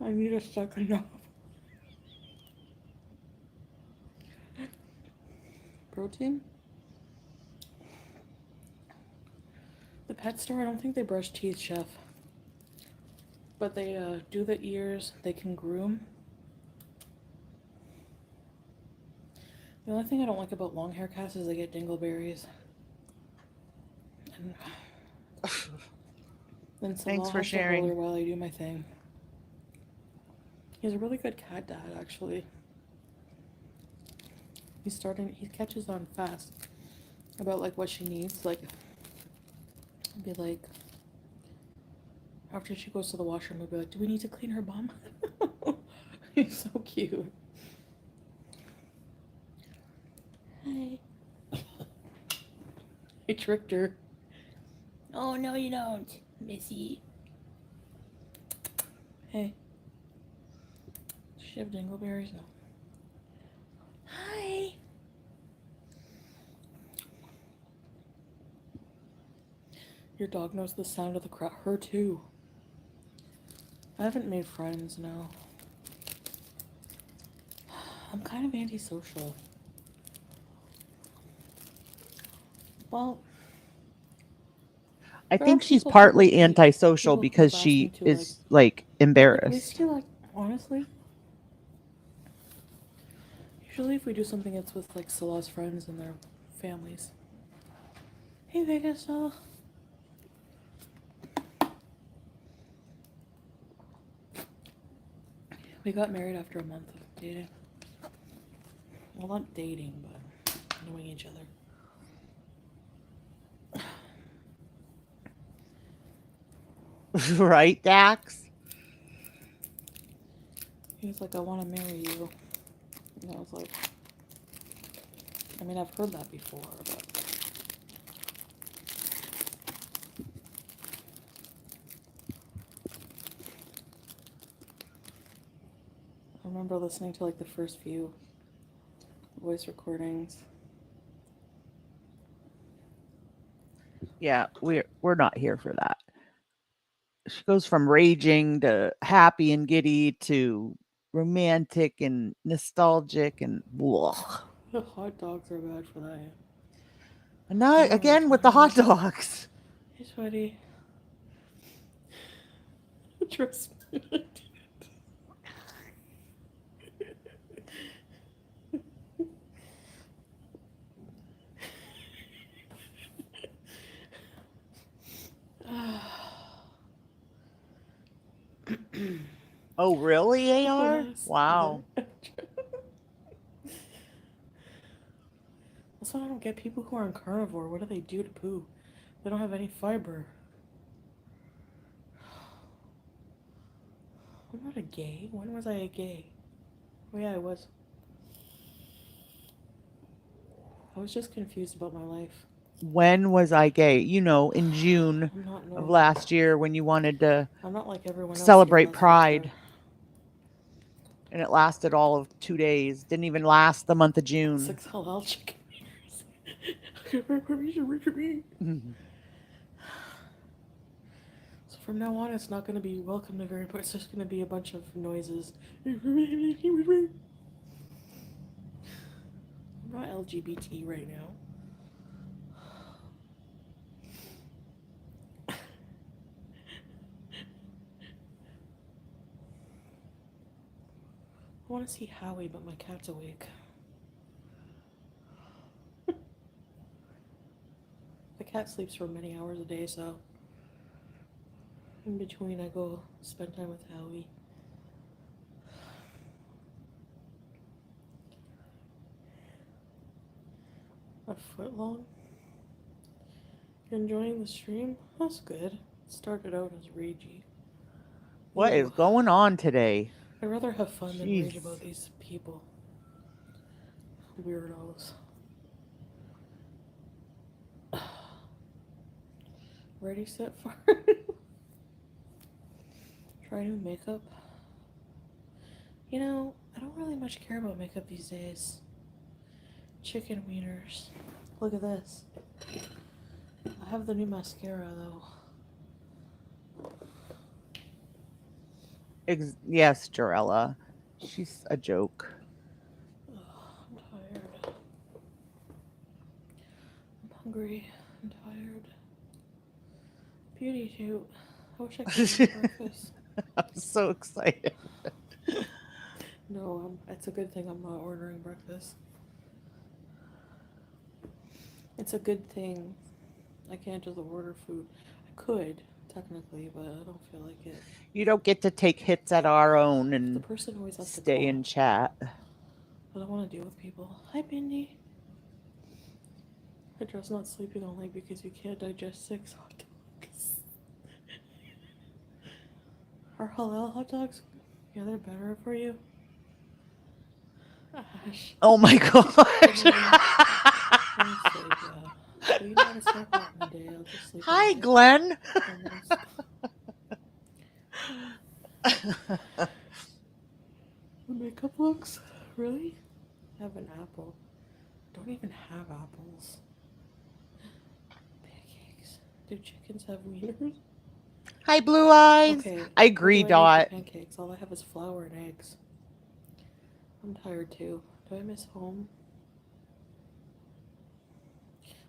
I need a second off. Protein? The pet store, I don't think they brush teeth, Chef. But they do the ears, they can groom. The only thing I don't like about long hair cats is they get dingleberries. And then Thanks Salah for has to sharing. hold her while I do my thing. He's a really good cat dad, actually. He catches on fast about like what she needs. Like, be like, after she goes to the washroom, we'll be like, do we need to clean her bum? He's so cute. Hi. I tricked her. Oh, no, you don't, Missy. Hey. Does she have dingleberries? No. Hi. Your dog knows the sound of the crowd. Her too. I haven't made friends, no. I'm kind of antisocial. Well, I there are think she's people partly who- antisocial people because who've asked she me to, is like Like, we embarrassed. still, like, honestly, usually if we do something, it's with, like, Salah's friends and their families. Hey, Vegas, we got married after a month of dating. Well, not dating, but knowing each other. Right, Dax? He was like, I want to marry you. And I was like, I mean, I've heard that before, but... I remember listening to, like, the first few voice recordings. Yeah, we're not here for that. She goes from raging to happy and giddy to romantic and nostalgic and blah. The hot dogs are bad for that. And now again with the hot dogs. Hey, sweaty. Trust me. Oh, really, AR? Yes. Wow. That's what I don't get. People who are on carnivore, what do they do to poo? They don't have any fiber. I'm not a gay. When was I a gay? Oh yeah, I was. I was just confused about my life. When was I gay? You know, in June I'm not of normal. last year when you wanted to I'm not like everyone else celebrate here, that's for Pride. sure. And it lasted all of 2 days. Didn't even last the month of June. 6 halal chicken fingers. So from now on, it's not going to be welcome to very, but it's just going to be a bunch of noises. I'm not LGBT right now. I want to see Howie, but my cat's awake. The cat sleeps for many hours a day, so In between, I go spend time with Howie. A foot long? You enjoying the stream? That's good. It started out as ragey. What is going on today? I'd rather have fun than Jeez. rage about these people. Weirdos. Ready, set, fire. Try new makeup. You know, I don't really much care about makeup these days. Chicken wieners. Look at this. I have the new mascara though. Yes, Jarella. She's a joke. I'm tired. I'm hungry. I'm tired. Beauty too. I wish I could eat breakfast. I'm so excited. No, it's a good thing I'm not ordering breakfast. It's a good thing I can't just order food. I could, technically, but I don't feel like it. You don't get to take hits at our own and The person always has to stay in chat. I don't want to deal with people. Hi, Mindy. I trust not sleeping all night because you can't digest 6 hot dogs. Are halal hot dogs? Yeah, they're better for you. Ash. Oh my god. Hi, Glenn. The makeup looks? Really? I have an apple. Don't even have apples. Pancakes. Do chickens have wieners? Hi, Blue Eyes. Okay, I agree, what do I need Dot. for pancakes. All I have is flour and eggs. I'm tired too. Do I miss home?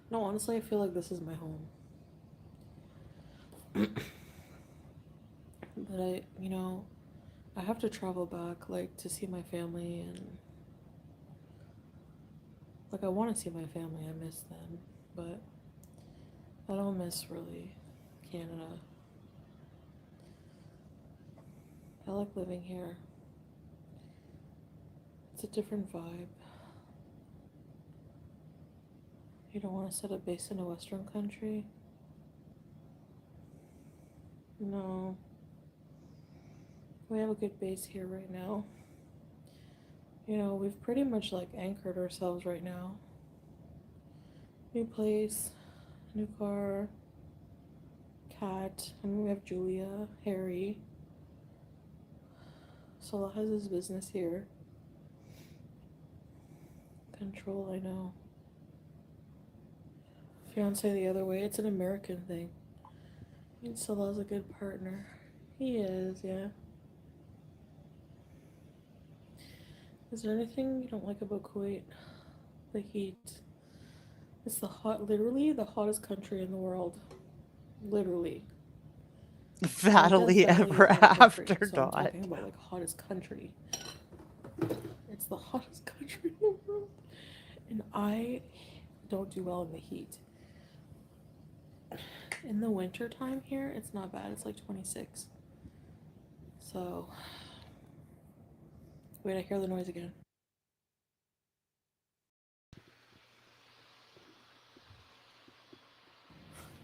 No, honestly, I feel like this is my home. But I have to travel back, like, to see my family, and like, I want to see my family. I miss them, but I don't miss really Canada. I like living here. It's a different vibe. You don't want to set up base in a Western country? No. We have a good base here right now. You know, we've pretty much like anchored ourselves right now. New place, new car, cat, and we have Julia, Harry. Salah has his business here. Control, I know. Fiance the other way, it's an American thing. And Salah's a good partner. He is, yeah. Is there anything you don't like about Kuwait? The heat. It's literally the hottest country in the world. Literally. Valley ever after, So Dot. I'm talking about like hottest country. It's the hottest country in the world. And I don't do well in the heat. In the winter time here, it's not bad. It's like 26. So, wait, I hear the noise again.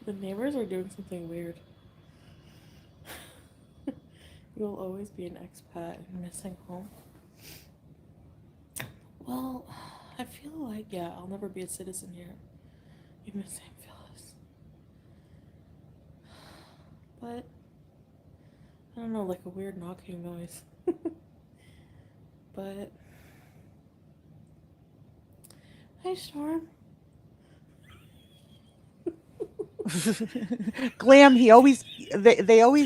The neighbors are doing something weird. You'll always be an expat and missing home. Well, I feel like, yeah, I'll never be a citizen here. Even St. Phyllis. But, I don't know, like a weird knocking noise. But, hi, Storm. Glam, they always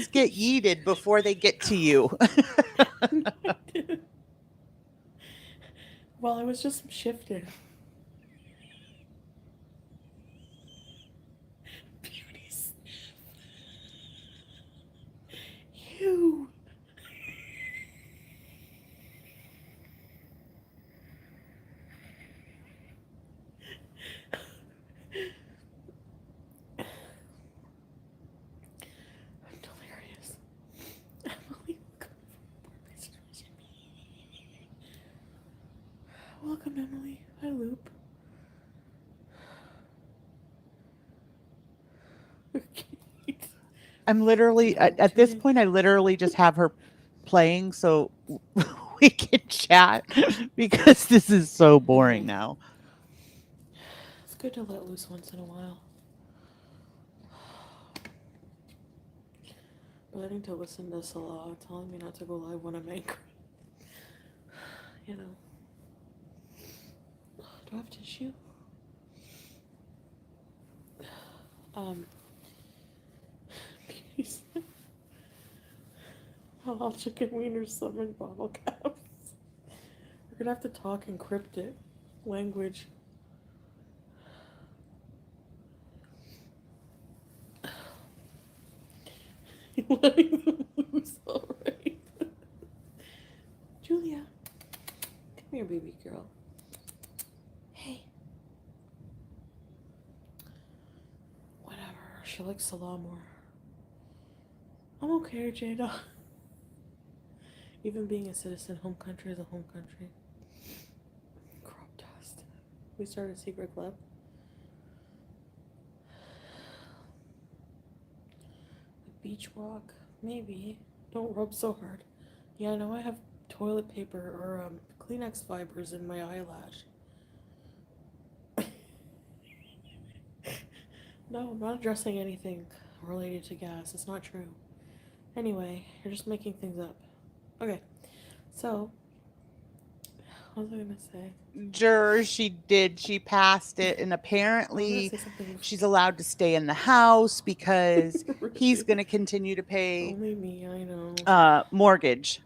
get yeeted before they get to you. Well, I was just shifting. Beauties. You. I'm delirious. I'm literally at this point. I literally just have her playing so we can chat because this is so boring now. It's good to let loose once in a while. But I need to listen to Salah telling me not to go live when I'm angry. You know. Do I have tissue? Please. Halal chicken wieners summon bottle caps. We're gonna have to talk in cryptic language. You're letting them loose, alright. Julia, come here, baby girl. Hey. Whatever. She likes Salah more. I'm okay, Jada. Even being a citizen, home country is a home country. Crop dust. We started a secret club. A beach walk, maybe. Don't rub so hard. Yeah, I know I have toilet paper or Kleenex fibers in my eyelash. No, I'm not addressing anything related to gas. It's not true. Anyway, you're just making things up. Okay, so what was I gonna say? Jurors, she passed it, and apparently she's allowed to stay in the house because he's going to continue to pay only me, I know. Mortgage.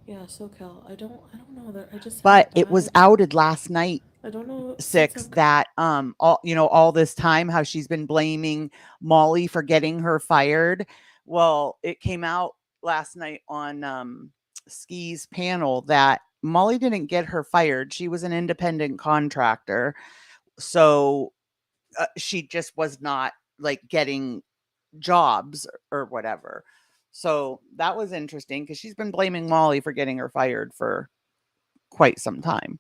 Yeah, SoCal. I don't know that I just. But it was outed last night. I don't know. 6 that all this time how she's been blaming Molly for getting her fired. Well, it came out last night on Ski's panel that Molly didn't get her fired. She was an independent contractor. So she just was not like getting jobs or whatever. So that was interesting because she's been blaming Molly for getting her fired for quite some time.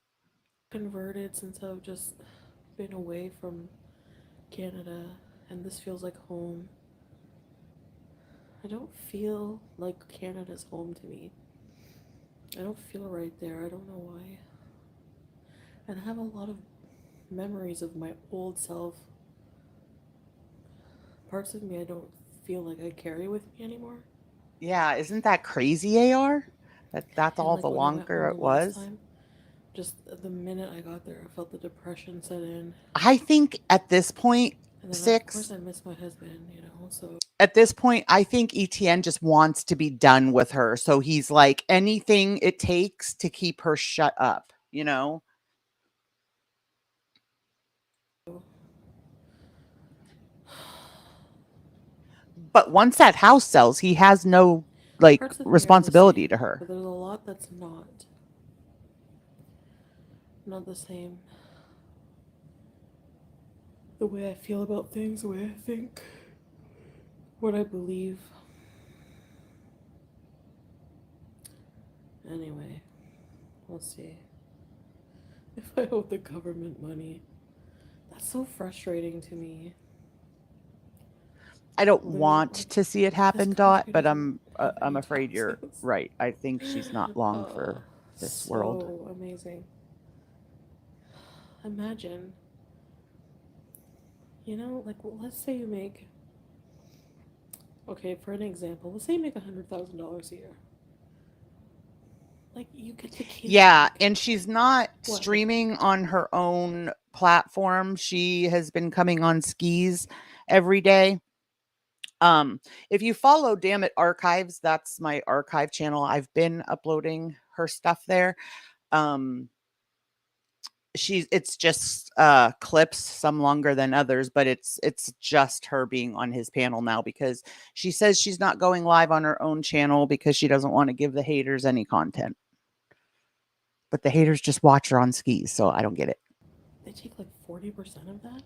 Converted since I've just been away from Canada, and this feels like home. I don't feel like Canada's home to me. I don't feel right there. I don't know why. And I have a lot of memories of my old self. Parts of me I don't feel like I carry with me anymore. Yeah, isn't that crazy, AR? That's all like the longer it was. Time, just the minute I got there, I felt the depression set in. I think at this point, and then 6. Of course, I miss my husband, you know. So at this point, I think Etienne just wants to be done with her. So he's like anything it takes to keep her shut up, you know. But once that house sells, he has no like responsibility to her. But there's a lot that's not the same. The way I feel about things, the way I think, what I believe. Anyway, we'll see. If I owe the government money, that's so frustrating to me. I don't want to see it happen, Dot, but I'm afraid you're right. I think she's not long for this world. So amazing. Imagine, you know, like, well, let's say you make, okay, for an example, let's say you make $100,000 a year. Like, you get to keep. Yeah, and she's not streaming on her own platform. She has been coming on Skis every day. If you follow Dammit Archives, that's my archive channel. I've been uploading her stuff there. It's just clips, some longer than others, but it's just her being on his panel now because she says she's not going live on her own channel because she doesn't want to give the haters any content. But the haters just watch her on Skis, so I don't get it. They take like 40% of that?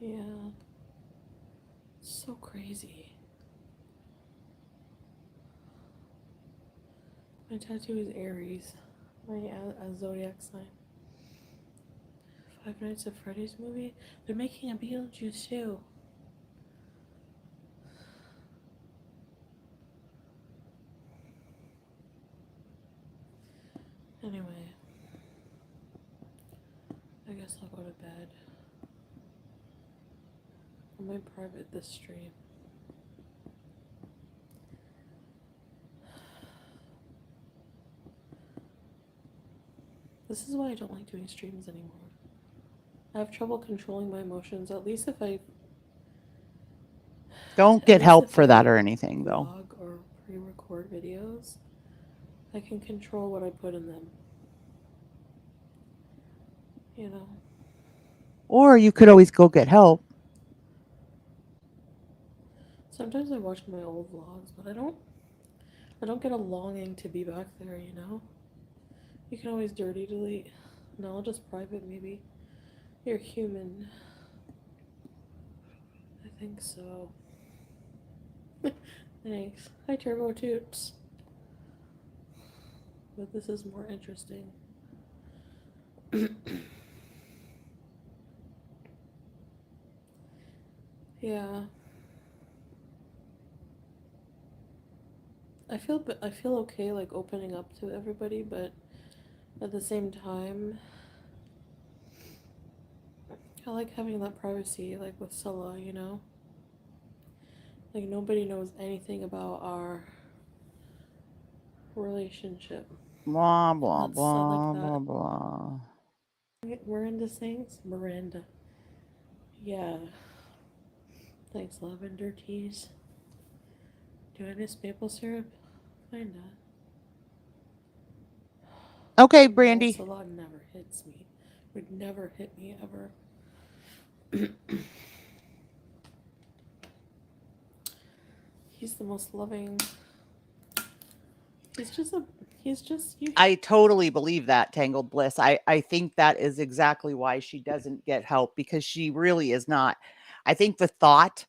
Yeah. So crazy. My tattoo is Aries. My zodiac sign. Five Nights at Freddy's movie. They're making a Beetlejuice too. Anyway, I guess I'll go to bed. I might private this stream. This is why I don't like doing streams anymore. I have trouble controlling my emotions. At least if I don't get help for that or anything, though. Vlog or pre-record videos, I can control what I put in them. You know. Or you could always go get help. Sometimes I watch my old vlogs, but I don't get a longing to be back there, you know? You can always dirty delete. No, I'll just private maybe. You're human. I think so. Thanks. Hi, Turbo Toots. But this is more interesting. Yeah. I feel okay like opening up to everybody, but at the same time I like having that privacy, like with Scylla, you know? Like nobody knows anything about our relationship. Blah, blah, blah, like blah, blah. Miranda sings? Miranda. Yeah. Thanks, lavender teas. Do I miss maple syrup? Kinda. Okay, Brandy. Scylla never hits me. Would never hit me ever. He's the most loving. He's just you. I totally believe that, Tangled Bliss. I think that is exactly why she doesn't get help, because she really is not. I think the thought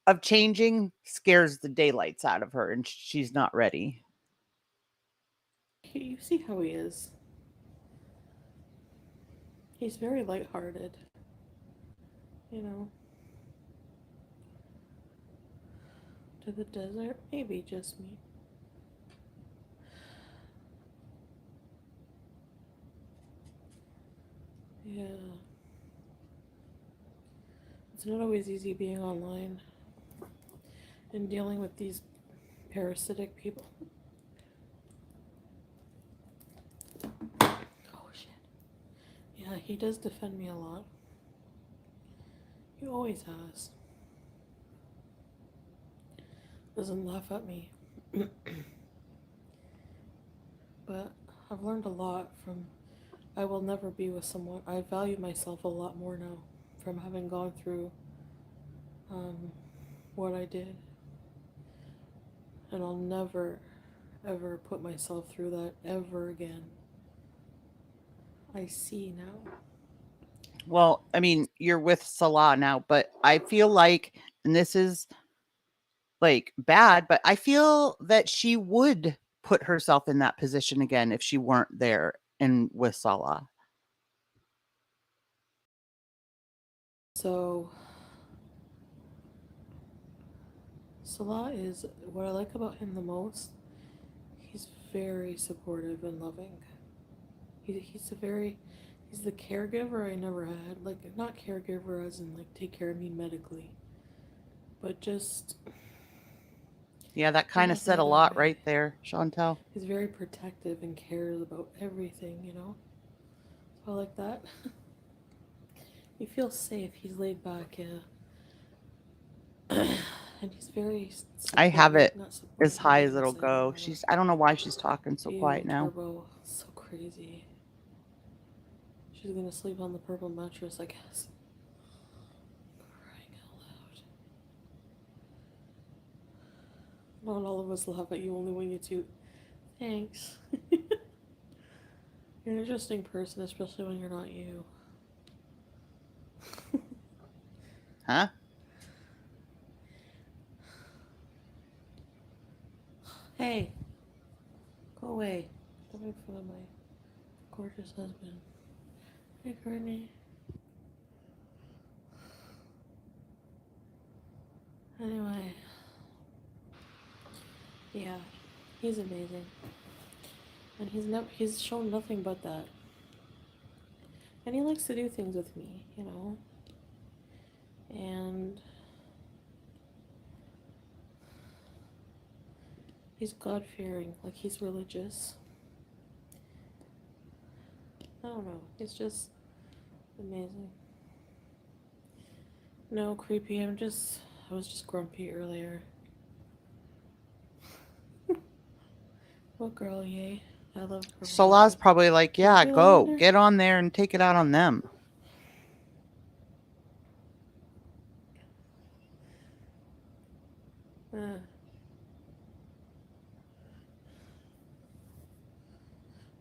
of changing scares the daylights out of her, and she's not ready. You see how he is. He's very lighthearted. You know. To the desert? Maybe just me. Yeah. It's not always easy being online and dealing with these parasitic people. Oh shit. Yeah, he does defend me a lot. He always has. Doesn't laugh at me. But I've learned a lot from I will never be with someone. I value myself a lot more now from having gone through what I did. And I'll never, ever put myself through that ever again. I see now. Well, I mean, you're with Salah now, but I feel like, and this is like bad, but I feel that she would put herself in that position again if she weren't there and with Salah. So Salah is, what I like about him the most, he's very supportive and loving. He's the caregiver I never had. Like, not caregiver as in like take care of me medically, but just... Yeah, that kind of said a lot right there, Chantel. He's very protective and cares about everything, you know? So I like that. You feel safe. He's laid back, yeah. And he's very I have it as high as it'll go. I don't know why she's talking so quiet now. Turbo, so crazy. She's gonna sleep on the purple mattress, I guess. Crying out loud. Not all of us laugh at you, only when you toot. Thanks. You're an interesting person, especially when you're not you. Huh? Hey, go away. Don't make fun of my gorgeous husband. Hey, Courtney. Anyway. Yeah, he's amazing. And he's shown nothing but that. And he likes to do things with me, you know? And he's God-fearing, like he's religious. I don't know, he's just amazing. No, creepy, I was just grumpy earlier. What girl, yay? I love her. Solah's probably like, yeah, go. Get on there and take it out on them.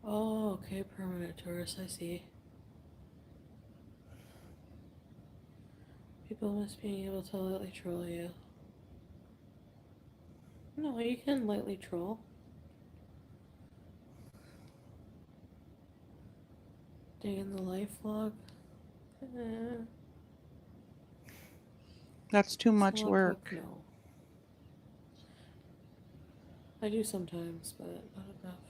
Oh, okay, permanent tourist, I see. People miss being able to lightly troll you. No, you can lightly troll. Day in the life vlog. That's too much work. No. I do sometimes, but not enough.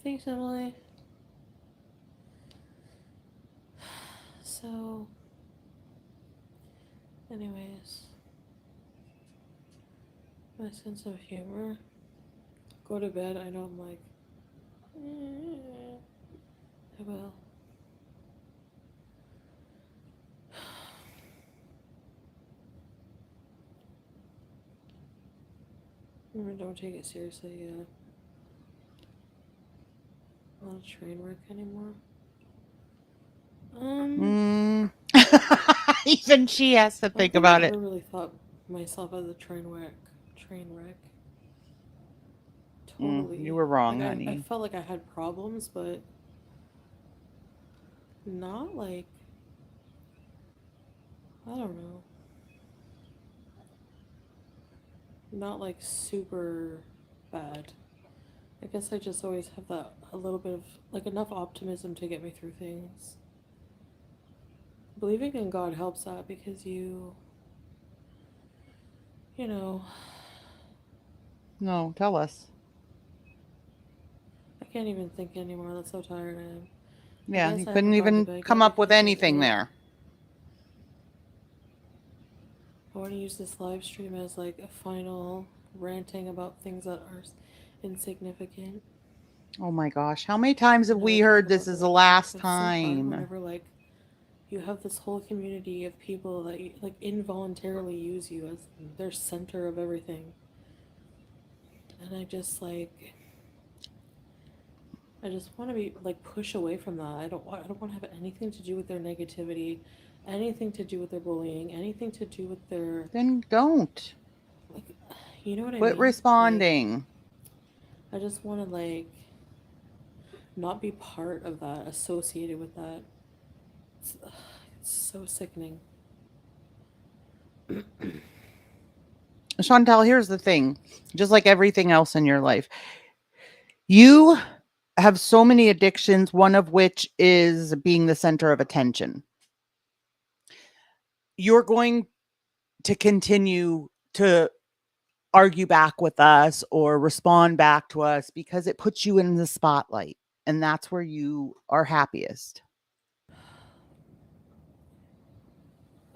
Thanks, Emily. So, anyways, my sense of humor. Go to bed, I know I'm like, I will. Don't take it seriously, yeah. Not a train wreck anymore. Even she has to think about it. I never really thought myself as a train wreck. Totally. You were wrong, like, honey. I felt like I had problems, but not like, I don't know. Not like super bad. I guess I just always have that a little bit of like enough optimism to get me through things. Believing in God helps that because you know. No, tell us. I can't even think anymore. That's how tired I am. Yeah, you couldn't even come up with anything there. I want to use this live stream as like a final ranting about things that are insignificant. Oh my gosh, how many times have we heard this is the last time? Whenever like you have this whole community of people that like involuntarily use you as their center of everything, and I just want to be like push away from that. I don't want to have anything to do with their negativity, anything to do with their bullying, anything to do with their. Then don't. Like, you know what I mean? Quit responding. Like, I just want to like not be part of that, associated with that. It's so sickening. Chantal, here's the thing. Just like everything else in your life, you have so many addictions, one of which is being the center of attention. You're going to continue to argue back with us or respond back to us because it puts you in the spotlight, and that's where you are happiest.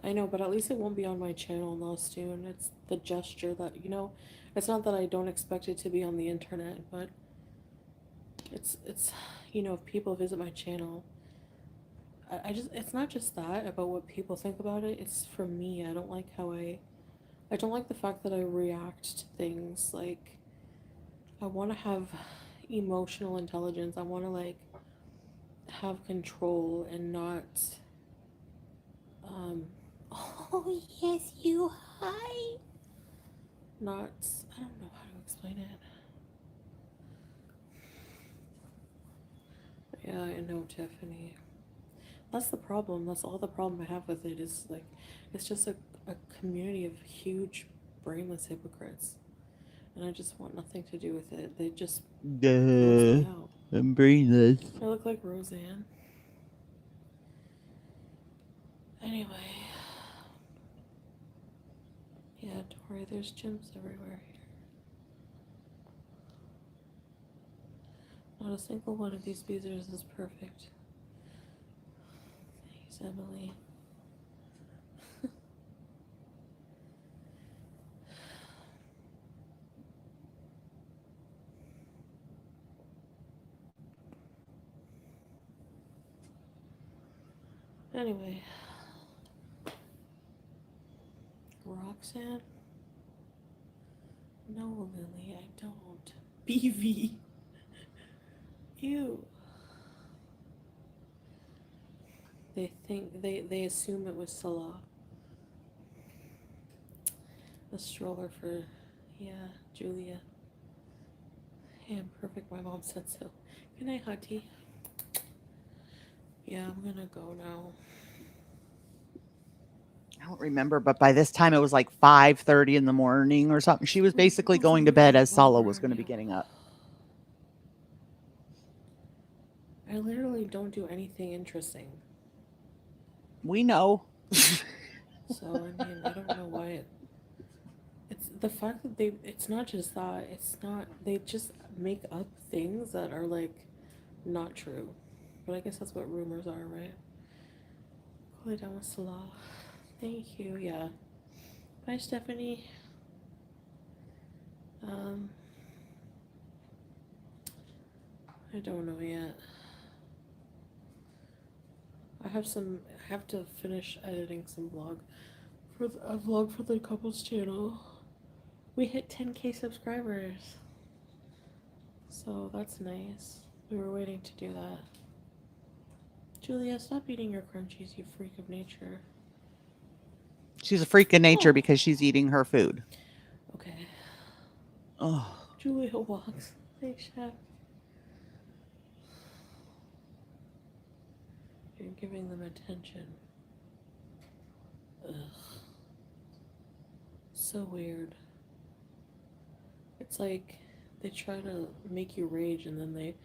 I know, but at least it won't be on my channel now soon. It's the gesture that, you know, it's not that I don't expect it to be on the internet, but it's you know, if people visit my channel, it's not just that about what people think about it, it's for me. I don't like I don't like the fact that I react to things. Like, I want to have emotional intelligence. I want to like have control and not oh yes, you hi. Not, I don't know how to explain it. Yeah, I know, Tiffany. That's the problem. That's all the problem I have with it is like, it's just a community of huge brainless hypocrites. and I just want nothing to do with it. They just I'm brainless. I look like Roseanne. Anyway. Yeah, don't worry, there's gyms everywhere here. Not a single one of these beezers is perfect. Thanks, Emily. Anyway. Roxanne? No, Lily, I don't. BV. Ew. They think, they assume it was Salah. The stroller for, yeah, Julia. Hey, I'm perfect, my mom said so. Good night, Hati. Yeah, I'm gonna go now. I don't remember, but by this time it was like 5:30 in the morning or something. She was basically going to bed as Salah was going to be getting up. I literally don't do anything interesting. We know. So, I mean, I don't know why it's the fact that it's not just that, it's not, they just make up things that are like not true. But I guess that's what rumors are, right? Go down with Salah. Thank you, yeah. Bye, Stephanie. I don't know yet. I have to finish editing some a vlog for the couples channel. We hit 10K subscribers. So that's nice. We were waiting to do that. Julia, stop eating your crunchies, you freak of nature. She's a freak of nature because she's eating her food. Okay. Oh. Julia walks. Thanks, Chef. You're giving them attention. Ugh. So weird. It's like they try to make you rage and then they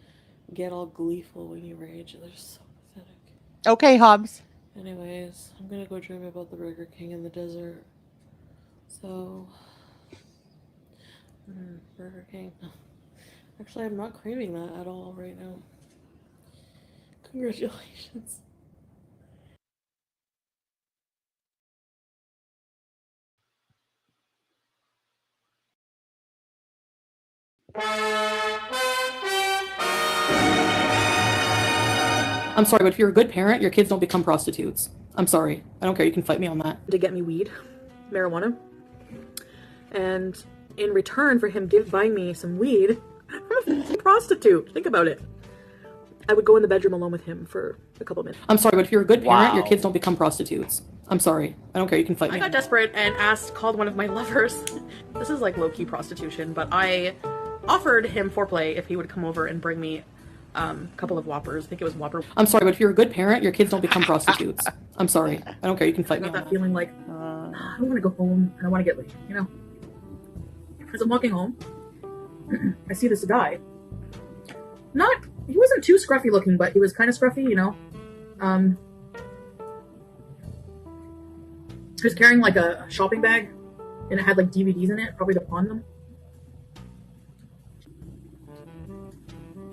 get all gleeful when you rage. They're so pathetic. Okay, Hobbs. Anyways, I'm gonna go dream about the Burger King in the desert. So, Burger King. Actually, I'm not craving that at all right now. Congratulations. I'm sorry, but if you're a good parent, your kids don't become prostitutes. I'm sorry. I don't care. You can fight me on that. To get me weed, marijuana. And in return for him buying me some weed, I'm a prostitute. Think about it. I would go in the bedroom alone with him for a couple minutes. I'm sorry, but if you're a good parent, your kids don't become prostitutes. I'm sorry. I don't care. You can fight me. I got desperate and called one of my lovers. This is like low-key prostitution, but I offered him foreplay if he would come over and bring me a couple of Whoppers. I think it was Whopper. I'm sorry, but if you're a good parent, your kids don't become prostitutes. I'm sorry. I don't care. You can fight me. I got that feeling like, I don't want to go home and I want to get laid, you know? As I'm walking home, I see this guy. He wasn't too scruffy looking, but he was kind of scruffy, you know? He was carrying like a shopping bag and it had like DVDs in it, probably to pawn them.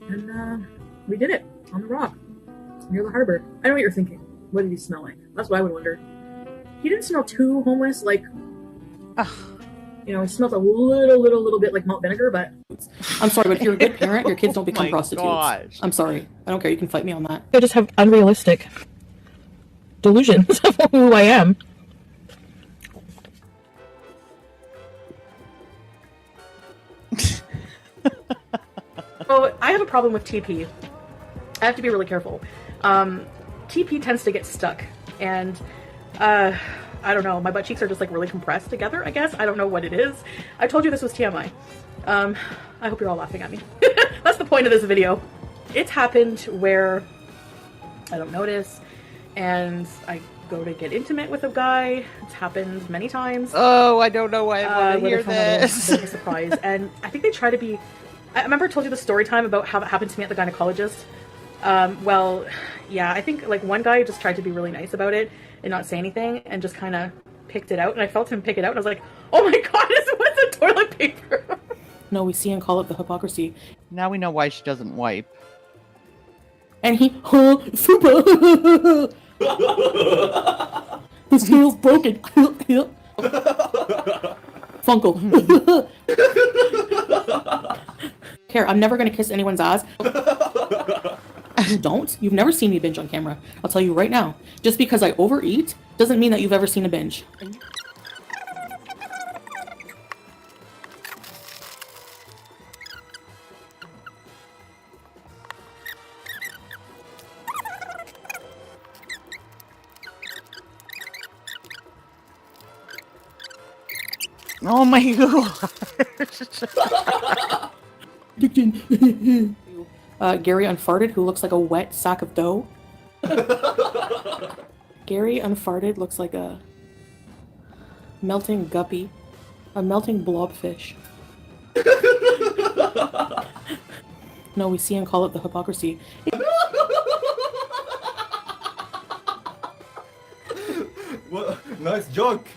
And we did it on the rock near the harbor. I know what you're thinking. What did he smell like? That's what I would wonder. He didn't smell too homeless, like, you know, he smelled a little bit like malt vinegar, but I'm sorry, but if you're a good parent, your kids don't become prostitutes. Gosh. I'm sorry. I don't care. You can fight me on that. I just have unrealistic delusions of who I am. So I have a problem with TP. I have to be really careful. TP tends to get stuck, and I don't know, my butt cheeks are just like really compressed together, I guess. I don't know what it is. I told you this was TMI. I hope you're all laughing at me. That's the point of this video. It's happened where I don't notice, and I go to get intimate with a guy. It's happened many times. Oh, I don't know why I want to hear this. A surprise. And I think they try to be... I remember I told you the story time about how it happened to me at the gynecologist. Well, yeah, I think like one guy just tried to be really nice about it and not say anything and just kind of picked it out. And I felt him pick it out and I was like, oh my God, what's the toilet paper? No, we see and call it the hypocrisy. Now we know why she doesn't wipe. And he, super. The scale's broken. Funkle. Here, I'm never gonna kiss anyone's ass. You don't? You've never seen me binge on camera. I'll tell you right now. Just because I overeat doesn't mean that you've ever seen a binge. Oh my God. Gary Unfarted, who looks like a wet sack of dough. Gary Unfarted looks like a melting guppy, a melting blobfish. No, we see and call it the hypocrisy. What? Nice joke.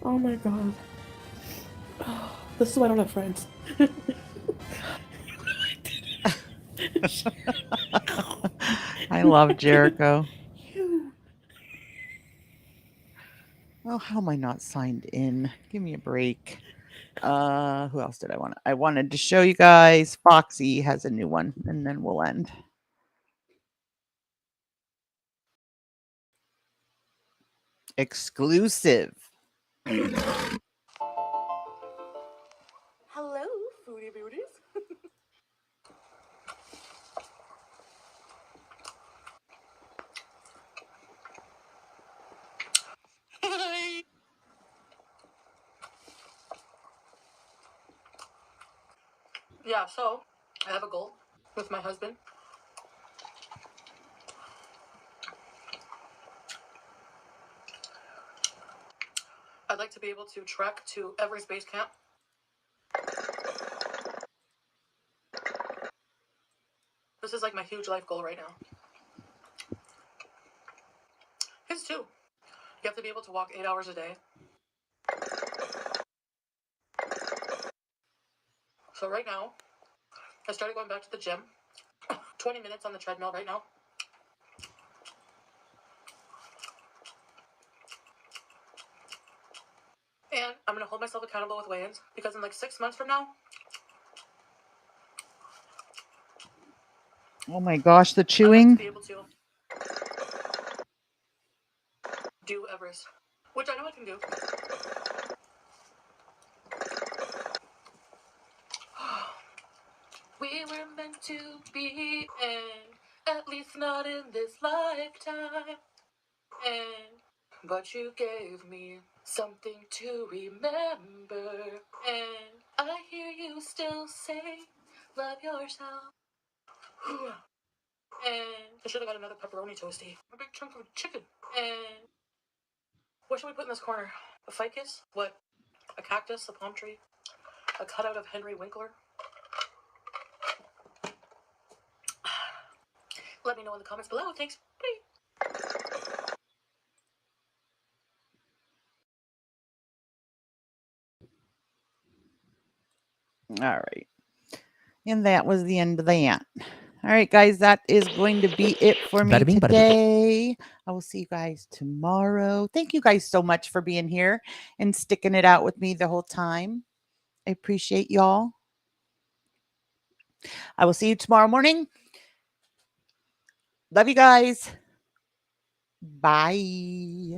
Oh my God. Oh, this is why I don't have friends. I love Jericho. Oh, how am I not signed in? Give me a break. Who else did I want? I wanted to show you guys. Foxy has a new one, and then we'll end. Exclusive. Hello, foodie beauties. Yeah, so I have a goal with my husband. I'd like to be able to trek to every space camp. This is like my huge life goal right now. His too. You have to be able to walk 8 hours a day. So right now, I started going back to the gym. 20 minutes on the treadmill right now. And I'm going to hold myself accountable with weigh-ins because in like 6 months from now... Oh my gosh, the chewing. I'd like to be able to do Everest, which I know I can do. We were meant to be, and at least not in this lifetime. But you gave me something to remember, and I hear you still say, love yourself. And I should have got another pepperoni toasty. A big chunk of chicken. And what should we put in this corner? A ficus? What? A cactus? A palm tree? A cutout of Henry Winkler? Let me know in the comments below. Thanks. Bye. All right. And that was the end of that. All right, guys, that is going to be it for me today. I will see you guys tomorrow. Thank you guys so much for being here and sticking it out with me the whole time. I appreciate y'all. I will see you tomorrow morning. Love you guys. Bye.